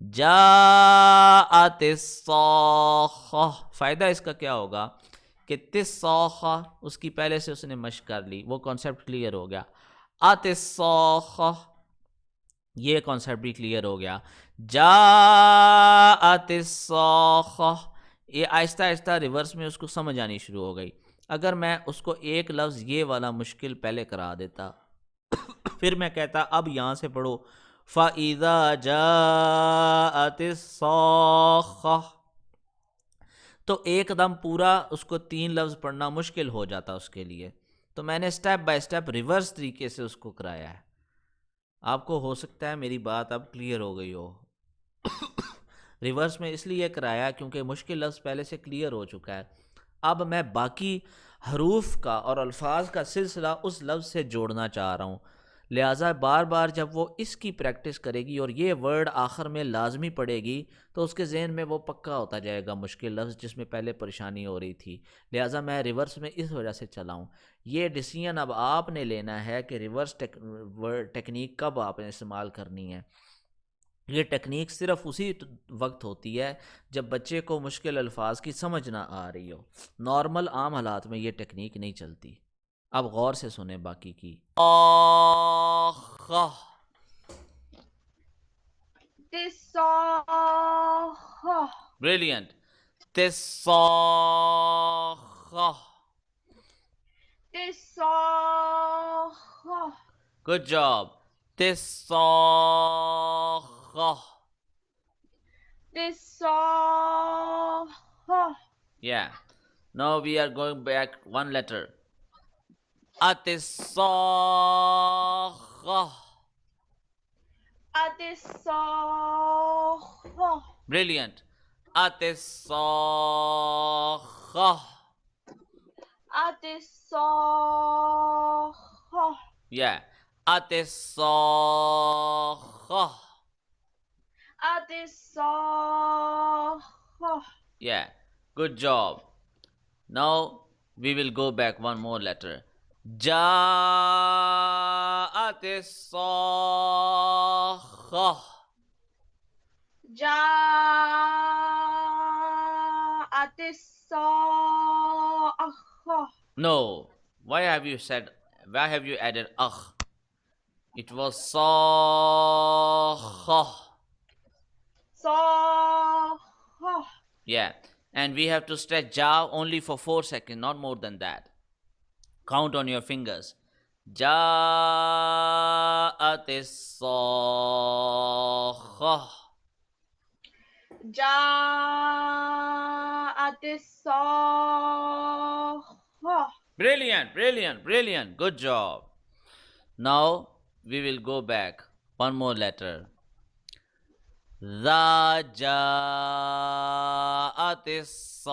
S2: جاءت الصاخہ. فائدہ اس کا کیا ہوگا کہ تِصَّاخَ اس کی پہلے سے اس نے مشق کر لی، وہ کانسیپٹ کلیئر ہو گیا. آت الصاخہ، یہ کانسیپٹ بھی کلیئر ہو گیا. جاءت الصاخہ، یہ آہستہ آہستہ ریورس میں اس کو سمجھ آنی شروع ہو گئی. اگر میں اس کو ایک لفظ یہ والا مشکل پہلے کرا دیتا، پھر میں کہتا اب یہاں سے پڑھو فَإِذَا جَاءَتِ الصَّاخَّةُ، تو ایک دم پورا اس کو 3 لفظ پڑھنا مشکل ہو جاتا اس کے لیے. تو میں نے سٹیپ بائی سٹیپ ریورس طریقے سے اس کو کرایا ہے. آپ کو ہو سکتا ہے میری بات اب کلیئر ہو گئی ہو. ریورس میں اس لیے کرایا کیونکہ مشکل لفظ پہلے سے کلیئر ہو چکا ہے. اب میں باقی حروف کا اور الفاظ کا سلسلہ اس لفظ سے جوڑنا چاہ رہا ہوں، لہٰذا بار بار جب وہ اس کی پریکٹس کرے گی اور یہ ورڈ آخر میں لازمی پڑے گی تو اس کے ذہن میں وہ پکا ہوتا جائے گا مشکل لفظ جس میں پہلے پریشانی ہو رہی تھی. لہٰذا میں ریورس میں اس وجہ سے چلا ہوں. یہ ڈیسیژن اب آپ نے لینا ہے کہ ریورس ٹیکنیک کب آپ نے استعمال کرنی ہے. یہ ٹیکنیک صرف اسی وقت ہوتی ہے جب بچے کو مشکل الفاظ کی سمجھ نہ آ رہی ہو. نارمل عام حالات میں یہ ٹیکنیک نہیں چلتی. اب غور سے سنیں باقی کی. آخہ،
S3: تِصَّاخَ،
S2: بریلینٹ. تِصَّاخَ،
S3: تِصَّاخَ،
S2: گڈ جاب. تِصَّاخَ.
S3: تِصَّاخَ،
S2: Yeah. Now we are going back one letter. Atissakhah.
S3: اَتِصَّاخَ،
S2: Brilliant. Atissakhah.
S3: اَتِصَّاخَ،
S2: Yeah. Atissakhah.
S3: اَتِصَّاخَ.
S2: Yeah. Good job. Now We will go back one more letter. جاءت الصاخة.
S3: جاءت الصاخة.
S2: No. Why have you added akh? It was صاخة.
S3: صاخة.
S2: Yeah. And we have to stretch ja only for 4 seconds, not more than that. Count on your fingers. جاءت الصاخة.
S3: جاءت الصاخة.
S2: Brilliant, brilliant, brilliant. Good job. Now we will go back. One more letter. ذا جاءت الصاخة.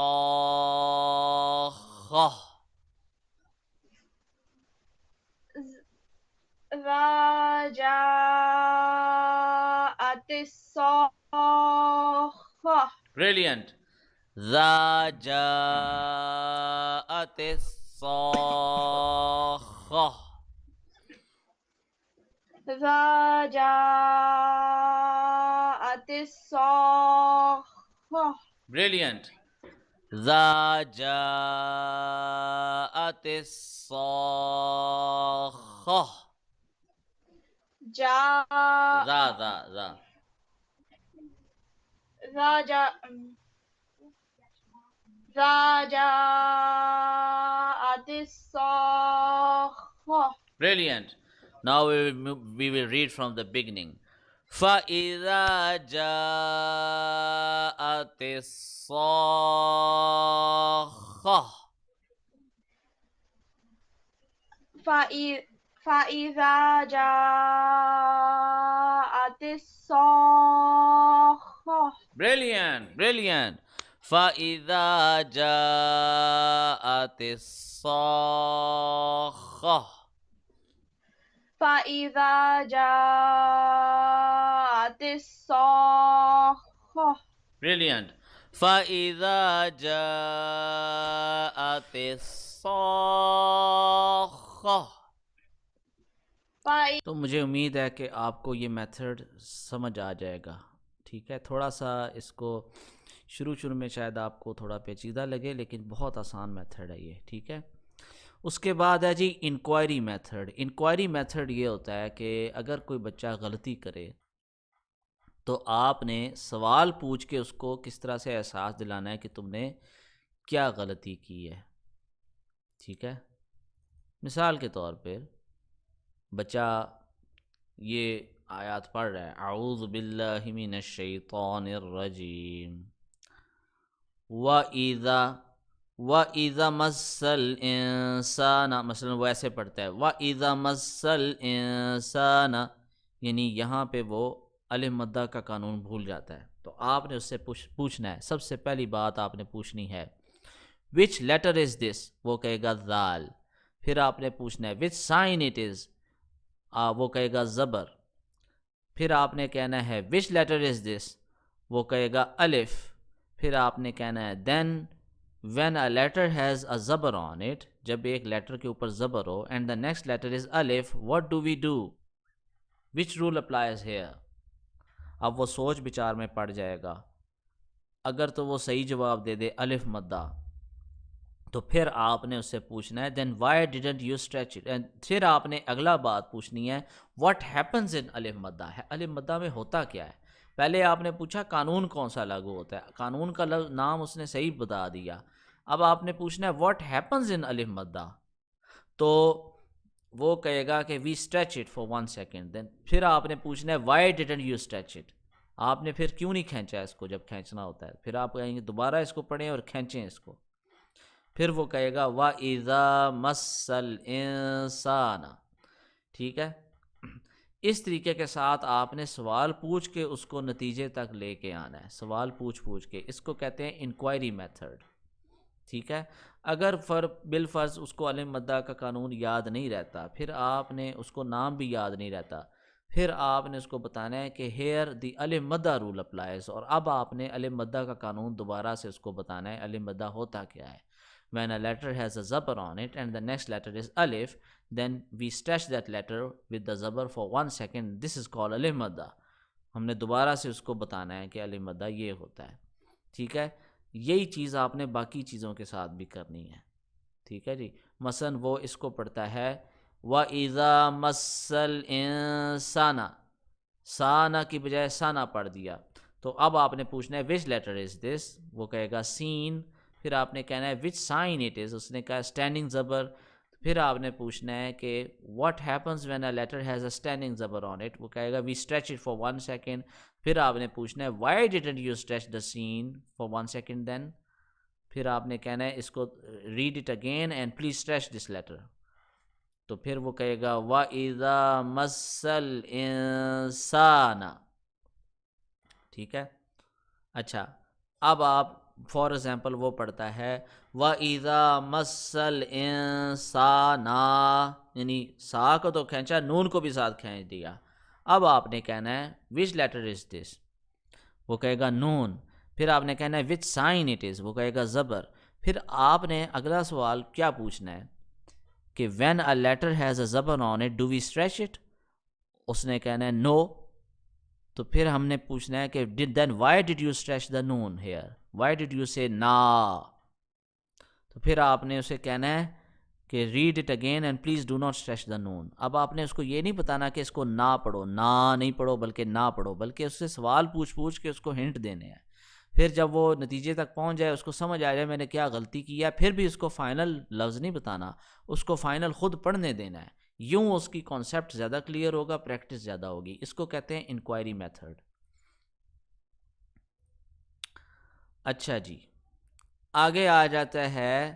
S3: ذا جاءت الصاخة.
S2: Brilliant. ذا جاءت الصاخة.
S3: ذا جاءت الصاخة.
S2: Brilliant. ذا جاءت الصاخة.
S3: ذا جاءت الصاخة.
S2: Brilliant. Now we will read from the beginning. فَإِذَا جَاءَتِ الصَّاخَّةُ.
S3: فإذا جاءت الصاخة.
S2: Brilliant, brilliant. فَإِذَا جَاءَتِ الصَّاخَّةُ.
S3: فإذا جاءت الصاخة.
S2: Brilliant. فَإِذَا جَاءَتِ الصَّاخَّةُ. تو مجھے امید ہے کہ آپ کو یہ میتھڈ سمجھ آ جائے گا. ٹھیک ہے، تھوڑا سا اس کو شروع میں شاید آپ کو تھوڑا پیچیدہ لگے، لیکن بہت آسان میتھڈ ہے یہ. ٹھیک ہے، اس کے بعد ہے جی انکوائری میتھڈ. انکوائری میتھڈ یہ ہوتا ہے کہ اگر کوئی بچہ غلطی کرے تو آپ نے سوال پوچھ کے اس کو کس طرح سے احساس دلانا ہے کہ تم نے کیا غلطی کی ہے. ٹھیک ہے، مثال کے طور پہ بچہ یہ آیات پڑھ رہا ہے، اعوذ باللہ من الشیطان الرجیم، وَإِذَا مَسَّ الْإِنسَانَ، مثلا وہ ایسے پڑھتا ہے وَإِذَا مَسَّ الْإِنسَانَ، یعنی یہاں پہ وہ الف مدہ کا قانون بھول جاتا ہے. تو آپ نے اس سے پوچھنا ہے، سب سے پہلی بات آپ نے پوچھنی ہے which letter is this، وہ کہے گا ذال. پھر آپ نے پوچھنا ہے which sign it is، وہ کہے گا زبر. پھر آپ نے کہنا ہے which letter is this، وہ کہے گا الف. پھر آپ نے کہنا ہے then when a letter has a زبر on it، جب ایک لیٹر کے اوپر زبر ہو and the next letter is الف، what do we do، which rule applies here. اب وہ سوچ بچار میں پڑ جائے گا. اگر تو وہ صحیح جواب دے دے الف مدہ، تو پھر آپ نے اس سے پوچھنا ہے then why didn't you stretch it، and پھر آپ نے اگلا بات پوچھنی ہے what happens in الف مدہ. الف مدہ میں ہوتا کیا ہے. پہلے آپ نے پوچھا قانون کون سا لاگو ہوتا ہے، قانون کا نام اس نے صحیح بتا دیا. اب آپ نے پوچھنا ہے what happens in الف مدہ، تو وہ کہے گا کہ we stretch it for 1 second. then پھر آپ نے پوچھنا ہے why didn't you stretch it، آپ نے پھر کیوں نہیں کھینچا اس کو جب کھینچنا ہوتا ہے. پھر آپ کہیں گے دوبارہ اس کو پڑھیں اور کھینچیں اس کو. پھر وہ کہے گا وَإِذَا مَسَّ الْإِنسَانَ. ٹھیک ہے، اس طریقے کے ساتھ آپ نے سوال پوچھ کے اس کو نتیجے تک لے کے آنا ہے. سوال پوچھ کے، اس کو کہتے ہیں انکوائری میتھڈ. ٹھیک ہے، اگر بالفرض اس کو الف مدہ کا قانون یاد نہیں رہتا، پھر آپ نے اس کو نام بھی یاد نہیں رہتا، پھر آپ نے اس کو بتانا ہے کہ ہیئر دی الف مدہ رول اپلائز، اور اب آپ نے الف مدہ کا قانون دوبارہ سے اس کو بتانا ہے الف مدہ ہوتا کیا ہے. when a letter has a zabar on it and the next letter is alif, then we stretch that letter with the zabar for 1 second. This is called alif madda. ہم نے دوبارہ سے اس کو بتانا ہے کہ الف مدہ یہ ہوتا ہے. ٹھیک ہے, یہی چیز آپ نے باقی چیزوں کے ساتھ بھی کرنی ہے. ٹھیک ہے جی. مثلا وہ اس کو پڑھتا ہے وَإِذَا مَسَّ الْإِنسَانَ, سانا کی بجائے سانا پڑھ دیا. تو اب آپ نے پوچھنا ہے وچ لیٹر از دس, وہ کہے گا سین. پھر آپ نے کہنا ہے وچ سائن اٹ از, اس نے کہا اسٹینڈنگ زبر. پھر آپ نے پوچھنا ہے کہ what happens when a letter has a standing زبر آن اٹ, وہ کہے گا we stretch it for 1 second. پھر آپ نے پوچھنا ہے why didn't you stretch the سین فار 1 سیکنڈ دین. پھر آپ نے کہنا ہے اس کو read it again and please stretch this letter. تو پھر وہ کہے گا وَإِذَا مَسَّ الْإِنسَانَ. ٹھیک ہے. اچھا, اب آپ فار ایگزامپل وہ پڑھتا ہے وَإِذَا مَسَّ الْإِنسَانَ, یعنی سا کو تو کھینچا, نون کو بھی ساتھ کھینچ دیا. اب آپ نے کہنا ہے وچ لیٹر از دس, وہ کہے گا نون. پھر آپ نے کہنا ہے وچ سائن اٹ از, وہ کہے گا زبر. پھر آپ نے اگلا سوال کیا پوچھنا ہے کہ when a letter has a زبر on it do we stretch it, اس نے کہنا ہے نو. تو پھر ہم نے پوچھنا ہے کہ then why did you stretch the نون here, why did you say نا. تو پھر آپ نے اسے کہنا ہے کہ read it again and please do not stretch the نون. اب آپ نے اس کو یہ نہیں بتانا کہ اس کو نہ پڑھو, نہ نہیں پڑھو بلکہ نہ پڑھو, بلکہ اس سے سوال پوچھ کے اس کو ہنٹ دینے ہیں. پھر جب وہ نتیجے تک پہنچ جائے, اس کو سمجھ آ جائے میں نے کیا غلطی کی ہے, پھر بھی اس کو فائنل لفظ نہیں بتانا, اس کو فائنل خود پڑھنے دینا ہے. یوں اس کی کانسیپٹ زیادہ کلیئر ہوگا, پریکٹس زیادہ ہوگی. اس کو کہتے ہیں انکوائری میتھڈ. اچھا جی, آگے آ جاتا ہے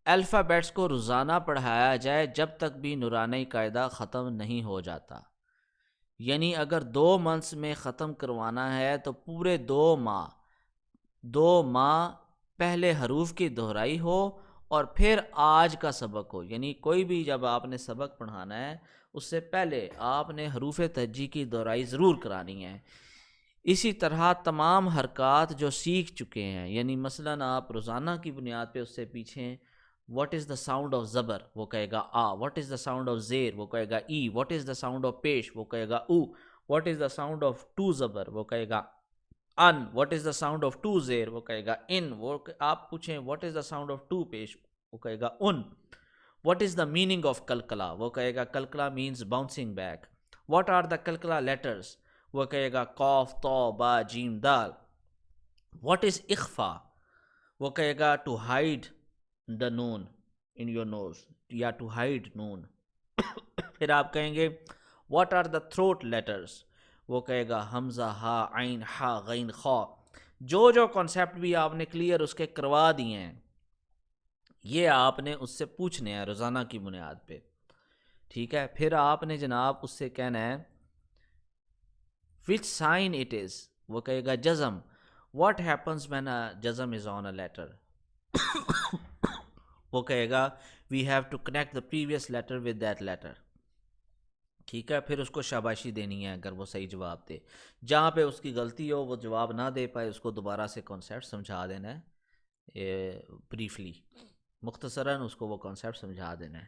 S2: الفابیٹس کو روزانہ پڑھایا جائے جب تک بھی نورانی قاعدہ ختم نہیں ہو جاتا. یعنی اگر 2 منتھس میں ختم کروانا ہے تو پورے 2 ماہ پہلے حروف کی دہرائی ہو اور پھر آج کا سبق ہو. یعنی کوئی بھی جب آپ نے سبق پڑھانا ہے اس سے پہلے آپ نے حروف تہجی کی دہرائی ضرور کرانی ہے. اسی طرح تمام حرکات جو سیکھ چکے ہیں, یعنی مثلا آپ روزانہ کی بنیاد پہ اس سے پیچھے what is the sound of زبر, وہ کہے گا آ. What is the sound of زیر, وہ کہے گا ای. What is the sound of پیش, وہ کہے گا او. What is the sound of 2 زبر, وہ کہے گا ان. What is the sound of 2 زیر, وہ کہے گا ان. وہ آپ پوچھیں what is the sound of 2 پیش, وہ کہے گا ان. What is the meaning of کلکلا, وہ کہے گا کلکلا means bouncing back. What are the کلکلا لیٹرز, وہ کہے گا قاف طا با جیم دال. واٹ از اخفا, وہ کہے گا ٹو ہائڈ دا نون ان یور نوز, یا ٹو ہائڈ نون. پھر آپ کہیں گے what are the throat letters, وہ کہے گا حمزہ ہا عین ہا غین خا. جو کانسیپٹ بھی آپ نے کلیئر اس کے کروا دیے ہیں, یہ آپ نے اس سے پوچھنے ہیں روزانہ کی بنیاد پہ. ٹھیک ہے. پھر آپ نے جناب اس سے کہنا ہے which sign it is, وہ کہے گا جزم. what happens when a جزم is on a letter, وہ کہے گا we have to connect the previous letter with that letter. ٹھیک ہے. پھر اس کو شاباشی دینی ہے اگر وہ صحیح جواب دے. جہاں پہ اس کی غلطی ہو, وہ جواب نہ دے پائے, اس کو دوبارہ سے کانسیپٹ سمجھا دینا ہے بریفلی, مختصراً اس کو وہ کانسیپٹ سمجھا دینا ہے.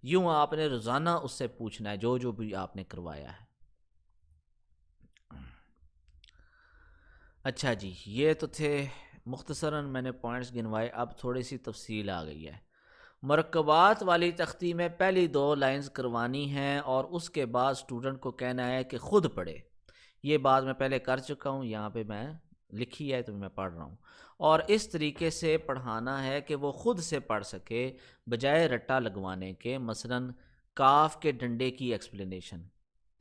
S2: یوں آپ نے روزانہ اس سے پوچھنا ہے جو بھی آپ نے کروایا ہے. اچھا جی, یہ تو تھے مختصراً میں نے پوائنٹس گنوائے. اب تھوڑی سی تفصیل آ گئی ہے. مرکبات والی تختی میں پہلی 2 لائنز کروانی ہیں اور اس کے بعد اسٹوڈنٹ کو کہنا ہے کہ خود پڑھے. یہ بات میں پہلے کر چکا ہوں, یہاں پہ میں لکھی ہے تو میں پڑھ رہا ہوں. اور اس طریقے سے پڑھانا ہے کہ وہ خود سے پڑھ سکے بجائے رٹا لگوانے کے. مثلاً کاف کے ڈنڈے کی ایکسپلینیشن,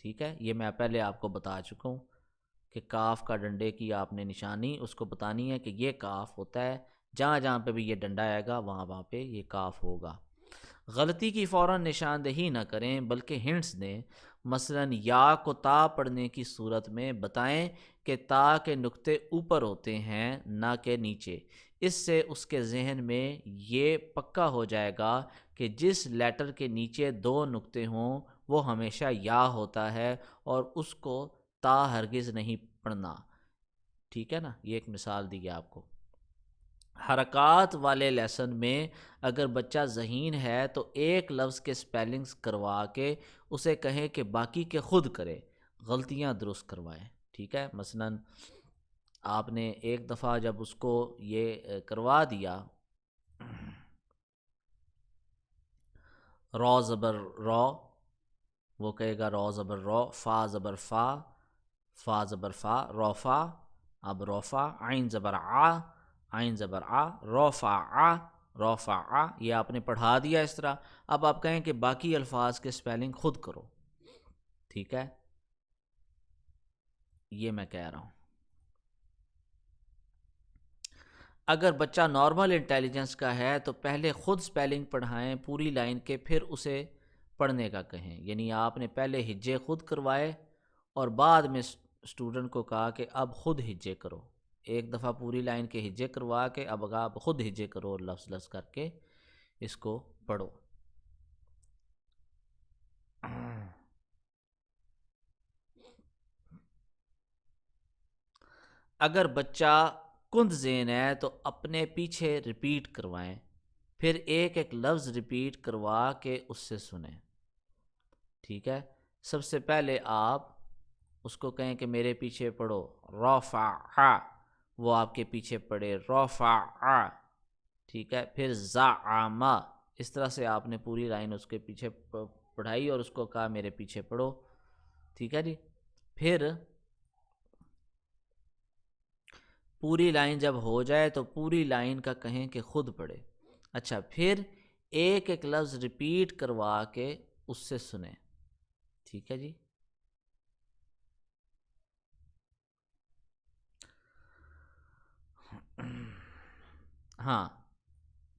S2: ٹھیک ہے, یہ میں پہلے آپ کو بتا چکا ہوں کہ کاف کا ڈنڈے کی آپ نے نشانی اس کو بتانی ہے کہ یہ کاف ہوتا ہے, جہاں پہ بھی یہ ڈنڈا آئے گا وہاں پہ یہ کاف ہوگا. غلطی کی فوراً نشاندہی نہ کریں بلکہ ہنٹس دیں. مثلاً یا کو تا پڑھنے کی صورت میں بتائیں کہ تا کے نقطے اوپر ہوتے ہیں نہ کہ نیچے. اس سے اس کے ذہن میں یہ پکا ہو جائے گا کہ جس لیٹر کے نیچے 2 نقطے ہوں وہ ہمیشہ یا ہوتا ہے اور اس کو تا ہرگز نہیں پڑھنا. ٹھیک ہے نا, یہ ایک مثال دی ہے آپ کو. حرکات والے لیسن میں اگر بچہ ذہین ہے تو ایک لفظ کے سپیلنگز کروا کے اسے کہیں کہ باقی کے خود کرے، غلطیاں درست کروائیں، ٹھیک ہے؟ مثلا آپ نے ایک دفعہ جب اس کو یہ کروا دیا رو زبر رو، وہ کہے گا رو زبر رو، فا زبر فا، فا زبر فا، روفا، اب روفا، عین زبر آ، عین زبر آ، روفا آ، روفا آ، یہ آپ نے پڑھا دیا اس طرح۔ اب آپ کہیں کہ باقی الفاظ کے سپیلنگ خود کرو، ٹھیک ہے؟ یہ میں کہہ رہا ہوں۔ اگر بچہ نارمل انٹیلیجنس کا ہے تو پہلے خود سپیلنگ پڑھائیں پوری لائن کے، پھر اسے پڑھنے کا کہیں، یعنی آپ نے پہلے ہجے خود کروائے اور بعد میں اسٹوڈنٹ کو کہا کہ اب خود ہجے کرو، ایک دفعہ پوری لائن کے ہجے کروا کے اب آپ خود ہجے کرو اور لفظ لفظ کر کے اس کو پڑھو۔ اگر بچہ کند ذہن ہے تو اپنے پیچھے ریپیٹ کروائیں، پھر ایک ایک لفظ ریپیٹ کروا کے اس سے سنیں، ٹھیک ہے؟ سب سے پہلے آپ اس کو کہیں کہ میرے پیچھے پڑھو، رفع، وہ آپ کے پیچھے پڑھے رفع، ٹھیک ہے؟ پھر زعم، اس طرح سے آپ نے پوری لائن اس کے پیچھے پڑھائی اور اس کو کہا میرے پیچھے پڑھو، ٹھیک ہے جی؟ پھر پوری لائن جب ہو جائے تو پوری لائن کا کہیں کہ خود پڑھے، اچھا پھر ایک ایک لفظ ریپیٹ کروا کے اس سے سنیں، ٹھیک ہے جی؟ ہاں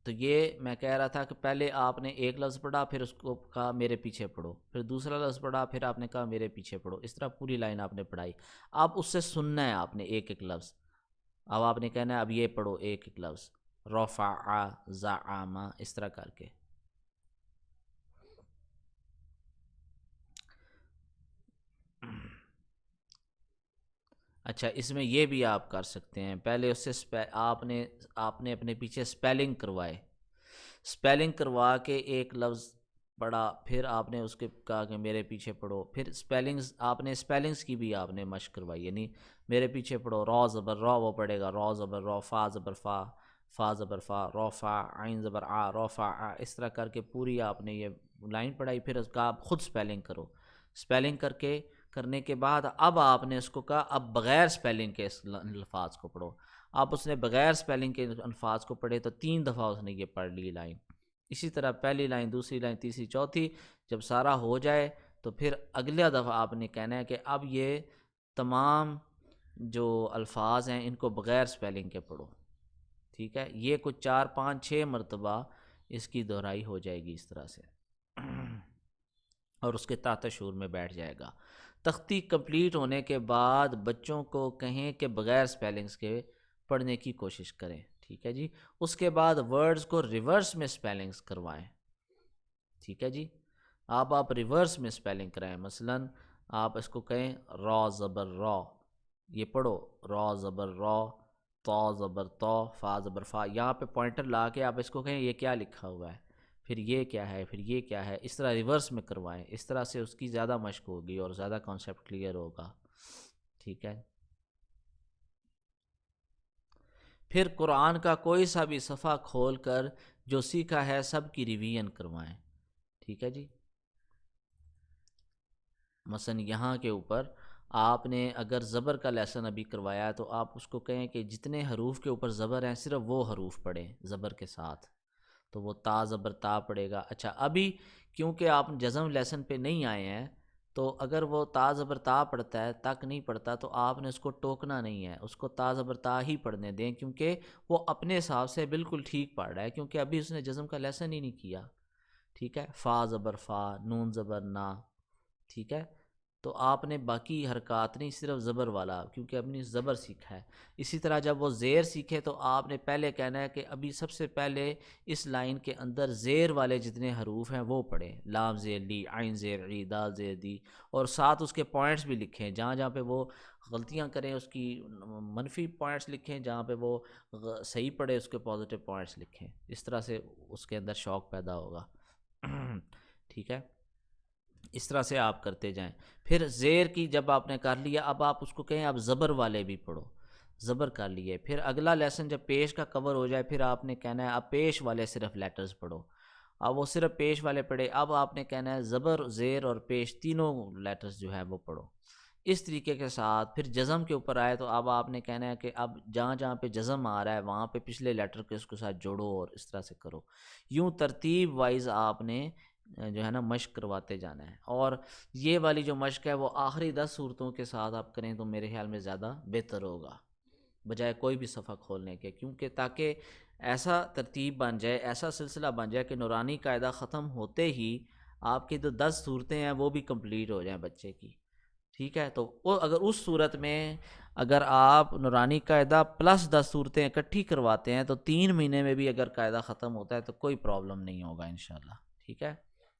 S2: تو یہ میں کہہ رہا تھا کہ پہلے آپ نے ایک لفظ پڑھا، پھر اس کو کہا میرے پیچھے پڑھو، پھر دوسرا لفظ پڑھا، پھر آپ نے کہا میرے پیچھے پڑھو، اس طرح پوری لائن آپ نے پڑھائی۔ اب اس سے سننا ہے آپ نے ایک ایک لفظ، اب آپ نے کہنا ہے اب یہ پڑھو ایک ایک لفظ، رفع، زعم، اس طرح کر کے۔ اچھا اس میں یہ بھی آپ کر سکتے ہیں، پہلے اس سے آپ نے اپنے پیچھے سپیلنگ کروائے، سپیلنگ کروا کے ایک لفظ پڑھا، پھر آپ نے اس کے کہا کہ میرے پیچھے پڑھو، پھر سپیلنگز آپ نے سپیلنگز کی بھی آپ نے مشق کروائی، یعنی میرے پیچھے پڑھو، رو زبر رو وہ پڑھے گا رو زبر رو، فا زبر فا، فا زبر فا، روفا، عین زبر آ، روفا آ، اس طرح کر کے پوری آپ نے یہ لائن پڑھائی۔ پھر اس کا آپ خود سپیلنگ کرو، سپیلنگ کرنے کے بعد اب آپ نے اس کو کہا اب بغیر سپیلنگ کے اس الفاظ کو پڑھو، اب اس نے بغیر سپیلنگ کے الفاظ کو پڑھے تو 3 دفعہ اس نے یہ پڑھ لی لائن، اسی طرح پہلی لائن، دوسری لائن، تیسری، چوتھی، جب سارا ہو جائے تو پھر اگلا دفعہ آپ نے کہنا ہے کہ اب یہ تمام جو الفاظ ہیں ان کو بغیر سپیلنگ کے پڑھو، ٹھیک ہے؟ یہ کچھ 4 5 6 مرتبہ اس کی دہرائی ہو جائے گی اس طرح سے، اور اس کے تحت شعور میں بیٹھ جائے گا۔ تختی کمپلیٹ ہونے کے بعد بچوں کو کہیں کہ بغیر سپیلنگز کے پڑھنے کی کوشش کریں، ٹھیک ہے جی؟ اس کے بعد ورڈز کو ریورس میں سپیلنگز کروائیں، ٹھیک ہے جی؟ آپ ریورس میں سپیلنگ کرائیں، مثلا آپ اس کو کہیں رو زبر رو، یہ پڑھو رو زبر رو، تو زبر تو، فا زبر فا، یہاں پہ پوائنٹر لا کے آپ اس کو کہیں یہ کیا لکھا ہوا ہے، پھر یہ کیا ہے، پھر یہ کیا ہے، اس طرح ریورس میں کروائیں، اس طرح سے اس کی زیادہ مشق ہوگی اور زیادہ کانسیپٹ کلیئر ہوگا، ٹھیک ہے؟ پھر قرآن کا کوئی سا بھی صفحہ کھول کر جو سیکھا ہے سب کی ریویژن کروائیں، ٹھیک ہے جی؟ مثلا یہاں کے اوپر آپ نے اگر زبر کا لیسن ابھی کروایا تو آپ اس کو کہیں کہ جتنے حروف کے اوپر زبر ہیں صرف وہ حروف پڑھیں زبر کے ساتھ، تو وہ تا زبر تا پڑے گا۔ اچھا ابھی کیونکہ آپ جزم لیسن پہ نہیں آئے ہیں تو اگر وہ تا زبر تا پڑھتا ہے، تک نہیں پڑھتا، تو آپ نے اس کو ٹوکنا نہیں ہے، اس کو تا زبر تا ہی پڑھنے دیں، کیونکہ وہ اپنے حساب سے بالکل ٹھیک پڑھ رہا ہے، کیونکہ ابھی اس نے جزم کا لیسن ہی نہیں کیا، ٹھیک ہے؟ فا زبر فا، نون زبر نا، ٹھیک ہے؟ تو آپ نے باقی حرکات نہیں، صرف زبر والا، کیونکہ اپنی زبر سیکھا ہے۔ اسی طرح جب وہ زیر سیکھے تو آپ نے پہلے کہنا ہے کہ ابھی سب سے پہلے اس لائن کے اندر زیر والے جتنے حروف ہیں وہ پڑھیں، لام زیر لی، عین زیر عی، دال زیر دی، اور ساتھ اس کے پوائنٹس بھی لکھیں، جہاں جہاں پہ وہ غلطیاں کریں اس کی منفی پوائنٹس لکھیں، جہاں پہ وہ صحیح پڑھے اس کے پازیٹیو پوائنٹس لکھیں۔ اس طرح سے اس کے اندر شوق پیدا ہوگا۔ ٹھیک ہے، اس طرح سے آپ کرتے جائیں۔ پھر زیر کی جب آپ نے کر لیا، اب آپ اس کو کہیں اب زبر والے بھی پڑھو، زبر کر لیے۔ پھر اگلا لیسن جب پیش کا کور ہو جائے، پھر آپ نے کہنا ہے اب پیش والے صرف لیٹرز پڑھو۔ اب وہ صرف پیش والے پڑھے، اب آپ نے کہنا ہے زبر، زیر اور پیش تینوں لیٹرز جو ہے وہ پڑھو۔ اس طریقے کے ساتھ پھر جزم کے اوپر آئے تو اب آپ نے کہنا ہے کہ اب جہاں جہاں پہ جزم آ رہا ہے وہاں پہ پچھلے لیٹر کے اس کے ساتھ جوڑو اور اس طرح سے کرو۔ یوں ترتیب وائز آپ نے جو ہے نا مشق کرواتے جانا ہے، اور یہ والی جو مشق ہے وہ آخری 10 صورتوں کے ساتھ آپ کریں تو میرے خیال میں زیادہ بہتر ہوگا بجائے کوئی بھی صفحہ کھولنے کے، کیونکہ تاکہ ایسا ترتیب بن جائے، ایسا سلسلہ بن جائے کہ نورانی قاعدہ ختم ہوتے ہی آپ کی جو 10 صورتیں ہیں وہ بھی کمپلیٹ ہو جائیں بچے کی۔ ٹھیک ہے، تو وہ اگر اس صورت میں اگر آپ نورانی قاعدہ پلس 10 صورتیں اکٹھی کرواتے ہیں تو 3 مہینے میں بھی اگر قاعدہ ختم ہوتا ہے تو کوئی پرابلم نہیں ہوگا انشاءاللہ۔ ٹھیک ہے،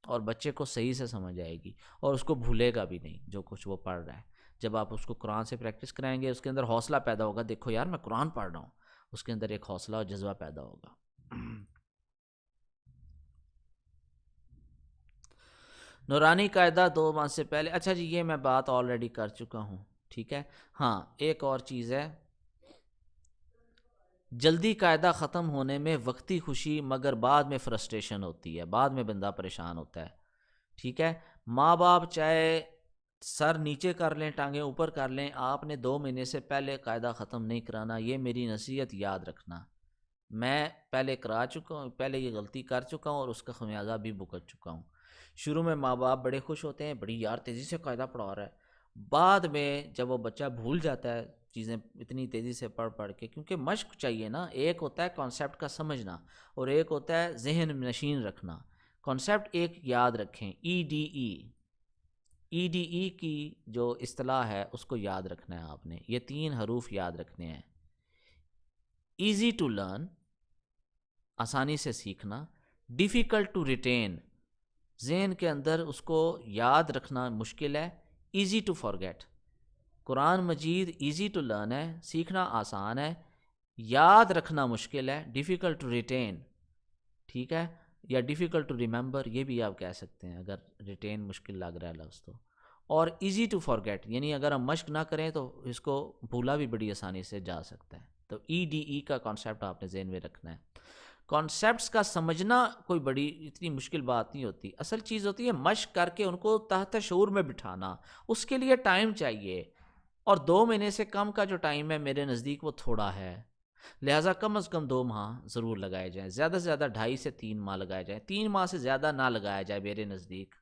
S2: اور بچے کو صحیح سے سمجھ آئے گی اور اس کو بھولے گا بھی نہیں جو کچھ وہ پڑھ رہا ہے۔ جب آپ اس کو قرآن سے پریکٹس کرائیں گے، اس کے اندر حوصلہ پیدا ہوگا، دیکھو یار میں قرآن پڑھ رہا ہوں، اس کے اندر ایک حوصلہ اور جذبہ پیدا ہوگا۔ نورانی قاعدہ 2 ماہ سے پہلے، اچھا جی یہ میں بات آلریڈی کر چکا ہوں۔ ٹھیک ہے، ہاں ایک اور چیز ہے، جلدی قاعدہ ختم ہونے میں وقتی خوشی مگر بعد میں فرسٹریشن ہوتی ہے، بعد میں بندہ پریشان ہوتا ہے۔ ٹھیک ہے، ماں باپ چاہے سر نیچے کر لیں ٹانگیں اوپر کر لیں، آپ نے 2 مہینے سے پہلے قاعدہ ختم نہیں کرانا، یہ میری نصیحت یاد رکھنا۔ میں پہلے کرا چکا ہوں، پہلے یہ غلطی کر چکا ہوں اور اس کا خمیازہ بھی بھگت چکا ہوں۔ شروع میں ماں باپ بڑے خوش ہوتے ہیں، بڑی یار تیزی سے قاعدہ پڑھا رہا ہے، بعد میں جب وہ بچہ بھول جاتا ہے چیزیں اتنی تیزی سے پڑھ پڑھ کے، کیونکہ مشق چاہیے نا، ایک ہوتا ہے کانسیپٹ کا سمجھنا اور ایک ہوتا ہے ذہن نشین رکھنا۔ کانسیپٹ ایک یاد رکھیں، ای ڈی ای کی جو اصطلاح ہے اس کو یاد رکھنا ہے آپ نے، یہ 3 حروف یاد رکھنے ہیں۔ ایزی ٹو لرن، آسانی سے سیکھنا، ڈیفیکلٹ ٹو ریٹین، ذہن کے اندر اس کو یاد رکھنا مشکل ہے، ایزی ٹو فارگیٹ۔ قرآن مجید ایزی ٹو لرن ہے، سیکھنا آسان ہے، یاد رکھنا مشکل ہے، ڈیفیکلٹ ٹو ریٹین۔ ٹھیک ہے، یا ڈیفیکلٹ ٹو ریممبر، یہ بھی آپ کہہ سکتے ہیں اگر ریٹین مشکل لگ رہا ہے لفظ تو۔ اور ایزی ٹو فارگیٹ، یعنی اگر ہم مشق نہ کریں تو اس کو بھولا بھی بڑی آسانی سے جا سکتا ہے۔ تو ای ڈی ای کا کانسیپٹ آپ نے ذہن میں رکھنا ہے۔ کانسیپٹس کا سمجھنا کوئی بڑی اتنی مشکل بات نہیں ہوتی، اصل چیز ہوتی ہے مشق کر کے ان کو تحت شعور میں بٹھانا، اس کے لیے ٹائم چاہیے، اور 2 مہینے سے کم کا جو ٹائم ہے میرے نزدیک وہ تھوڑا ہے، لہٰذا کم از کم 2 ماہ ضرور لگائے جائیں، زیادہ سے زیادہ 2.5 سے 3 ماہ لگائے جائیں، 3 ماہ سے زیادہ نہ لگایا جائے میرے نزدیک۔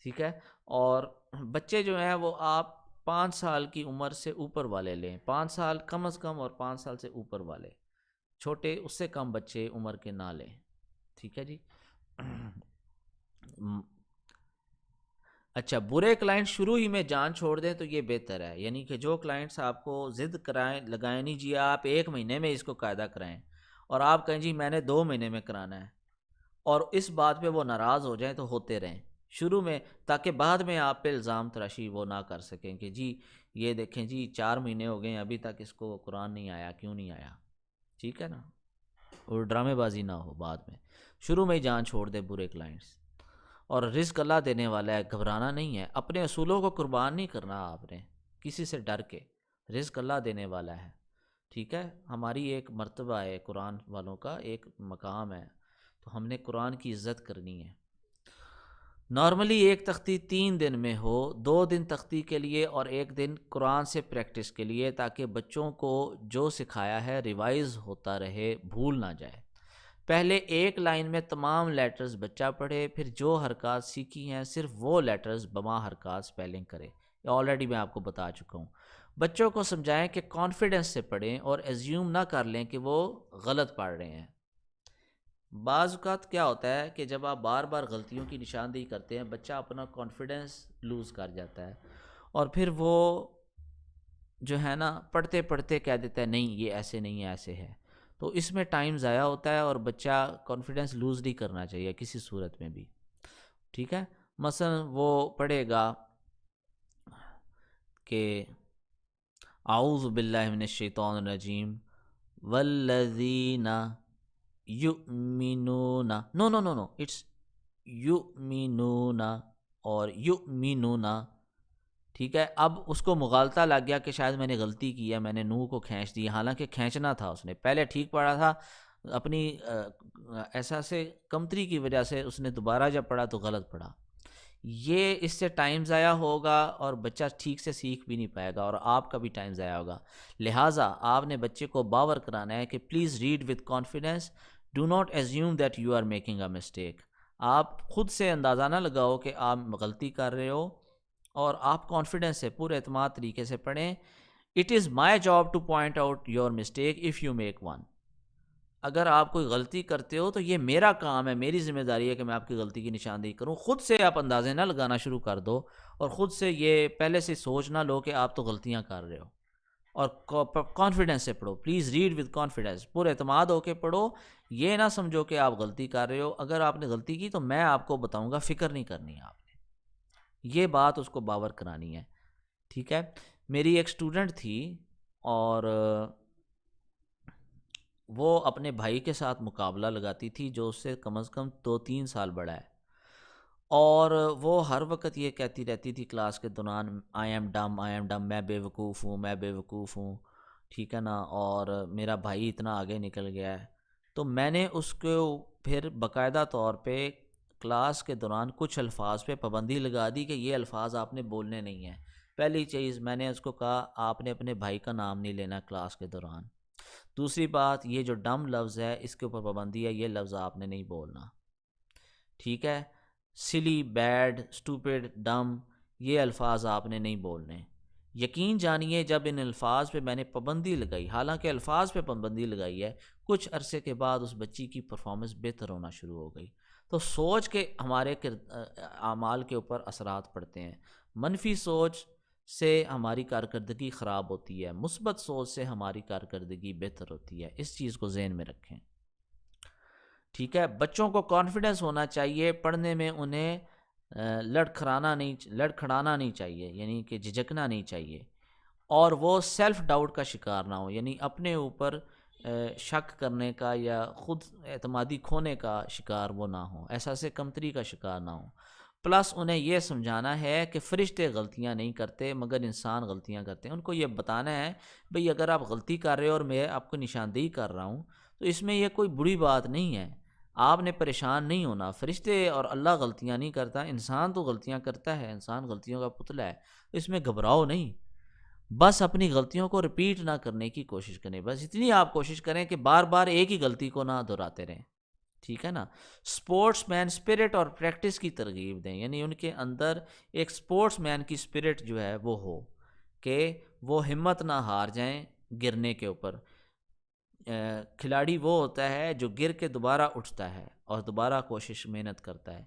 S2: ٹھیک ہے، اور بچے جو ہیں وہ آپ 5 سال کی عمر سے اوپر والے لیں، 5 سال کم از کم اور 5 سال سے اوپر والے، چھوٹے اس سے کم بچے عمر کے نہ لیں۔ ٹھیک ہے جی۔ اچھا، برے کلائنٹ شروع ہی میں جان چھوڑ دیں تو یہ بہتر ہے، یعنی کہ جو کلائنٹس آپ کو ضد کرائیں، لگائیں نہیں جی آپ 1 مہینے میں اس کو قاعدہ کرائیں، اور آپ کہیں جی میں نے 2 مہینے میں کرانا ہے، اور اس بات پہ وہ ناراض ہو جائیں تو ہوتے رہیں شروع میں، تاکہ بعد میں آپ پہ الزام تراشی وہ نہ کر سکیں کہ جی یہ دیکھیں جی 4 مہینے ہو گئے ہیں ابھی تک اس کو قرآن نہیں آیا، کیوں نہیں آیا۔ ٹھیک ہے نا، اور ڈرامے بازی نہ ہو بعد میں، شروع میں ہی جان چھوڑ دے برے کلائنٹس۔ اور رزق اللہ دینے والا ہے، گھبرانا نہیں ہے، اپنے اصولوں کو قربان نہیں کرنا آپ نے کسی سے ڈر کے، رزق اللہ دینے والا ہے۔ ٹھیک ہے، ہماری ایک مرتبہ ہے قرآن والوں کا، ایک مقام ہے، تو ہم نے قرآن کی عزت کرنی ہے۔ نارملی ایک تختی 3 دن میں ہو، 2 دن تختی کے لیے اور 1 دن قرآن سے پریکٹس کے لیے، تاکہ بچوں کو جو سکھایا ہے ریوائز ہوتا رہے، بھول نہ جائے۔ پہلے 1 لائن میں تمام لیٹرز بچہ پڑھے، پھر جو حرکات سیکھی ہیں صرف وہ لیٹرز بما حرکات سپیلنگ کرے، یہ آلریڈی میں آپ کو بتا چکا ہوں۔ بچوں کو سمجھائیں کہ کانفیڈنس سے پڑھیں اور ایزیوم نہ کر لیں کہ وہ غلط پڑھ رہے ہیں۔ بعض اوقات کیا ہوتا ہے کہ جب آپ بار بار غلطیوں کی نشاندہی کرتے ہیں بچہ اپنا کانفیڈنس لوز کر جاتا ہے اور پھر وہ جو ہے نا پڑھتے پڑھتے کہہ دیتا ہے نہیں یہ ایسے نہیں ہے ایسے ہے، تو اس میں ٹائم ضائع ہوتا ہے اور بچہ کانفیڈنس لوز نہیں کرنا چاہیے کسی صورت میں بھی، ٹھیک ہے۔ مثلا وہ پڑھے گا کہ اعوذ باللہ من الشیطان الرجیم والذین یؤمنون، نو نو نو نو اٹس یؤمنون اور یؤمنون، ٹھیک ہے۔ اب اس کو مغالطہ لگ گیا کہ شاید میں نے غلطی کی ہے، میں نے نو کو کھینچ دی، حالانکہ کھینچنا تھا، اس نے پہلے ٹھیک پڑھا تھا، اپنی احساس کمتری کی وجہ سے اس نے دوبارہ جب پڑھا تو غلط پڑھا، یہ اس سے ٹائم ضائع ہوگا اور بچہ ٹھیک سے سیکھ بھی نہیں پائے گا اور آپ کا بھی ٹائم ضائع ہوگا۔ لہٰذا آپ نے بچے کو باور کرانا ہے کہ please read with confidence, do not assume that you are making a mistake. آپ خود سے اندازہ نہ لگاؤ کہ آپ غلطی کر رہے ہو اور آپ کانفیڈنس سے پورے اعتماد طریقے سے پڑھیں۔ It is my job to point out your mistake if you make one. اگر آپ کوئی غلطی کرتے ہو تو یہ میرا کام ہے، میری ذمہ داری ہے کہ میں آپ کی غلطی کی نشاندہی کروں۔ خود سے آپ اندازے نہ لگانا شروع کر دو اور خود سے یہ پہلے سے سوچ نہ لو کہ آپ تو غلطیاں کر رہے ہو، اور کانفیڈنس سے پڑھو، پلیز ریڈ وتھ کانفیڈنس، پورے اعتماد ہو کے پڑھو، یہ نہ سمجھو کہ آپ غلطی کر رہے ہو، اگر آپ نے غلطی کی تو میں آپ کو بتاؤں گا، فکر نہیں کرنی آپ نے، یہ بات اس کو باور کرانی ہے، ٹھیک ہے۔ میری ایک اسٹوڈنٹ تھی اور وہ اپنے بھائی کے ساتھ مقابلہ لگاتی تھی جو اس سے کم از کم 2-3 سال بڑا ہے، اور وہ ہر وقت یہ کہتی رہتی تھی کلاس کے دوران آئی ایم ڈم، میں بے وقوف ہوں، میں بے وقوف ہوں، ٹھیک ہے نا، اور میرا بھائی اتنا آگے نکل گیا ہے۔ تو میں نے اس کو پھر باقاعدہ طور پہ کلاس کے دوران کچھ الفاظ پہ پابندی لگا دی کہ یہ الفاظ آپ نے بولنے نہیں ہیں۔ پہلی چیز میں نے اس کو کہا آپ نے اپنے بھائی کا نام نہیں لینا کلاس کے دوران۔ دوسری بات، یہ جو ڈم لفظ ہے اس کے اوپر پابندی ہے، یہ لفظ آپ نے نہیں بولنا، ٹھیک ہے۔ سلی، بیڈ، اسٹوپڈ، ڈم، یہ الفاظ آپ نے نہیں بولنے۔ یقین جانیے جب ان الفاظ پہ میں نے پابندی لگائی، حالانکہ الفاظ پہ پابندی لگائی ہے، کچھ عرصے کے بعد اس بچی کی پرفارمنس بہتر ہونا شروع ہو گئی۔ تو سوچ کے ہمارے اعمال کے اوپر اثرات پڑتے ہیں۔ منفی سوچ سے ہماری کارکردگی خراب ہوتی ہے، مثبت سوچ سے ہماری کارکردگی بہتر ہوتی ہے، اس چیز کو ذہن میں رکھیں، ٹھیک ہے۔ بچوں کو کانفیڈنس ہونا چاہیے، پڑھنے میں انہیں لڑکھڑانا نہیں چاہیے، یعنی کہ جھجکنا نہیں چاہیے، اور وہ سیلف ڈاؤٹ کا شکار نہ ہو، یعنی اپنے اوپر شک کرنے کا یا خود اعتمادی کھونے کا شکار وہ نہ ہو، احساس کمتری کا شکار نہ ہو۔ پلس انہیں یہ سمجھانا ہے کہ فرشتے غلطیاں نہیں کرتے مگر انسان غلطیاں کرتے ہیں۔ ان کو یہ بتانا ہے بھئی اگر آپ غلطی کر رہے ہو اور میں آپ کو نشاندہی کر رہا ہوں تو اس میں یہ کوئی بری بات نہیں ہے، آپ نے پریشان نہیں ہونا، فرشتے اور اللہ غلطیاں نہیں کرتا، انسان تو غلطیاں کرتا ہے، انسان غلطیوں کا پتلا ہے، اس میں گھبراؤ نہیں، بس اپنی غلطیوں کو ریپیٹ نہ کرنے کی کوشش کریں، بس اتنی آپ کوشش کریں کہ بار بار ایک ہی غلطی کو نہ دہراتے رہیں، ٹھیک ہے نا۔ سپورٹس مین اسپرٹ اور پریکٹس کی ترغیب دیں، یعنی ان کے اندر ایک سپورٹس مین کی اسپرٹ جو ہے وہ ہو کہ وہ ہمت نہ ہار جائیں گرنے کے اوپر۔ کھلاڑی وہ ہوتا ہے جو گر کے دوبارہ اٹھتا ہے اور دوبارہ کوشش محنت کرتا ہے،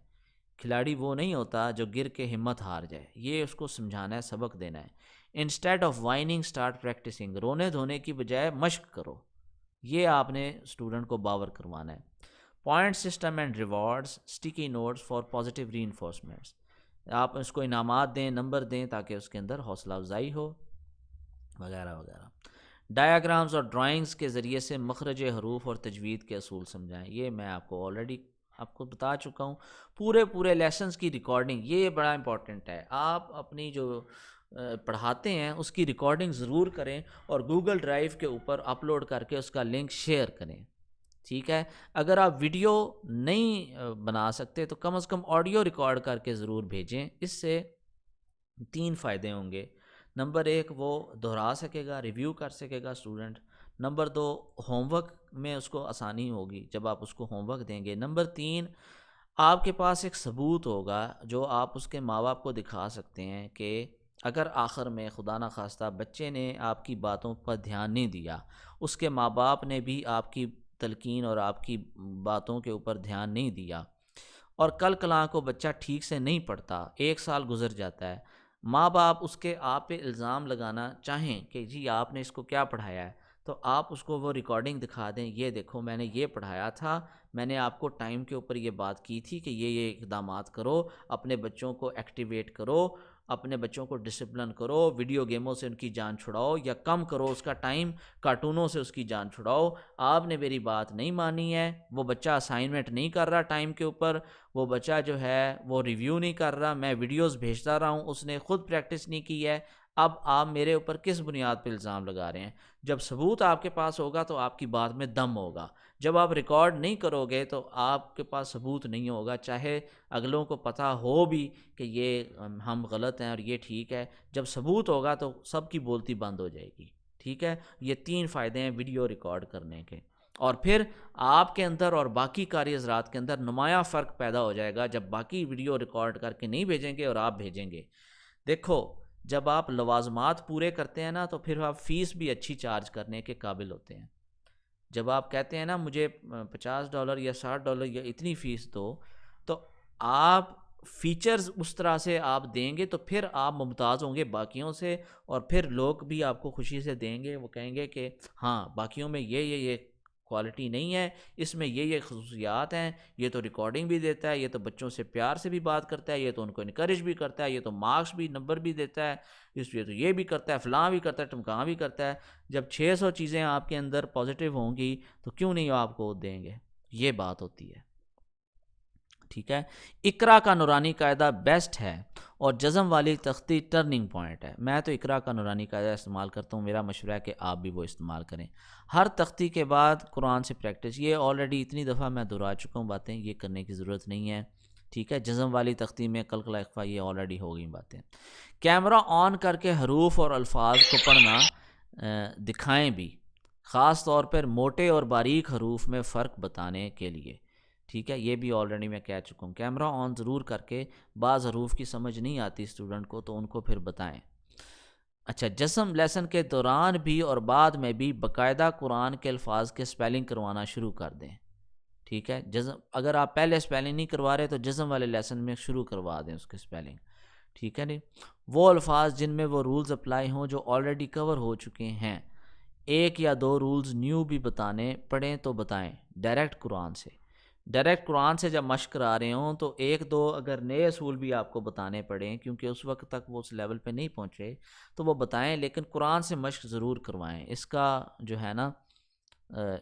S2: کھلاڑی وہ نہیں ہوتا جو گر کے ہمت ہار جائے، یہ اس کو سمجھانا ہے، سبق دینا ہے۔ انسٹیڈ آف وائننگ اسٹارٹ پریکٹسنگ، رونے دھونے کی بجائے مشق کرو، یہ آپ نے اسٹوڈنٹ کو باور کروانا ہے۔ Point system and rewards, sticky notes for positive reinforcements, آپ اس کو انعامات دیں، نمبر دیں تاکہ اس کے اندر حوصلہ افزائی ہو، وغیرہ وغیرہ۔ ڈایاگرامز اور ڈرائنگز کے ذریعے سے مخرج حروف اور تجوید کے اصول سمجھائیں، یہ میں آپ کو آلریڈی آپ کو بتا چکا ہوں۔ پورے لیسنز کی ریکارڈنگ، یہ بڑا امپورٹنٹ ہے، آپ اپنی جو پڑھاتے ہیں اس کی ریکارڈنگ ضرور کریں اور گوگل ڈرائیو کے اوپر اپلوڈ کر کے اس کا لنک شیئر کریں، ٹھیک ہے۔ اگر آپ ویڈیو نہیں بنا سکتے تو کم از کم آڈیو ریکارڈ کر کے ضرور بھیجیں، اس سے 3 فائدے ہوں گے۔ نمبر 1، وہ دہرا سکے گا، ریویو کر سکے گا اسٹوڈنٹ۔ نمبر 2، ہوم ورک میں اس کو آسانی ہوگی جب آپ اس کو ہوم ورک دیں گے۔ نمبر 3، آپ کے پاس ایک ثبوت ہوگا جو آپ اس کے ماں باپ کو دکھا سکتے ہیں کہ اگر آخر میں خدا نہ خواستہ بچے نے آپ کی باتوں پر دھیان نہیں دیا، اس کے ماں باپ نے بھی آپ کی تلقین اور آپ کی باتوں کے اوپر دھیان نہیں دیا، اور کل کلاں کو بچہ ٹھیک سے نہیں پڑھتا، 1 سال گزر جاتا ہے، ماں باپ اس کے آپ پہ الزام لگانا چاہیں کہ جی آپ نے اس کو کیا پڑھایا ہے، تو آپ اس کو وہ ریکارڈنگ دکھا دیں، یہ دیکھو میں نے یہ پڑھایا تھا، میں نے آپ کو ٹائم کے اوپر یہ بات کی تھی کہ یہ اقدامات کرو، اپنے بچوں کو ایکٹیویٹ کرو، اپنے بچوں کو ڈسپلن کرو، ویڈیو گیموں سے ان کی جان چھڑاؤ یا کم کرو اس کا ٹائم، کارٹونوں سے اس کی جان چھڑاؤ۔ آپ نے میری بات نہیں مانی ہے، وہ بچہ اسائنمنٹ نہیں کر رہا ٹائم کے اوپر، وہ بچہ جو ہے وہ ریویو نہیں کر رہا، میں ویڈیوز بھیجتا رہا ہوں، اس نے خود پریکٹس نہیں کی ہے، اب آپ میرے اوپر کس بنیاد پہ الزام لگا رہے ہیں؟ جب ثبوت آپ کے پاس ہوگا تو آپ کی بات میں دم ہوگا، جب آپ ریکارڈ نہیں کرو گے تو آپ کے پاس ثبوت نہیں ہوگا، چاہے اگلوں کو پتہ ہو بھی کہ یہ ہم غلط ہیں اور یہ ٹھیک ہے، جب ثبوت ہوگا تو سب کی بولتی بند ہو جائے گی۔ ٹھیک ہے، یہ 3 فائدے ہیں ویڈیو ریکارڈ کرنے کے، اور پھر آپ کے اندر اور باقی قاری حضرات کے اندر نمایاں فرق پیدا ہو جائے گا جب باقی ویڈیو ریکارڈ کر کے نہیں بھیجیں گے اور آپ بھیجیں گے۔ دیکھو، جب آپ لوازمات پورے کرتے ہیں نا تو پھر آپ فیس بھی اچھی چارج کرنے کے قابل ہوتے ہیں۔ جب آپ کہتے ہیں نا مجھے $50 یا $60 یا اتنی فیس دو، تو آپ فیچرز اس طرح سے آپ دیں گے تو پھر آپ ممتاز ہوں گے باقیوں سے، اور پھر لوگ بھی آپ کو خوشی سے دیں گے، وہ کہیں گے کہ ہاں باقیوں میں یہ کوالٹی نہیں ہے، اس میں یہ خصوصیات ہیں، یہ تو ریکارڈنگ بھی دیتا ہے، یہ تو بچوں سے پیار سے بھی بات کرتا ہے، یہ تو ان کو انکریج بھی کرتا ہے، یہ تو مارکس بھی نمبر بھی دیتا ہے، اس لیے تو یہ بھی کرتا ہے، فلاں بھی کرتا ہے، ٹمکاں بھی کرتا ہے۔ جب 600 چیزیں آپ کے اندر پازیٹیو ہوں گی تو کیوں نہیں آپ کو دیں گے؟ یہ بات ہوتی ہے۔ ٹھیک ہے، اقرا کا نورانی قاعدہ بیسٹ ہے اور جزم والی تختی ٹرننگ پوائنٹ ہے۔ میں تو اقرا کا نورانی قاعدہ استعمال کرتا ہوں، میرا مشورہ ہے کہ آپ بھی وہ استعمال کریں۔ ہر تختی کے بعد قرآن سے پریکٹس، یہ آلریڈی اتنی دفعہ میں دہرا چکا ہوں باتیں، یہ کرنے کی ضرورت نہیں ہے۔ ٹھیک ہے، جزم والی تختی میں قلقلہ اخفا یہ آلریڈی ہو گئی باتیں۔ کیمرہ آن کر کے حروف اور الفاظ کو پڑھنا دکھائیں بھی، خاص طور پر موٹے اور باریک حروف میں فرق بتانے کے لیے۔ ٹھیک ہے، یہ بھی آلریڈی میں کہہ چکا ہوں، کیمرہ آن ضرور کر کے، بعض حروف کی سمجھ نہیں آتی اسٹوڈنٹ کو تو ان کو پھر بتائیں۔ اچھا، جسم لیسن کے دوران بھی اور بعد میں بھی باقاعدہ قرآن کے الفاظ کے سپیلنگ کروانا شروع کر دیں۔ ٹھیک ہے، جزم اگر آپ پہلے سپیلنگ نہیں کروا رہے تو جزم والے لیسن میں شروع کروا دیں اس کے سپیلنگ۔ ٹھیک ہے نہیں، وہ الفاظ جن میں وہ رولز اپلائی ہوں جو آلریڈی کور ہو چکے ہیں، 1 یا 2 رولز نیو بھی بتانے پڑیں تو بتائیں، ڈائریکٹ قرآن سے جب مشق کرا رہے ہوں تو 1-2 اگر نئے اصول بھی آپ کو بتانے پڑیں، کیونکہ اس وقت تک وہ اس لیول پہ نہیں پہنچے تو وہ بتائیں، لیکن قرآن سے مشق ضرور کروائیں، اس کا جو ہے نا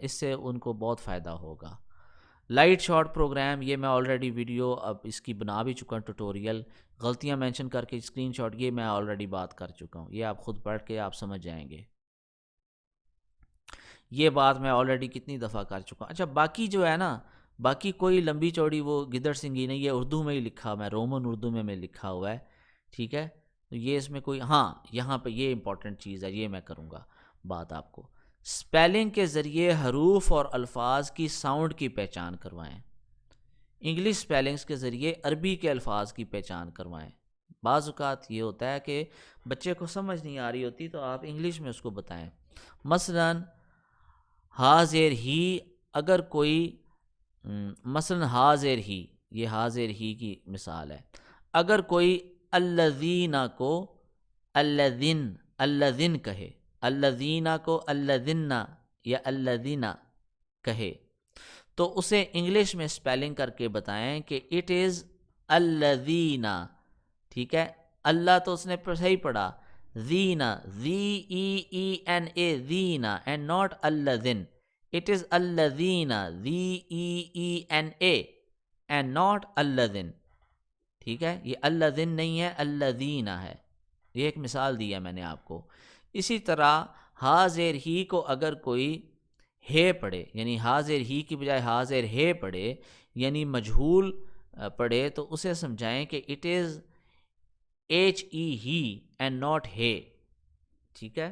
S2: اس سے ان کو بہت فائدہ ہوگا۔ لائٹ شارٹ پروگرام، یہ میں آلریڈی ویڈیو اب اس کی بنا بھی چکا ہوں، ٹوٹوریل، غلطیاں مینشن کر کے اسکرین شاٹ، یہ میں آلریڈی بات کر چکا ہوں، یہ آپ خود پڑھ کے آپ سمجھ جائیں گے، یہ بات میں آلریڈی کتنی دفعہ کر چکا ہوں۔ اچھا، باقی جو ہے نا، باقی کوئی لمبی چوڑی وہ گدڑ سنگھی نہیں، یہ اردو میں ہی لکھا ہوا ہے، رومن اردو میں لکھا ہوا ہے۔ ٹھیک ہے، تو یہ اس میں کوئی، ہاں یہاں پہ یہ امپورٹنٹ چیز ہے، یہ میں کروں گا بات آپ کو۔ سپیلنگ کے ذریعے حروف اور الفاظ کی ساؤنڈ کی پہچان کروائیں، انگلش سپیلنگز کے ذریعے عربی کے الفاظ کی پہچان کروائیں۔ بعض اوقات یہ ہوتا ہے کہ بچے کو سمجھ نہیں آ رہی ہوتی تو آپ انگلش میں اس کو بتائیں، مثلاً حاضر ہی، اگر کوئی مثلاً حاضر ہی، یہ حاضر ہی کی مثال ہے، اگر کوئی الذین کو الذین کہے، الذین کو الذین یا الذین کہے تو اسے انگلش میں سپیلنگ کر کے بتائیں کہ اٹ از الذین۔ ٹھیک ہے، اللہ تو اس نے صحیح پڑھا، زینا، ZEENA، زینا اینڈ ناٹ الذین، اٹ از الذین، ZEENA اینڈ ناٹ الذین۔ ٹھیک ہے، یہ الذین نہیں ہے، الذین ہے، یہ ایک مثال دی ہے میں نے آپ کو۔ اسی طرح حاضر ہی کو اگر کوئی ہے پڑھے، یعنی حاضر ہی کی بجائے حاضر ہے پڑھے، یعنی مجہول پڑھے، تو اسے سمجھائیں کہ it is HE he and not ہے۔ ٹھیک ہے،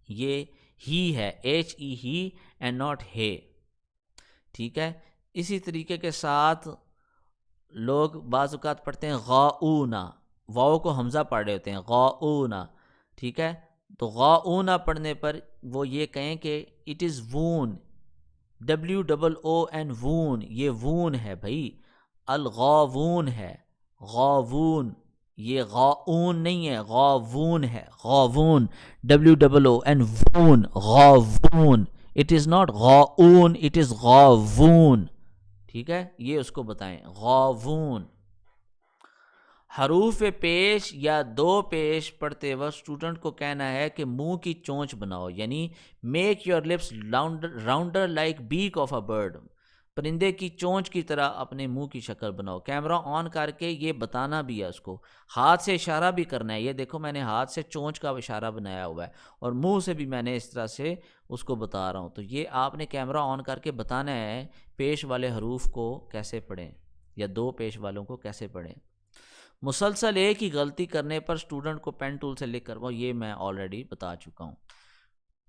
S2: یہ ہی ہے، HE ہی اینڈ ناٹ ہے۔ ٹھیک ہے، اسی طریقے کے ساتھ لوگ بعض اوقات پڑھتے ہیں غاؤنا، واؤ کو حمزہ پڑھ رہے ہوتے ہیں، غاؤنا۔ ٹھیک ہے، تو غاؤنا پڑھنے پر وہ یہ کہیں کہ اٹ از وون، WOON وون، یہ وون ہے بھائی، الغاوون ہے، غاوون، یہ غاؤن نہیں ہے، غاوون ہے، غاوون، WOON وون، غاوون، اٹ از ناٹ غاؤن، اٹ از غاوون، ٹھیک ہے، یہ اس کو بتائیں، غاوون۔ حروف پیش یا دو پیش پڑھتے وقت اسٹوڈنٹ کو کہنا ہے کہ منہ کی چونچ بناؤ، یعنی make your lips rounder like back of a bird, پرندے کی چونچ کی طرح اپنے منہ کی شکل بناؤ۔ کیمرہ آن کر کے یہ بتانا بھی ہے اس کو، ہاتھ سے اشارہ بھی کرنا ہے، یہ دیکھو میں نے ہاتھ سے چونچ کا اشارہ بنایا ہوا ہے، اور منہ سے بھی میں نے اس طرح سے اس کو بتا رہا ہوں، تو یہ آپ نے کیمرہ آن کر کے بتانا ہے پیش والے حروف کو کیسے پڑھیں یا دو پیش والوں کو کیسے پڑھیں۔ مسلسل ایک ہی غلطی کرنے پر اسٹوڈنٹ کو پین ٹول سے لکھ کرواؤ، یہ میں آلریڈی بتا چکا ہوں۔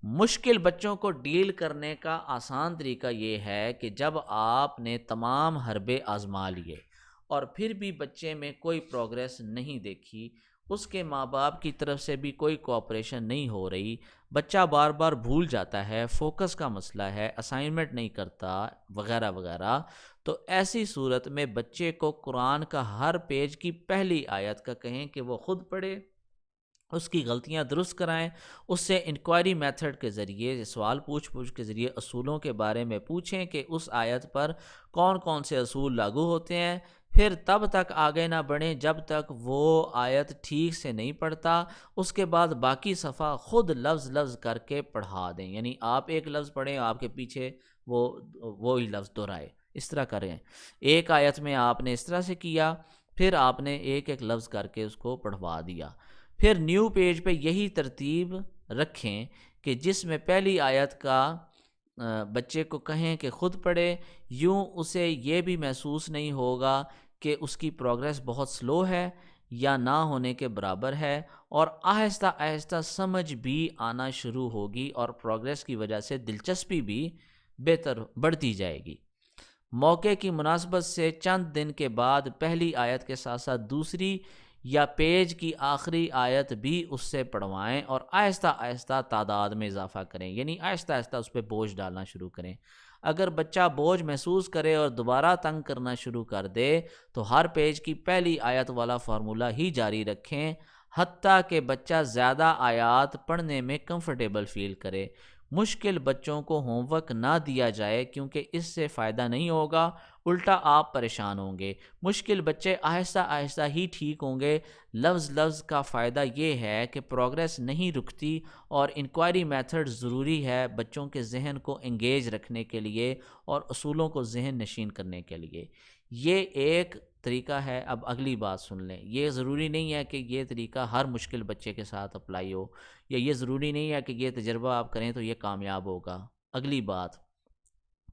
S2: مشکل بچوں کو ڈیل کرنے کا آسان طریقہ یہ ہے کہ جب آپ نے تمام حربے آزما لیے اور پھر بھی بچے میں کوئی پروگریس نہیں دیکھی، اس کے ماں باپ کی طرف سے بھی کوئی کوآپریشن نہیں ہو رہی، بچہ بار بار بھول جاتا ہے، فوکس کا مسئلہ ہے، اسائنمنٹ نہیں کرتا وغیرہ وغیرہ، تو ایسی صورت میں بچے کو قرآن کا ہر پیج کی پہلی آیت کا کہیں کہ وہ خود پڑھے، اس کی غلطیاں درست کرائیں، اس سے انکوائری میتھڈ کے ذریعے، سوال پوچھ کے ذریعے اصولوں کے بارے میں پوچھیں کہ اس آیت پر کون کون سے اصول لاگو ہوتے ہیں، پھر تب تک آگے نہ بڑھیں جب تک وہ آیت ٹھیک سے نہیں پڑھتا، اس کے بعد باقی صفحہ خود لفظ لفظ کر کے پڑھا دیں، یعنی آپ ایک لفظ پڑھیں، آپ کے پیچھے وہی لفظ دہرائے، اس طرح کریں۔ ایک آیت میں آپ نے اس طرح سے کیا، پھر آپ نے ایک ایک لفظ کر کے اس کو پڑھوا دیا، پھر نیو پیج پہ یہی ترتیب رکھیں کہ جس میں پہلی آیت کا بچے کو کہیں کہ خود پڑھے، یوں اسے یہ بھی محسوس نہیں ہوگا کہ اس کی پروگریس بہت سلو ہے یا نہ ہونے کے برابر ہے، اور آہستہ آہستہ سمجھ بھی آنا شروع ہوگی اور پروگریس کی وجہ سے دلچسپی بھی بہتر بڑھتی جائے گی۔ موقع کی مناسبت سے چند دن کے بعد پہلی آیت کے ساتھ ساتھ دوسری یا پیج کی آخری آیت بھی اس سے پڑھوائیں اور آہستہ آہستہ تعداد میں اضافہ کریں، یعنی آہستہ آہستہ اس پہ بوجھ ڈالنا شروع کریں۔ اگر بچہ بوجھ محسوس کرے اور دوبارہ تنگ کرنا شروع کر دے تو ہر پیج کی پہلی آیت والا فارمولہ ہی جاری رکھیں حتیٰ کہ بچہ زیادہ آیات پڑھنے میں کمفرٹیبل فیل کرے۔ مشکل بچوں کو ہوم ورک نہ دیا جائے کیونکہ اس سے فائدہ نہیں ہوگا، الٹا آپ پریشان ہوں گے۔ مشکل بچے آہستہ آہستہ ہی ٹھیک ہوں گے۔ لفظ لفظ کا فائدہ یہ ہے کہ پروگریس نہیں رکتی، اور انکوائری میتھڈ ضروری ہے بچوں کے ذہن کو انگیج رکھنے کے لیے اور اصولوں کو ذہن نشین کرنے کے لیے۔ یہ ایک طریقہ ہے۔ اب اگلی بات سن لیں، یہ ضروری نہیں ہے کہ یہ طریقہ ہر مشکل بچے کے ساتھ اپلائی ہو، یا یہ ضروری نہیں ہے کہ یہ تجربہ آپ کریں تو یہ کامیاب ہوگا۔ اگلی بات،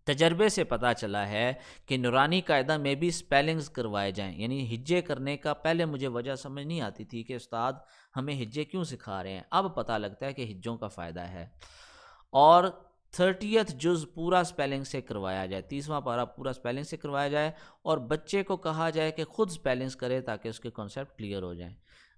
S2: تجربے سے پتہ چلا ہے کہ نورانی قاعدہ میں بھی سپیلنگز کروائے جائیں، یعنی ہجے کرنے کا پہلے مجھے وجہ سمجھ نہیں آتی تھی کہ استاد ہمیں ہجے کیوں سکھا رہے ہیں، اب پتہ لگتا ہے کہ ہجوں کا فائدہ ہے۔ اور 30th جز پورا سپیلنگ سے کروایا جائے، 30واں پارہ پورا سپیلنگ سے کروایا جائے، اور بچے کو کہا جائے کہ خود سپیلنگز کرے تاکہ اس کے کانسیپٹ کلیئر ہو جائیں۔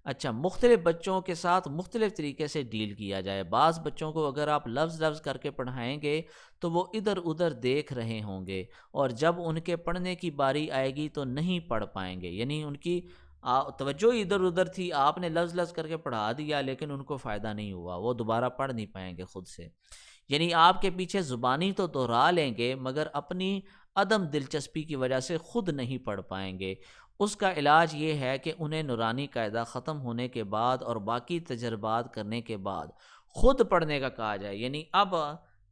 S2: اچھا، مختلف بچوں کے ساتھ مختلف طریقے سے ڈیل کیا جائے۔ بعض بچوں کو اگر آپ لفظ لفظ کر کے پڑھائیں گے تو وہ ادھر ادھر دیکھ رہے ہوں گے، اور جب ان کے پڑھنے کی باری آئے گی تو نہیں پڑھ پائیں گے، یعنی ان کی توجہ ادھر ادھر تھی، آپ نے لفظ لفظ کر کے پڑھا دیا لیکن ان کو فائدہ نہیں ہوا، وہ دوبارہ پڑھ نہیں پائیں گے خود سے، یعنی آپ کے پیچھے زبانی تو دہرا لیں گے مگر اپنی عدم دلچسپی کی وجہ سے خود نہیں پڑھ پائیں گے۔ اس کا علاج یہ ہے کہ انہیں نورانی قاعدہ ختم ہونے کے بعد اور باقی تجربات کرنے کے بعد خود پڑھنے کا کہا جائے، یعنی اب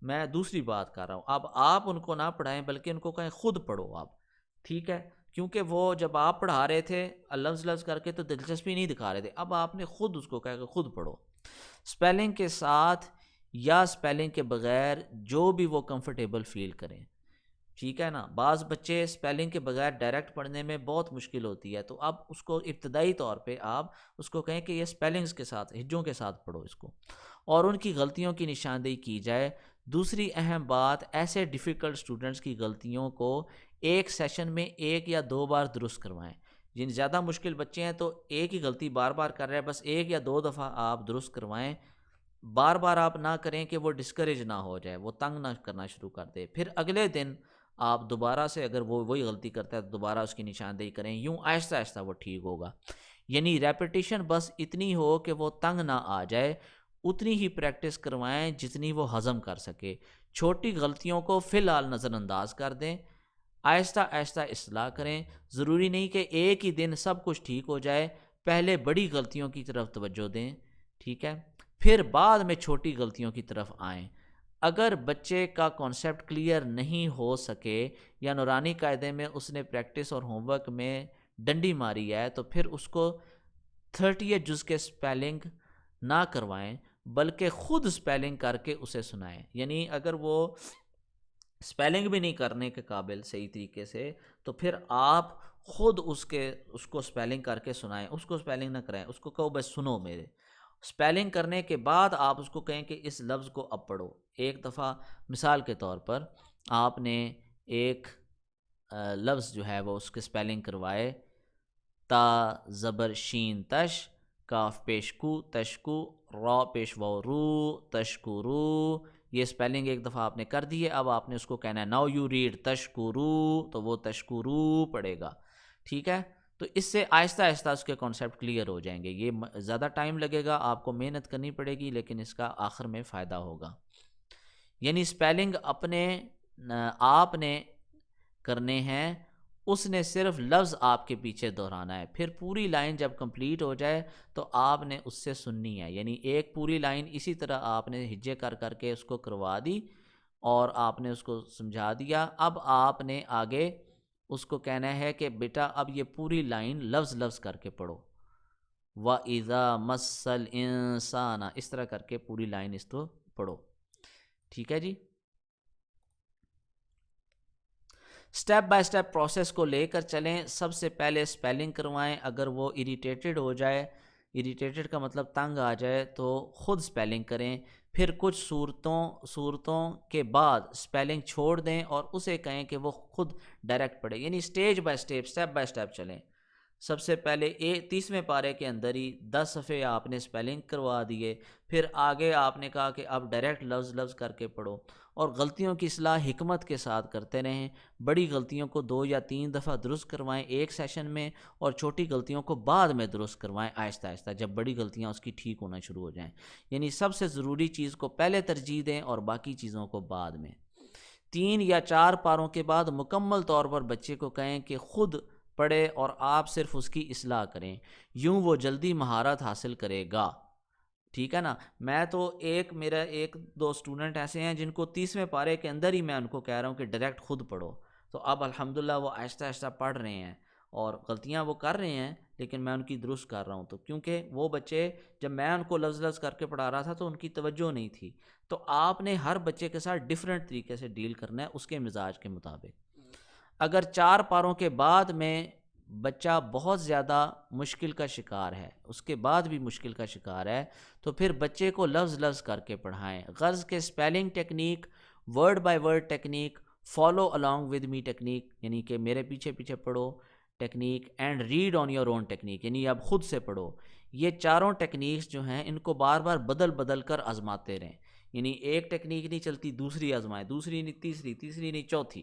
S2: میں دوسری بات کر رہا ہوں، اب آپ ان کو نہ پڑھائیں بلکہ ان کو کہیں خود پڑھو آپ، ٹھیک ہے؟ کیونکہ وہ جب آپ پڑھا رہے تھے لفظ لفظ کر کے تو دلچسپی نہیں دکھا رہے تھے، اب آپ نے خود اس کو کہا کہ خود پڑھو، سپیلنگ کے ساتھ یا سپیلنگ کے بغیر جو بھی وہ کمفرٹیبل فیل کریں، ٹھیک ہے نا؟ بعض بچے سپیلنگ کے بغیر ڈائریکٹ پڑھنے میں بہت مشکل ہوتی ہے، تو اب اس کو ابتدائی طور پہ آپ اس کو کہیں کہ یہ سپیلنگز کے ساتھ، ہجوں کے ساتھ پڑھو اس کو، اور ان کی غلطیوں کی نشاندہی کی جائے۔ دوسری اہم بات، ایسے ڈیفیکلٹ سٹوڈنٹس کی غلطیوں کو ایک سیشن میں 1 یا 2 بار درست کروائیں۔ جن زیادہ مشکل بچے ہیں تو ایک ہی غلطی بار بار کر رہے ہیں، بس 1 یا 2 دفعہ آپ درست کروائیں، بار بار آپ نہ کریں کہ وہ ڈسکریج نہ ہو جائے، وہ تنگ نہ کرنا شروع کر دے، پھر اگلے دن آپ دوبارہ سے اگر وہ وہی غلطی کرتا ہے تو دوبارہ اس کی نشاندہی کریں، یوں آہستہ آہستہ وہ ٹھیک ہوگا۔ یعنی ریپیٹیشن بس اتنی ہو کہ وہ تنگ نہ آ جائے، اتنی ہی پریکٹس کروائیں جتنی وہ ہضم کر سکے۔ چھوٹی غلطیوں کو فی الحال نظر انداز کر دیں، آہستہ آہستہ اصلاح کریں۔ ضروری نہیں کہ ایک ہی دن سب کچھ ٹھیک ہو جائے، پہلے بڑی غلطیوں کی طرف توجہ دیں، ٹھیک ہے، پھر بعد میں چھوٹی غلطیوں کی طرف آئیں۔ اگر بچے کا کانسیپٹ کلیئر نہیں ہو سکے یا نورانی قاعدے میں اس نے پریکٹس اور ہوم ورک میں ڈنڈی ماری ہے تو پھر اس کو 30 جز کے سپیلنگ نہ کروائیں، بلکہ خود سپیلنگ کر کے اسے سنائیں۔ یعنی اگر وہ سپیلنگ بھی نہیں کرنے کے قابل صحیح طریقے سے تو پھر آپ خود اس کو سپیلنگ کر کے سنائیں، اس کو سپیلنگ نہ کرائیں، اس کو کہو بس سنو میرے۔ سپیلنگ کرنے کے بعد آپ اس کو کہیں کہ اس لفظ کو اب پڑھو۔ ایک دفعہ مثال کے طور پر آپ نے ایک لفظ جو ہے وہ اس کے سپیلنگ کروائے، تا زبر شین تش، کاف پیش کو تشکو، را پیش و رو تشکرو، یہ سپیلنگ ایک دفعہ آپ نے کر دی ہے۔ اب آپ نے اس کو کہنا ہے ناؤ یو ریڈ تشکرو، تو وہ تشکرو پڑھے گا، ٹھیک ہے۔ تو اس سے آہستہ آہستہ اس کے کانسیپٹ کلیئر ہو جائیں گے۔ یہ زیادہ ٹائم لگے گا، آپ کو محنت کرنی پڑے گی، لیکن اس کا آخر میں فائدہ ہوگا۔ یعنی سپیلنگ آپ نے کرنے ہیں، اس نے صرف لفظ آپ کے پیچھے دہرانا ہے، پھر پوری لائن جب کمپلیٹ ہو جائے تو آپ نے اس سے سننی ہے۔ یعنی ایک پوری لائن اسی طرح آپ نے ہجے کر کر کے اس کو کروا دی اور آپ نے اس کو سمجھا دیا۔ اب آپ نے آگے اس کو کہنا ہے کہ بیٹا اب یہ پوری لائن لفظ لفظ کر کے پڑھو، وَإِذَا مَسَّ الْإِنسَانَ، اس طرح کر کے پوری لائن اس کو پڑھو، ٹھیک ہے جی۔ سٹیپ بائی سٹیپ پروسیس کو لے کر چلیں۔ سب سے پہلے سپیلنگ کروائیں، اگر وہ اریٹیٹڈ ہو جائے، اریٹیٹڈ کا مطلب تنگ آ جائے، تو خود سپیلنگ کریں، پھر کچھ صورتوں کے بعد سپیلنگ چھوڑ دیں اور اسے کہیں کہ وہ خود ڈائریکٹ پڑھے۔ یعنی سٹیپ بائی سٹیپ چلیں۔ سب سے پہلے 30ویں پارے کے اندر ہی 10 صفحے آپ نے سپیلنگ کروا دیے، پھر آگے آپ نے کہا کہ اب ڈائریکٹ لفظ لفظ کر کے پڑھو، اور غلطیوں کی اصلاح حکمت کے ساتھ کرتے رہیں۔ بڑی غلطیوں کو 2 یا 3 دفعہ درست کروائیں ایک سیشن میں، اور چھوٹی غلطیوں کو بعد میں درست کروائیں آہستہ آہستہ، جب بڑی غلطیاں اس کی ٹھیک ہونا شروع ہو جائیں۔ یعنی سب سے ضروری چیز کو پہلے ترجیح دیں اور باقی چیزوں کو بعد میں۔ 3 یا 4 پاروں کے بعد مکمل طور پر بچے کو کہیں کہ خود پڑھے اور آپ صرف اس کی اصلاح کریں، یوں وہ جلدی مہارت حاصل کرے گا، ٹھیک ہے نا۔ میں تو میرا ایک دو سٹوڈنٹ ایسے ہیں جن کو 30ویں پارے کے اندر ہی میں ان کو کہہ رہا ہوں کہ ڈائریکٹ خود پڑھو، تو اب الحمدللہ وہ آہستہ آہستہ پڑھ رہے ہیں اور غلطیاں وہ کر رہے ہیں، لیکن میں ان کی درست کر رہا ہوں۔ تو کیونکہ وہ بچے جب میں ان کو لفظ لفظ کر کے پڑھا رہا تھا تو ان کی توجہ نہیں تھی، تو آپ نے ہر بچے کے ساتھ ڈیفرنٹ طریقے سے ڈیل کرنا ہے اس کے مزاج کے مطابق۔ اگر 4 پاروں کے بعد میں بچہ بہت زیادہ مشکل کا شکار ہے، اس کے بعد بھی مشکل کا شکار ہے، تو پھر بچے کو لفظ لفظ کر کے پڑھائیں۔ غرض کے spelling technique, word by word technique, follow along with me technique, یعنی کہ میرے پیچھے پیچھے پڑھو technique, and read on your own technique, یعنی اب خود سے پڑھو۔ یہ چاروں ٹیکنیکس جو ہیں ان کو بار بار بدل بدل کر آزماتے رہیں۔ یعنی ایک ٹیکنیک نہیں چلتی دوسری آزمائیں، دوسری نہیں تیسری، تیسری نہیں چوتھی،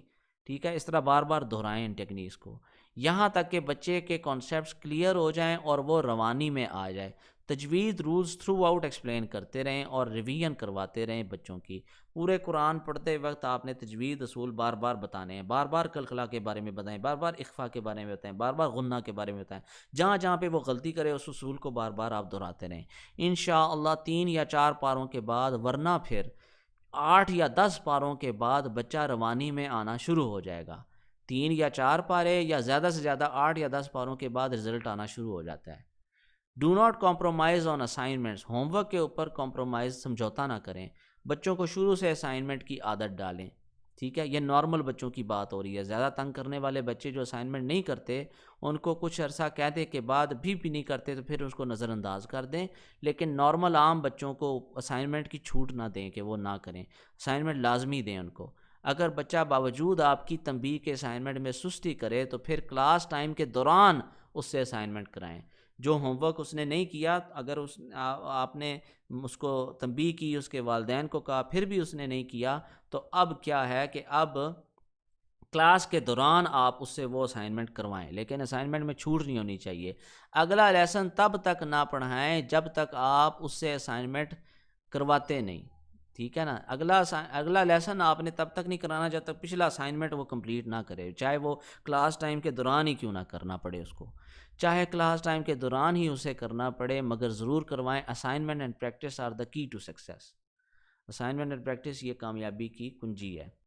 S2: ٹھیک ہے۔ اس طرح بار بار دہرائیں ان ٹیکنیکس کو، یہاں تک کہ بچے کے کانسیپٹس کلیئر ہو جائیں اور وہ روانی میں آ جائے۔ تجوید رولز تھرو آؤٹ ایکسپلین کرتے رہیں اور ریویژن کرواتے رہیں بچوں کی۔ پورے قرآن پڑھتے وقت آپ نے تجوید اصول بار بار بتانے ہیں، بار بار قلقلہ کے بارے میں بتائیں، بار بار اخفا کے بارے میں بتائیں، بار بار غنہ کے بارے میں بتائیں، جہاں جہاں پہ وہ غلطی کرے اس اصول کو بار بار آپ دہراتے رہیں انشاءاللہ۔ 3 یا 4 پاروں کے بعد، ورنہ پھر 8 یا 10 پاروں کے بعد بچہ روانی میں آنا شروع ہو جائے گا۔ 3 یا 4 پارے یا زیادہ سے زیادہ 8 یا 10 پاروں کے بعد رزلٹ آنا شروع ہو جاتا ہے۔ Do not compromise on assignments, home work کے اوپر کمپرومائز، سمجھوتا نہ کریں۔ بچوں کو شروع سے اسائنمنٹ کی عادت ڈالیں، ٹھیک ہے۔ یہ نارمل بچوں کی بات ہو رہی ہے، زیادہ تنگ کرنے والے بچے جو اسائنمنٹ نہیں کرتے ان کو کچھ عرصہ کہنے کے بعد بھی نہیں کرتے تو پھر اس کو نظر انداز کر دیں، لیکن نارمل عام بچوں کو اسائنمنٹ کی چھوٹ نہ دیں کہ وہ نہ کریں، اسائنمنٹ لازمی دیں ان کو۔ اگر بچہ باوجود آپ کی تنبیہ کے اسائنمنٹ میں سستی کرے تو پھر کلاس ٹائم کے دوران اس سے اسائنمنٹ کرائیں۔ جو ہوم ورک اس نے نہیں کیا، اگر آپ نے اس کو تنبیہ کی، اس کے والدین کو کہا، پھر بھی اس نے نہیں کیا، تو اب کیا ہے کہ اب کلاس کے دوران آپ اس سے وہ اسائنمنٹ کروائیں، لیکن اسائنمنٹ میں چھوٹ نہیں ہونی چاہیے۔ اگلا لیسن تب تک نہ پڑھائیں جب تک آپ اس سے اسائنمنٹ کرواتے نہیں، ٹھیک ہے نا۔ اگلا لیسن آپ نے تب تک نہیں کرانا جب تک پچھلا اسائنمنٹ وہ کمپلیٹ نہ کرے، چاہے وہ کلاس ٹائم کے دوران ہی کیوں نہ کرنا پڑے اس کو، چاہے کلاس ٹائم کے دوران ہی اسے کرنا پڑے، مگر ضرور کروائیں۔ Assignment and practice are the key to success. Assignment and practice یہ کامیابی کی کنجی ہے۔